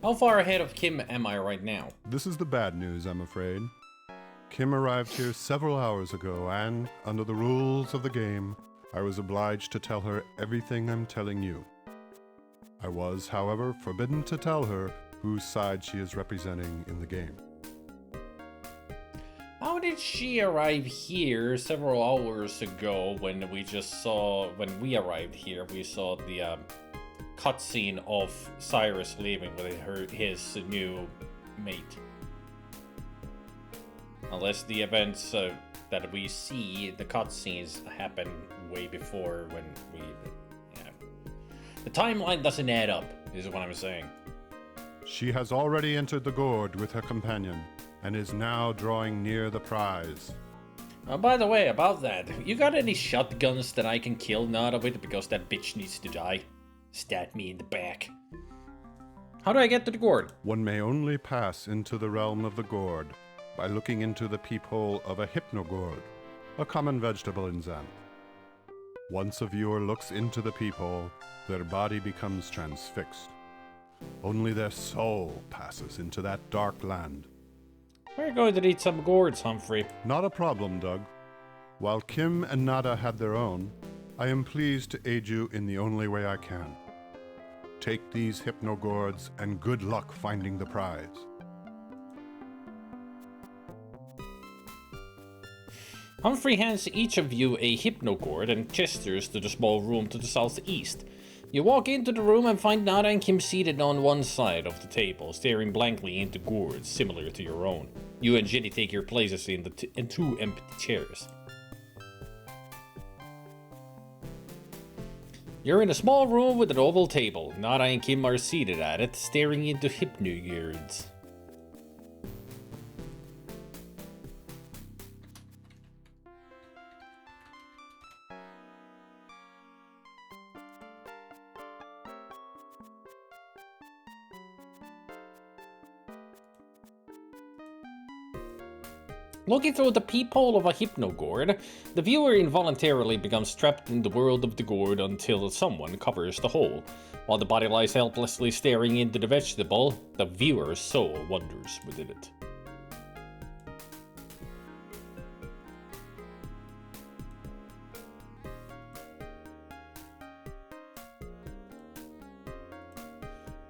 How far ahead of Kim am I right now? This is the bad news, I'm afraid. Kim arrived here several hours ago, and, under the rules of the game, I was obliged to tell her everything I'm telling you. I was, however, forbidden to tell her whose side she is representing in the game. How did she arrive here several hours ago when we arrived here, we saw the cutscene of Cyrus leaving with his new mate? Unless the events that we see, the cutscenes, happen way before when we... Yeah. The timeline doesn't add up, is what I'm saying. She has already entered the gourd with her companion, and is now drawing near the prize. By the way, about that, you got any shotguns that I can kill Nada with, because that bitch needs to die? Stab me in the back. How do I get to the gourd? One may only pass into the realm of the gourd by looking into the peephole of a hypnogourd, a common vegetable in Xanth. Once a viewer looks into the peephole, their body becomes transfixed. Only their soul passes into that dark land. We're going to need some gourds, Humphrey. Not a problem, Doug. While Kim and Nada had their own, I am pleased to aid you in the only way I can. Take these hypnogourds and good luck finding the prize. Humphrey hands each of you a hypnogourd and gestures to the small room to the southeast. You walk into the room and find Nada and Kim seated on one side of the table, staring blankly into gourds similar to your own. You and Ginny take your places in two empty chairs. You're in a small room with an oval table. Nada and Kim are seated at it, staring into hypnogourds. Looking through the peephole of a hypnogourd, the viewer involuntarily becomes trapped in the world of the gourd until someone covers the hole. While the body lies helplessly staring into the vegetable, the viewer's soul wanders within it.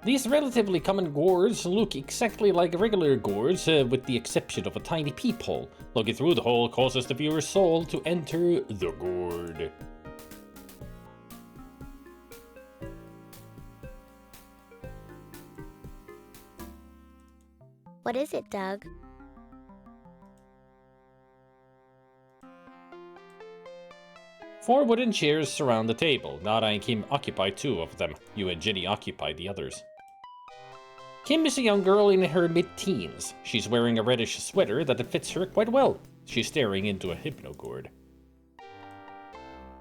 These relatively common gourds look exactly like regular gourds, with the exception of a tiny peephole. Looking through the hole causes the viewer's soul to enter the gourd. What is it, Doug? Four wooden chairs surround the table. Nada and Kim occupy two of them. You and Ginny occupy the others. Kim is a young girl in her mid-teens. She's wearing a reddish sweater that fits her quite well. She's staring into a hypnogourd.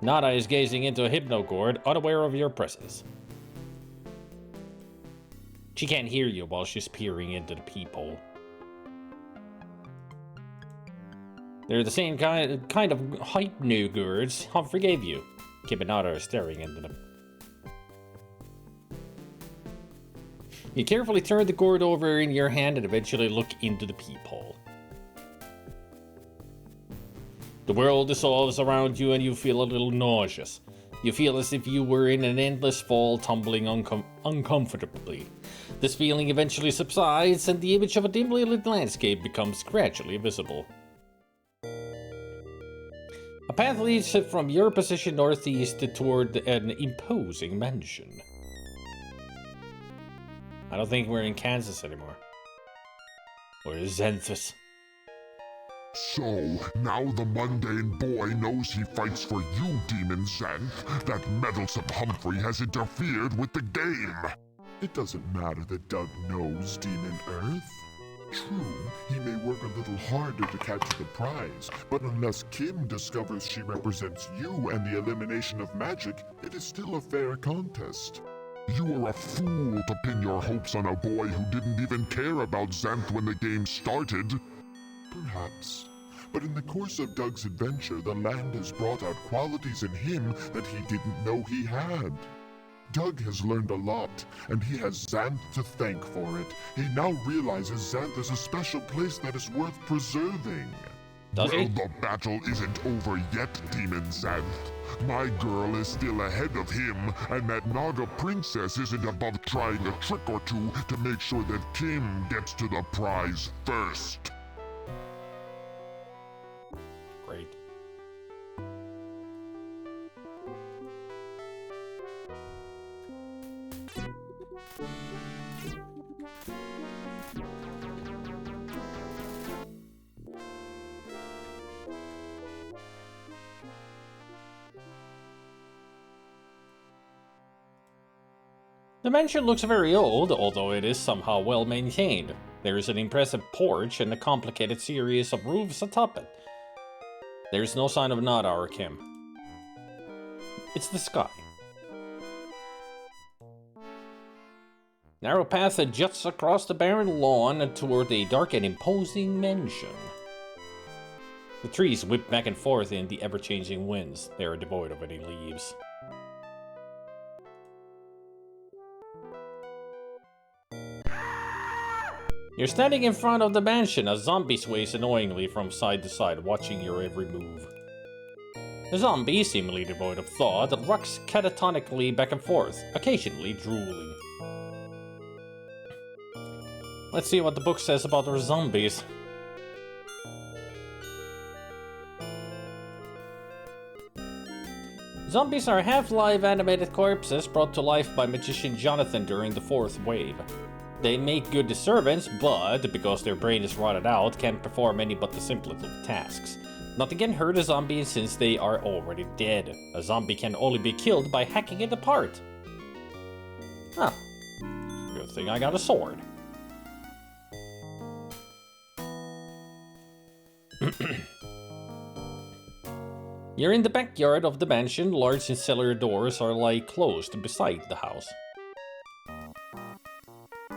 Nada is gazing into a hypnogourd, unaware of your presence. She can't hear you while she's peering into the peephole. They're the same kind of hypnogourds Humphrey gave you. Kim and Nada are staring into them. You carefully turn the gourd over in your hand and eventually look into the peephole. The world dissolves around you and you feel a little nauseous. You feel as if you were in an endless fall, tumbling uncomfortably. This feeling eventually subsides, and the image of a dimly lit landscape becomes gradually visible. A path leads from your position northeast toward an imposing mansion. I don't think we're in Kansas anymore. Or Xanthus. So, now the mundane boy knows he fights for you, Demon Xanth. That meddlesome Humphrey has interfered with the game. It doesn't matter that Doug knows Demon Earth. True, he may work a little harder to catch the prize, but unless Kim discovers she represents you and the elimination of magic, it is still a fair contest. You are a fool to pin your hopes on a boy who didn't even care about Xanth when the game started. Perhaps. But in the course of Doug's adventure, the land has brought out qualities in him that he didn't know he had. Doug has learned a lot, and he has Xanth to thank for it. He now realizes Xanth is a special place that is worth preserving. Does he? Well, the battle isn't over yet, Demon Xanth. My girl is still ahead of him, and that Naga princess isn't above trying a trick or two to make sure that Kim gets to the prize first. Great. The mansion looks very old, although it is somehow well maintained. There is an impressive porch and a complicated series of roofs atop it. There is no sign of Nada or Kim. It's the sky. Narrow path that juts across the barren lawn toward a dark and imposing mansion. The trees whip back and forth in the ever-changing winds. They are devoid of any leaves. You're standing in front of the mansion. A zombie sways annoyingly from side to side, watching your every move. The zombie, seemingly devoid of thought, rocks catatonically back and forth, occasionally drooling. Let's see what the book says about our zombies. Zombies are half-live animated corpses brought to life by magician Jonathan during the 4th wave. They make good servants, but because their brain is rotted out, can't perform any but the simplest of tasks. Nothing can hurt a zombie since they are already dead. A zombie can only be killed by hacking it apart. Huh. Good thing I got a sword. You're in the backyard of the mansion. Large and cellar doors lie closed beside the house.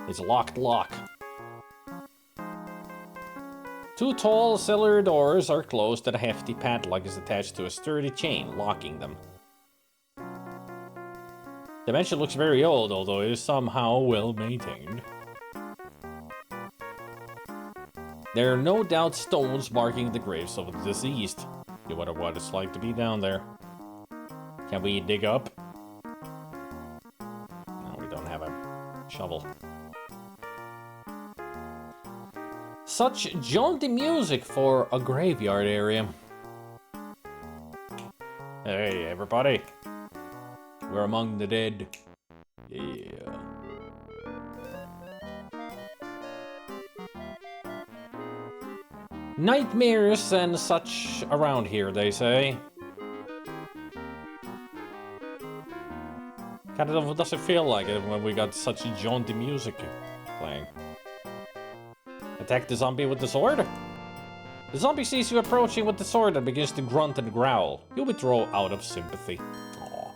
It's a locked lock. 2 tall cellar doors are closed and a hefty padlock is attached to a sturdy chain, locking them. The mansion looks very old, although it is somehow well maintained. There are no doubt stones marking the graves of the deceased. You wonder what it's like to be down there. Can we dig up? No, we don't have a shovel. Such jaunty music for a graveyard area. Hey, everybody. We're among the dead. Yeah. Nightmares and such around here, they say. Kind of doesn't feel like it when we got such jaunty music playing. Attack the zombie with the sword? The zombie sees you approaching with the sword and begins to grunt and growl. You withdraw out of sympathy. Aww.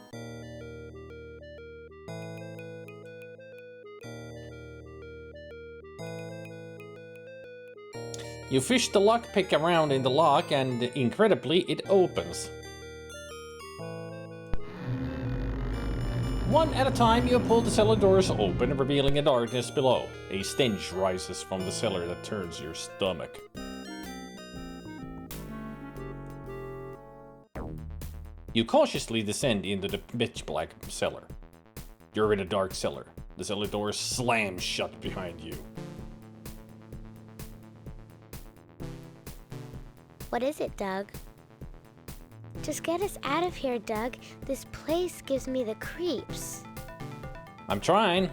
You fish the lockpick around in the lock and, incredibly, it opens. One at a time, you pull the cellar doors open, revealing a darkness below. A stench rises from the cellar that turns your stomach. You cautiously descend into the pitch-black cellar. You're in a dark cellar. The cellar door slams shut behind you. What is it, Doug? Just get us out of here, Doug. This place gives me the creeps. I'm trying.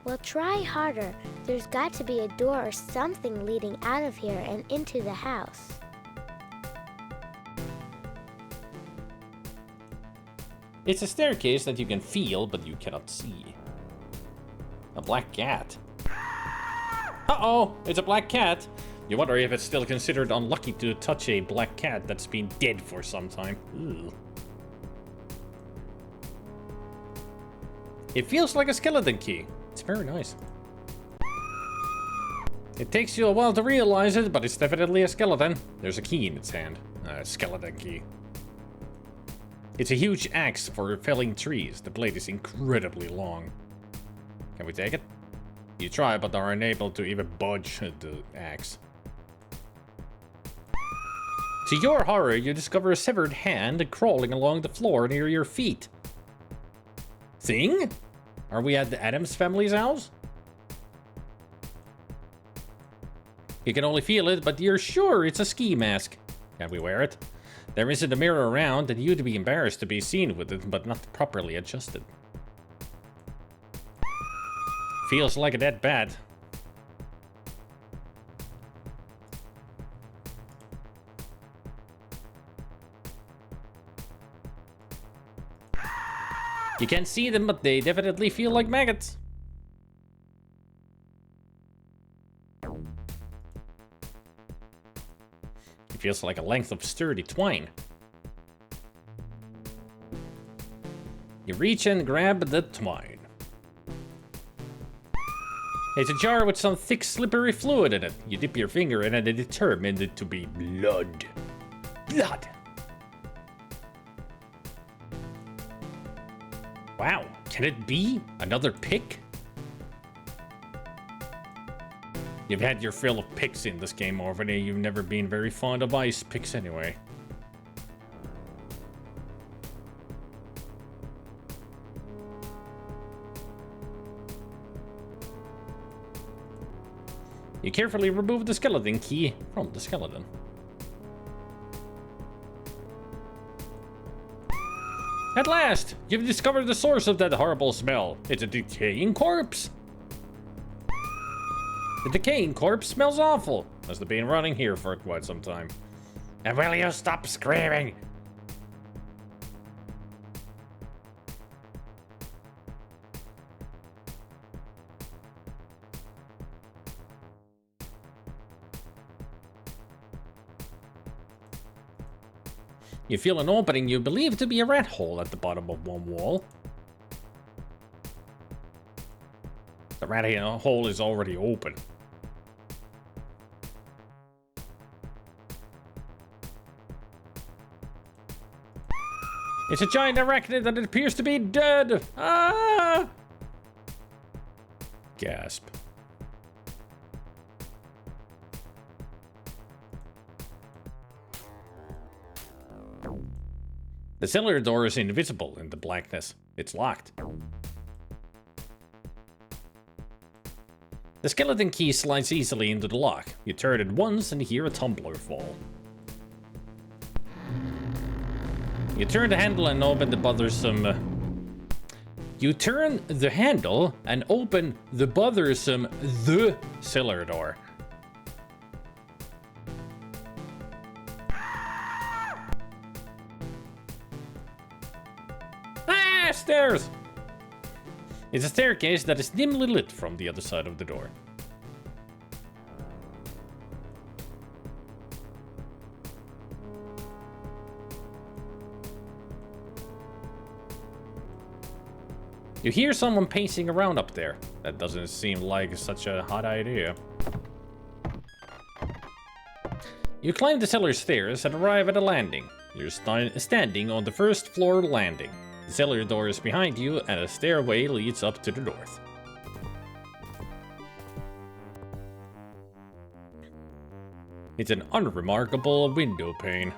Well, try harder. There's got to be a door or something leading out of here and into the house. It's a staircase that you can feel, but you cannot see. A black cat. Uh-oh, it's a black cat. You wonder if it's still considered unlucky to touch a black cat that's been dead for some time. Ew. It feels like a skeleton key. It's very nice. It takes you a while to realize it, but it's definitely a skeleton. There's a key in its hand. A skeleton key. It's a huge axe for felling trees. The blade is incredibly long. Can we take it? You try, but are unable to even budge the axe. To your horror, you discover a severed hand crawling along the floor near your feet. Thing? Are we at the Addams family's house? You can only feel it, but you're sure it's a ski mask. Can we wear it? There isn't a mirror around, and you'd be embarrassed to be seen with it, but not properly adjusted. Feels like a dead bat. You can't see them, but they definitely feel like maggots. It feels like a length of sturdy twine. You reach and grab the twine. It's a jar with some thick, slippery fluid in it. You dip your finger in it and determine it to be blood. Blood! Wow, can it be another pick? You've had your fill of picks in this game already. You've never been very fond of ice picks anyway. You carefully remove the skeleton key from the skeleton. At last, you've discovered the source of that horrible smell. It's a decaying corpse. The decaying corpse smells awful. Must have been running here for quite some time. And will you stop screaming? You feel an opening you believe to be a rat hole at the bottom of one wall. The rat hole is already open. It's a giant arachnid that appears to be dead. Ah! Gasp. The cellar door is invisible in the blackness. It's locked. The skeleton key slides easily into the lock. You turn it once and hear a tumbler fall. You turn the handle and open the bothersome... You turn the handle and open the bothersome cellar door. Stairs! It's a staircase that is dimly lit from the other side of the door. You hear someone pacing around up there. That doesn't seem like such a hot idea. You climb the cellar stairs and arrive at a landing. You're standing on the first floor landing. The cellar door is behind you, and a stairway leads up to the north. It's an unremarkable window pane.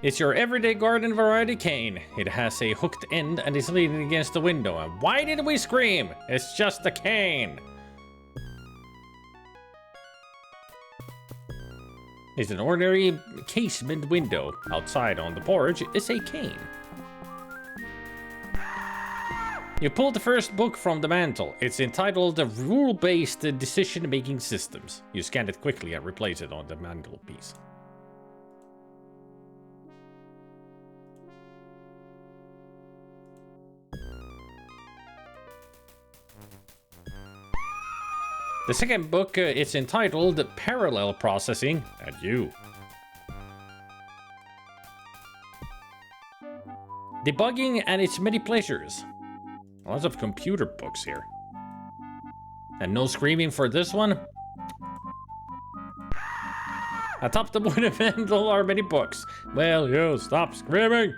It's your everyday garden variety cane. It has a hooked end and is leaning against the window. And why did we scream? It's just a cane. It's an ordinary casement window. Outside on the porch is a cane. You pull the first book from the mantle. It's entitled The Rule-Based Decision-Making Systems. You scan it quickly and replace it on the mantelpiece. The second book, it's entitled Parallel Processing, and you. Debugging and its many pleasures. Lots of computer books here. And no screaming for this one? Atop the wooden mantle are many books. Well, you stop screaming!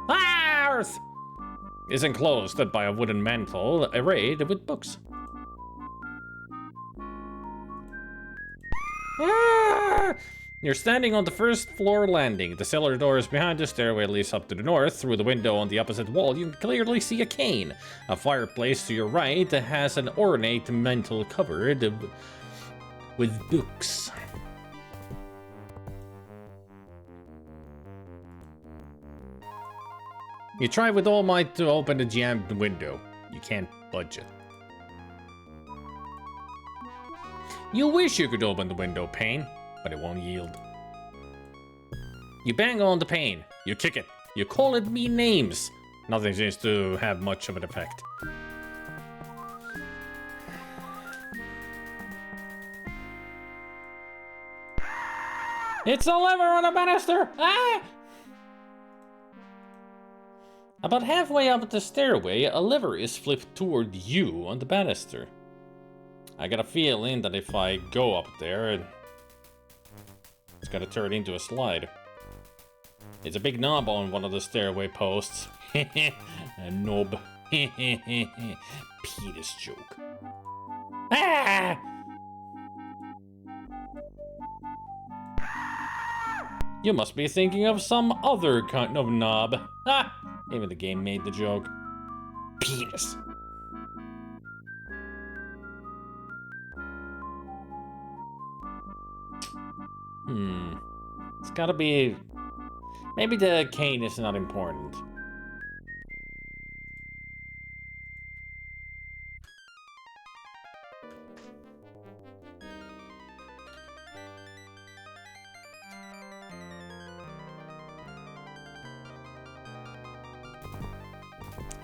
Earth! Is enclosed by a wooden mantle arrayed with books. You're standing on the first floor landing. The cellar door is behind the stairway leads up to the north. Through the window on the opposite wall, you can clearly see a cane. A fireplace to your right has an ornate mantle covered with books. You try with all might to open the jammed window. You can't budge it. You wish you could open the window pane, but it won't yield. You bang on the pane. You kick it. You call it mean names. Nothing seems to have much of an effect. It's a lever on a banister! Ah! About halfway up the stairway, a lever is flipped toward you on the banister. I got a feeling that if I go up there, it's gonna turn into a slide. It's a big knob on one of the stairway posts. A knob. Penis joke. Ah! You must be thinking of some other kind of knob. Ah! Even the game made the joke. Penis. It's gotta be... Maybe the cane is not important.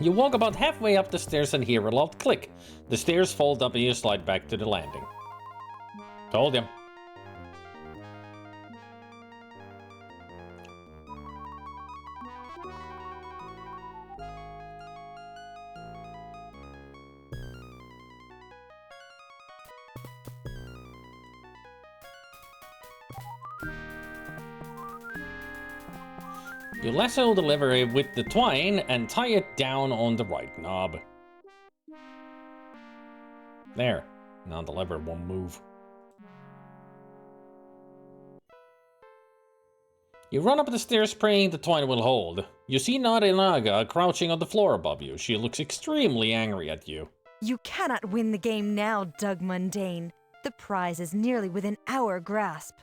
You walk about halfway up the stairs and hear a loud click. The stairs fold up and you slide back to the landing. Told you. You lasso the lever with the twine and tie it down on the right knob. There. Now the lever won't move. You run up the stairs praying the twine will hold. You see Naga crouching on the floor above you. She looks extremely angry at you. You cannot win the game now, Doug Mundane. The prize is nearly within our grasp.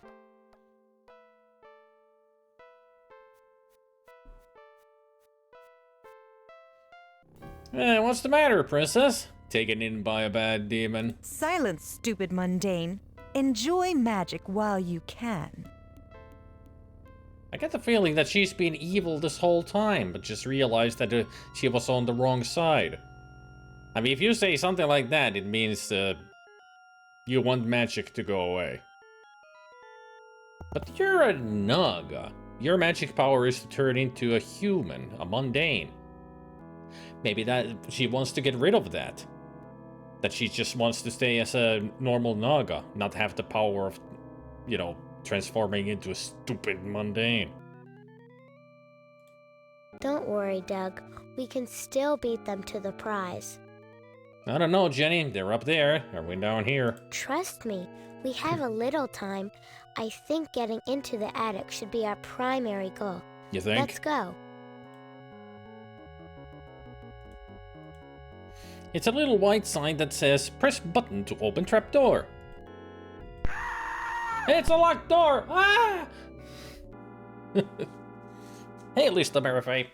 What's the matter, princess? Taken in by a bad demon? Silence, stupid Mundane. Enjoy magic while you can. I get the feeling that she's been evil this whole time, but just realized that she was on the wrong side. I mean, if you say something like that, it means you want magic to go away. But you're a Naga. Your magic power is to turn into a human, a mundane. Maybe that she wants to get rid of that. That she just wants to stay as a normal Naga, not have the power of, you know, transforming into a stupid mundane. Don't worry, Doug. We can still beat them to the prize. I don't know, Jenny. They're up there. Are we down here? Trust me, We have a little time. I think getting into the attic should be our primary goal. You think? Let's go. It's a little white sign that says, press button to open trapdoor. It's a locked door! Ah! Hey, Lista Merifay.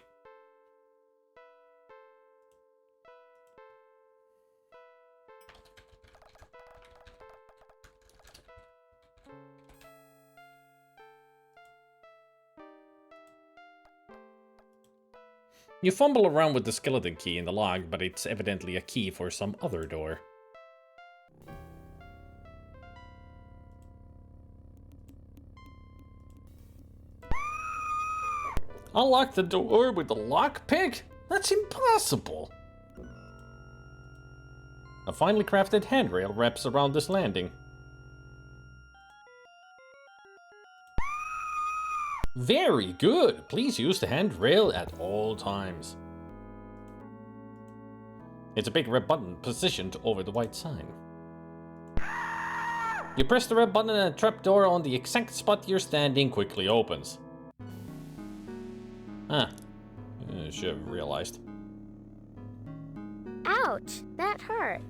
You fumble around with the skeleton key in the lock, but it's evidently a key for some other door. Unlock the door with the lockpick? That's impossible! A finely crafted handrail wraps around this landing. Very good! Please use the handrail at all times. It's a big red button positioned over the white sign. You press the red button and a trapdoor on the exact spot you're standing quickly opens. Huh. I should have realized. Ouch, that hurt.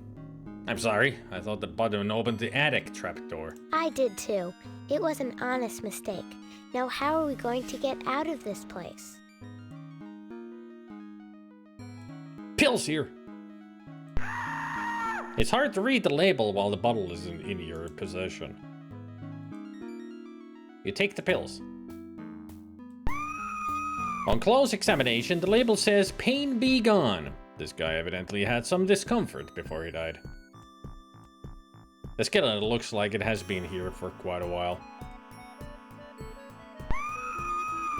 I'm sorry. I thought the button opened the attic trapdoor. I did too. It was an honest mistake. Now how are we going to get out of this place? Pills here! It's hard to read the label while the bottle is in your possession. You take the pills. On close examination, the label says, "Pain be gone." This guy evidently had some discomfort before he died. The skeleton looks like it has been here for quite a while.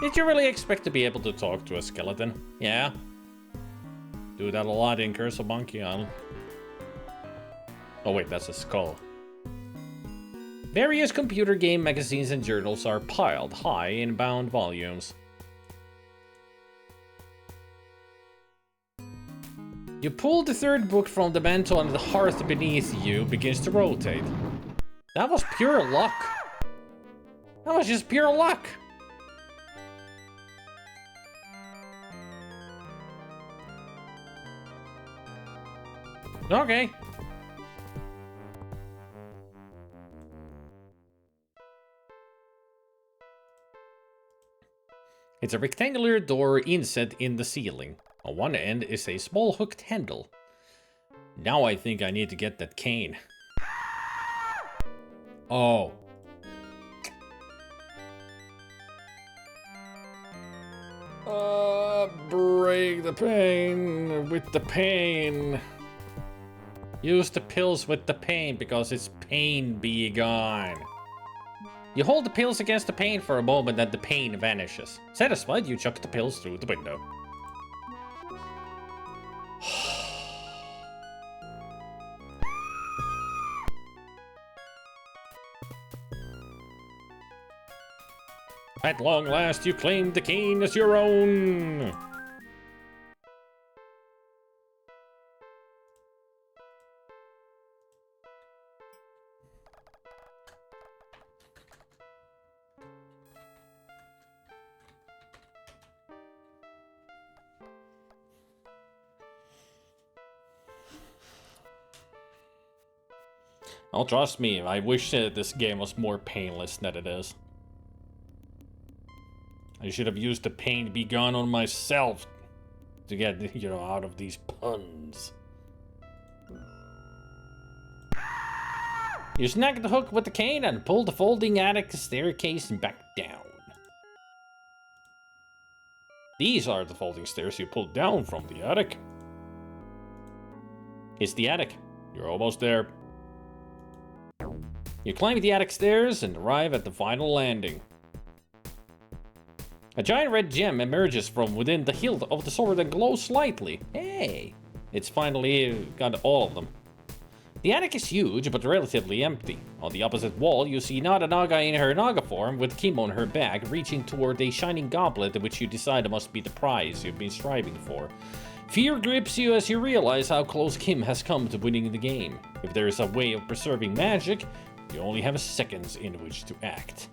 Did you really expect to be able to talk to a skeleton? Yeah. Do that a lot in Curse of Monkey Island. Oh wait, that's a skull. Various computer game magazines and journals are piled high in bound volumes. You pull the third book from the mantle and the hearth beneath you begins to rotate. That was pure luck. That was just pure luck. Okay. It's a rectangular door inset in the ceiling. On one end is a small hooked handle. Now I think I need to get that cane. Oh. Break the pain with the pain. Use the pills with the pain because it's pain be gone. You hold the pills against the pain for a moment and the pain vanishes. Satisfied, you chuck the pills through the window. At long last, you claim the cane as your own. Oh, trust me, I wish this game was more painless than it is. I should have used the pain be gone on myself to get, you know, out of these puns. You snag the hook with the cane and pull the folding attic staircase back down. These are the folding stairs you pulled down from the attic. It's the attic. You're almost there. You climb the attic stairs and arrive at the final landing. A giant red gem emerges from within the hilt of the sword and glows slightly. Hey! It's finally got all of them. The attic is huge, but relatively empty. On the opposite wall, you see Nada Naga in her Naga form, with Kim on her back, reaching toward a shining goblet which you decide must be the prize you've been striving for. Fear grips you as you realize how close Kim has come to winning the game. If there is a way of preserving magic, You only have seconds in which to act.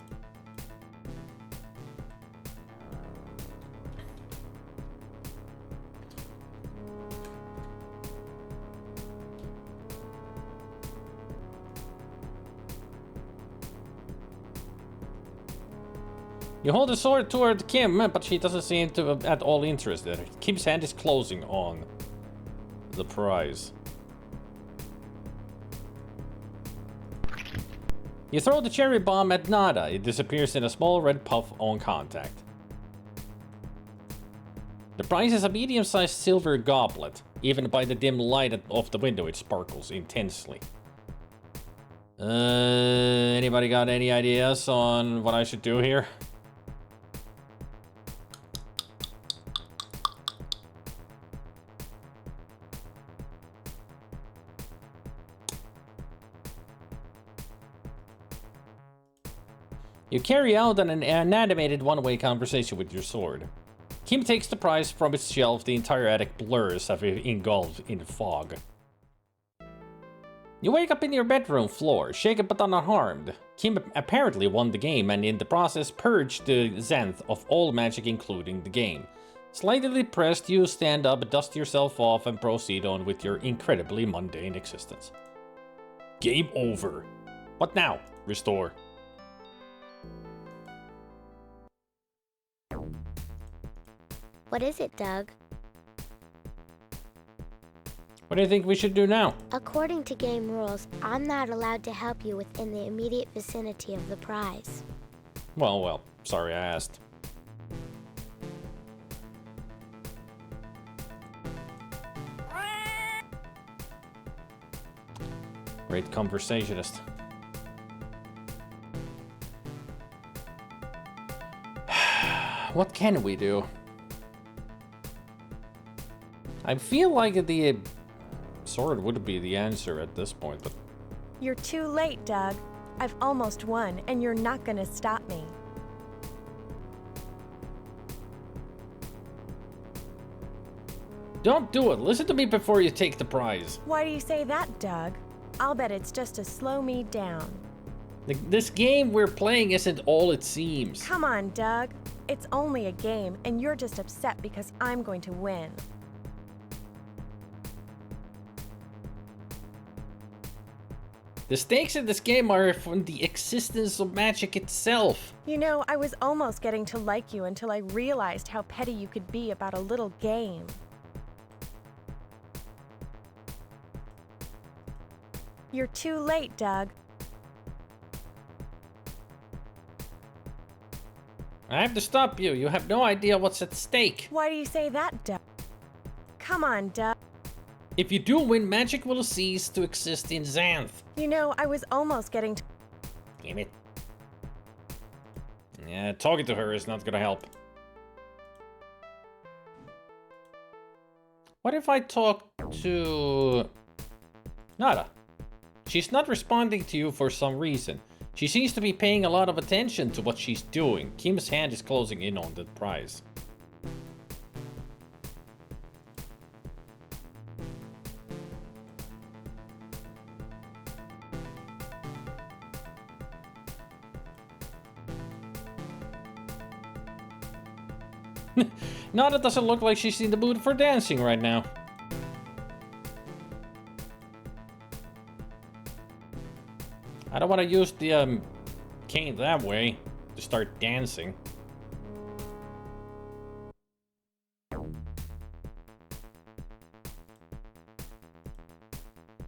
You hold the sword toward Kim, but she doesn't seem to be at all interested. Kim's hand is closing on the prize. You throw the cherry bomb at Nada. It disappears in a small red puff on contact. The prize is a medium-sized silver goblet. Even by the dim light of the window, it sparkles intensely. Anybody got any ideas on what I should do here? You carry out an animated one-way conversation with your sword. Kim takes the prize from its shelf. The entire attic blurs as if engulfed in fog. You wake up in your bedroom floor, shaken but unharmed. Kim apparently won the game and in the process purged the Xanth of all magic including the game. Slightly depressed, you stand up, dust yourself off and proceed on with your incredibly mundane existence. Game over. What now? Restore. What is it, Doug? What do you think we should do now? According to game rules, I'm not allowed to help you within the immediate vicinity of the prize. Well, sorry I asked. Great conversationist. What can we do? I feel like the sword would be the answer at this point, but... You're too late, Doug. I've almost won, and you're not gonna stop me. Don't do it! Listen to me before you take the prize. Why do you say that, Doug? I'll bet it's just to slow me down. This game we're playing isn't all it seems. Come on, Doug. It's only a game, and you're just upset because I'm going to win. The stakes in this game are from the existence of magic itself. You know, I was almost getting to like you until I realized how petty you could be about a little game. You're too late, Doug. I have to stop you. You have no idea what's at stake. Why do you say that, Doug? Come on, Doug. If you do win, magic will cease to exist in Xanth. You know, I was almost getting to... Damn it. Yeah, talking to her is not gonna help. What if I talk to... Nada? She's not responding to you for some reason. She seems to be paying a lot of attention to what she's doing. Kim's hand is closing in on the prize. Nada doesn't look like she's in the mood for dancing right now. I don't want to use the cane that way to start dancing.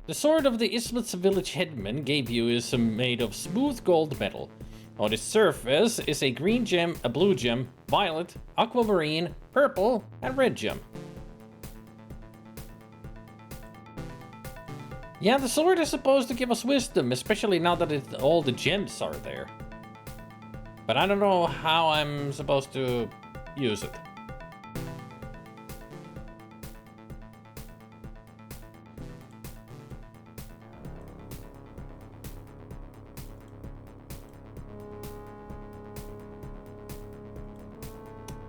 The sword of the Isthmus village headman gave you is made of smooth gold metal. On its surface is a green gem, a blue gem, violet, aquamarine, purple, and red gem. Yeah, the sword is supposed to give us wisdom, especially now that all the gems are there. But I don't know how I'm supposed to use it.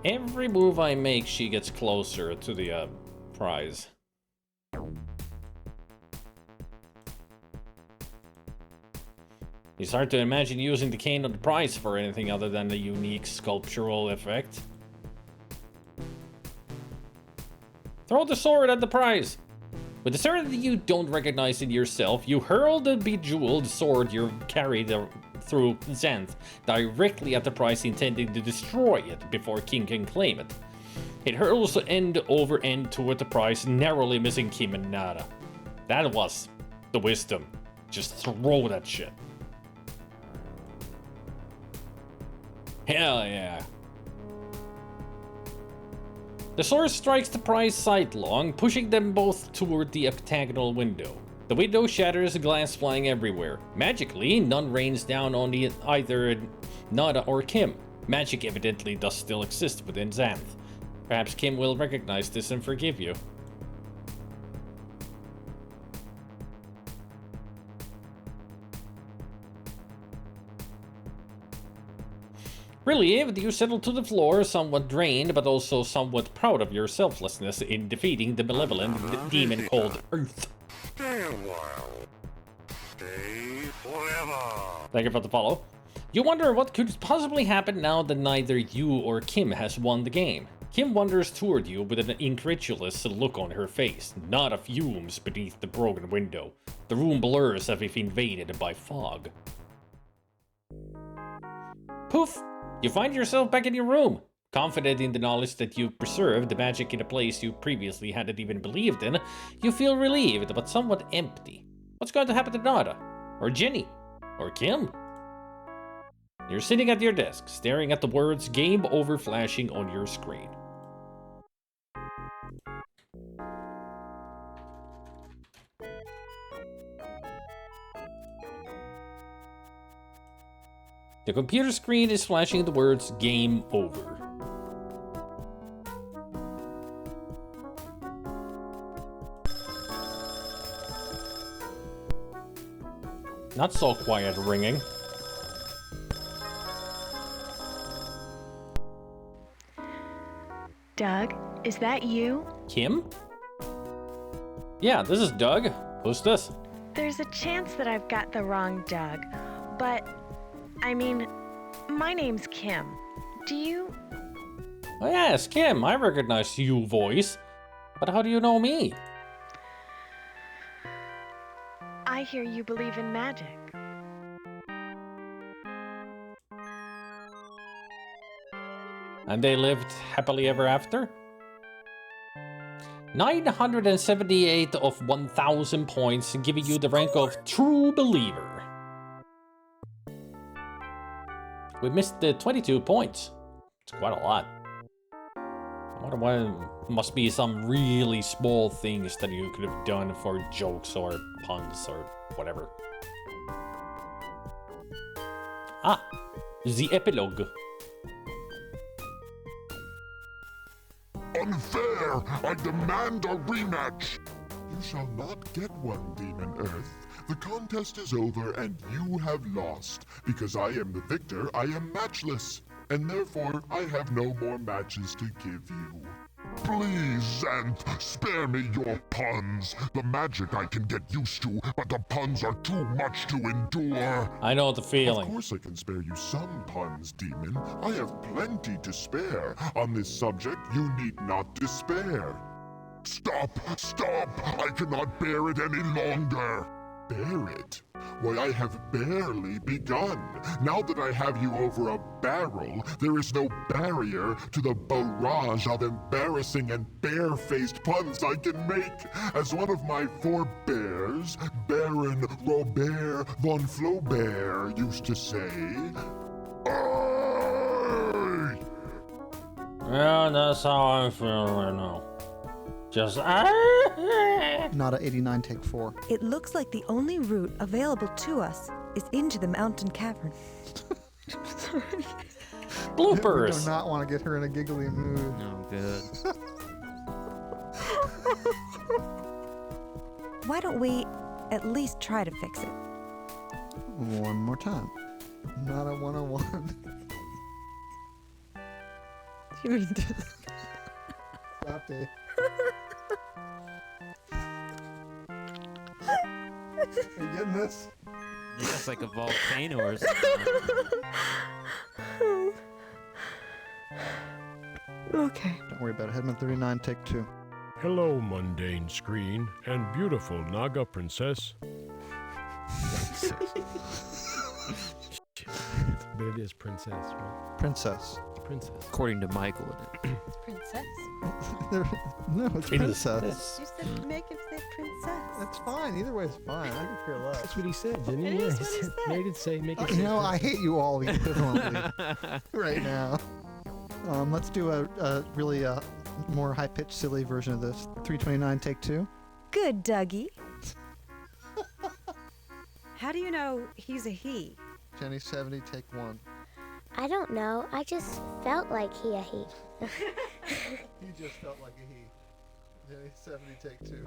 Every move I make, she gets closer to the prize. It's hard to imagine using the cane on the prize for anything other than a unique sculptural effect. Throw the sword at the prize! With the certainty you don't recognize in yourself, you hurl the bejeweled sword you carried through Xanth directly at the prize, intending to destroy it before King can claim it. It hurls end over end toward the prize, narrowly missing Kim and Nada. That was the wisdom. Just throw that shit. Hell yeah. The sword strikes the prize sidelong, pushing them both toward the octagonal window. The window shatters, glass flying everywhere. Magically, none rains down on either Nada or Kim. Magic evidently does still exist within Xanth. Perhaps Kim will recognize this and forgive you. Relieved, you settle to the floor, somewhat drained, but also somewhat proud of your selflessness in defeating the malevolent demon called Earth. Stay a while. Stay forever. Thank you for the follow. You wonder what could possibly happen now that neither you or Kim has won the game. Kim wanders toward you with an incredulous look on her face. Nada fumes beneath the broken window. The room blurs as if invaded by fog. Poof! You find yourself back in your room. Confident in the knowledge that you've preserved the magic in a place you previously hadn't even believed in, you feel relieved but somewhat empty. What's going to happen to Nada? Or Jenny? Or Kim? You're sitting at your desk, staring at the words "Game Over" flashing on your screen. The computer screen is flashing the words "Game Over." Not so quiet ringing. Doug, is that you? Kim? Yeah, this is Doug. Who's this? There's a chance that I've got the wrong Doug, but I mean, my name's Kim. Do you? Oh yes, Kim. I recognize your voice. But how do you know me? I hear you believe in magic. And they lived happily ever after? 978 of 1,000 points, giving you the rank of True Believer. We missed the 22 points. It's quite a lot. I wonder what must be some really small things that you could have done for jokes or puns or whatever. Ah, the epilogue. Unfair! I demand a rematch! You shall not get one, Demon Earth. The contest is over and you have lost. Because I am the victor, I am matchless. And therefore, I have no more matches to give you. Please, Xanth, spare me your puns. The magic I can get used to, but the puns are too much to endure. I know the feeling. Of course I can spare you some puns, Demon. I have plenty to spare. On this subject, you need not despair. Stop! Stop! I cannot bear it any longer! Bear it? Why, I have barely begun. Now that I have you over a barrel, there is no barrier to the barrage of embarrassing and bare-faced puns I can make. As one of my forebears, Baron Robert von Flaubert, used to say, "Aye!" Yeah, that's how I feel right now. Just Not a 89 take 4. It looks like the only route available to us is into the mountain cavern. Bloopers! We do not want to get her in a giggly mood. Oh, good. Why don't we at least try to fix it? One more time. Not a 101. You mean Stop it. Are you getting this? It's like a volcano or something. Okay. Don't worry about it. Headman 39, take 2. Hello, mundane screen and beautiful Naga princess. But it is princess, right? Princess. Princess. According to Michael, it is. Princess? No, it's princess. You said make it say princess. That's fine. Either way is fine. I can care less. That's what he said, didn't he? It Yeah, is he what he said, said. made it say, make it say. You know, I hate you all equivalently right now. Let's do a really more high-pitched, silly version of this. 329, take 2. Good, Dougie. How do you know he's a he? Jenny 70, take 1. I don't know. I just felt like he. You just felt like a he. Jenny 70, take 2.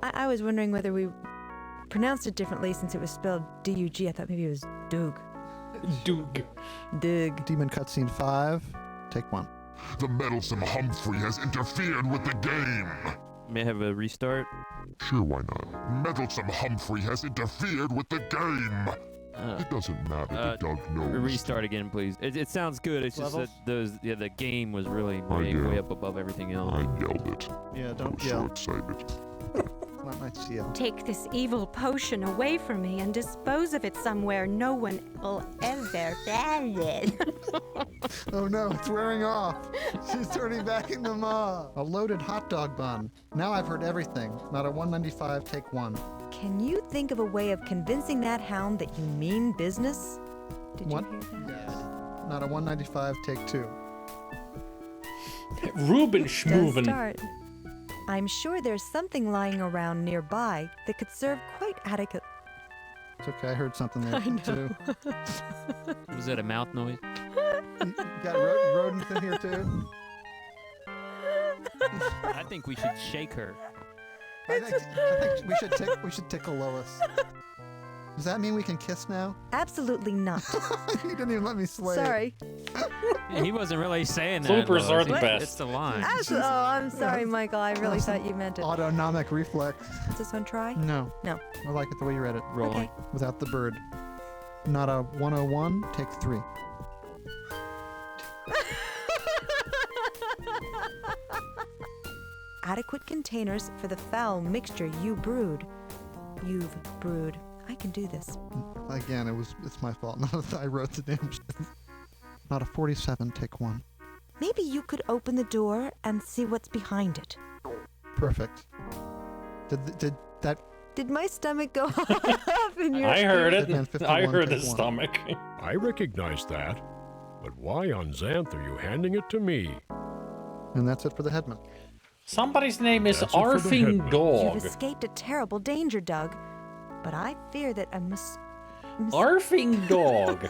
I was wondering whether we pronounced it differently since it was spelled D-U-G. I thought maybe it was Doug. Doug. Doug. Demon cutscene 5, take 1. The meddlesome Humphrey has interfered with the game. May I have a restart? Sure, why not? Meddlesome Humphrey has interfered with the game. It doesn't matter. The Doug knows. Restart again, please. It sounds good. It's Levels? just that the game was really I way, know. way up above everything else. I yelled it. Yeah, I don't was yell. so excited. Not my CL. Take this evil potion away from me and dispose of it somewhere no one will ever find it. Oh no, it's wearing off. She's turning back into Ma. A loaded hot dog bun. Now I've heard everything. Not a 195, take 1. Can you think of a way of convincing that hound that you mean business? Did What? you hear that? Yes. Not a 195, take 2. Ruben Does Schmoven. start. I'm sure there's something lying around nearby that could serve quite adequate. It's okay, I heard something there I know. too. Was that a mouth noise? You got rodents in here too? I think we should shake her. I think we should tickle Lois. Does that mean we can kiss now? Absolutely not. You didn't even let me slay it. Sorry. Yeah, he wasn't really saying that. Bloopers are the Lois. best. It's the line. I'm sorry, Michael. I really thought you meant it. Autonomic reflex. Does this one try? No. No. I like it the way you read it. Rolling. Okay. Without the bird. Not a 101, take 3. Adequate containers for the foul mixture you've brewed. I can do this. Again, it's my fault. Not that I wrote the damn shit. Not a 47, take 1. Maybe you could open the door and see what's behind it. Perfect. Did that... Did my stomach go off in your I heard it. Hitman 51, I heard the take 1. stomach. I recognize that. But why on Xanth are you handing it to me? And that's it for the headman. Somebody's name is That's it for the Arfing headman. Dog. You've escaped a terrible danger, Doug. But I fear that a Arfing Dog.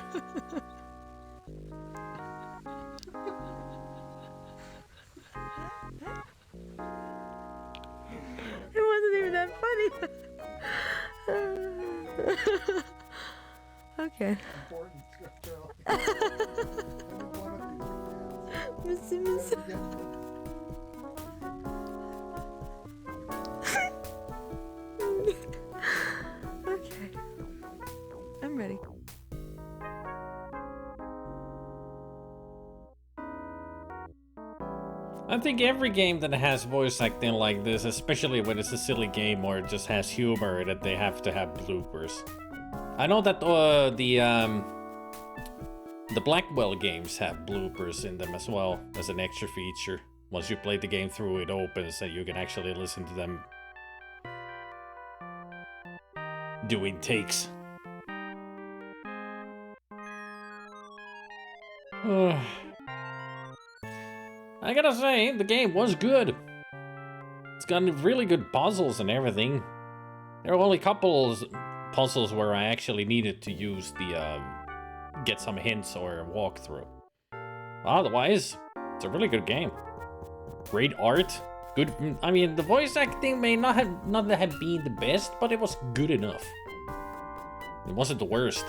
It wasn't even that funny. Okay. Miss. Okay. I'm ready. I think every game that has voice acting like this, especially when it's a silly game or it just has humor, that they have to have bloopers. I know that the Blackwell games have bloopers in them as well as an extra feature. Once you play the game through, it opens and you can actually listen to them doing takes. I gotta say, the game was good. It's got really good puzzles and everything. There were only a couple puzzles where I actually needed to use the get some hints or walk through. Otherwise, it's a really good game. Great art. Good. I mean, the voice acting may not have been the best, but it was good enough. It wasn't the worst.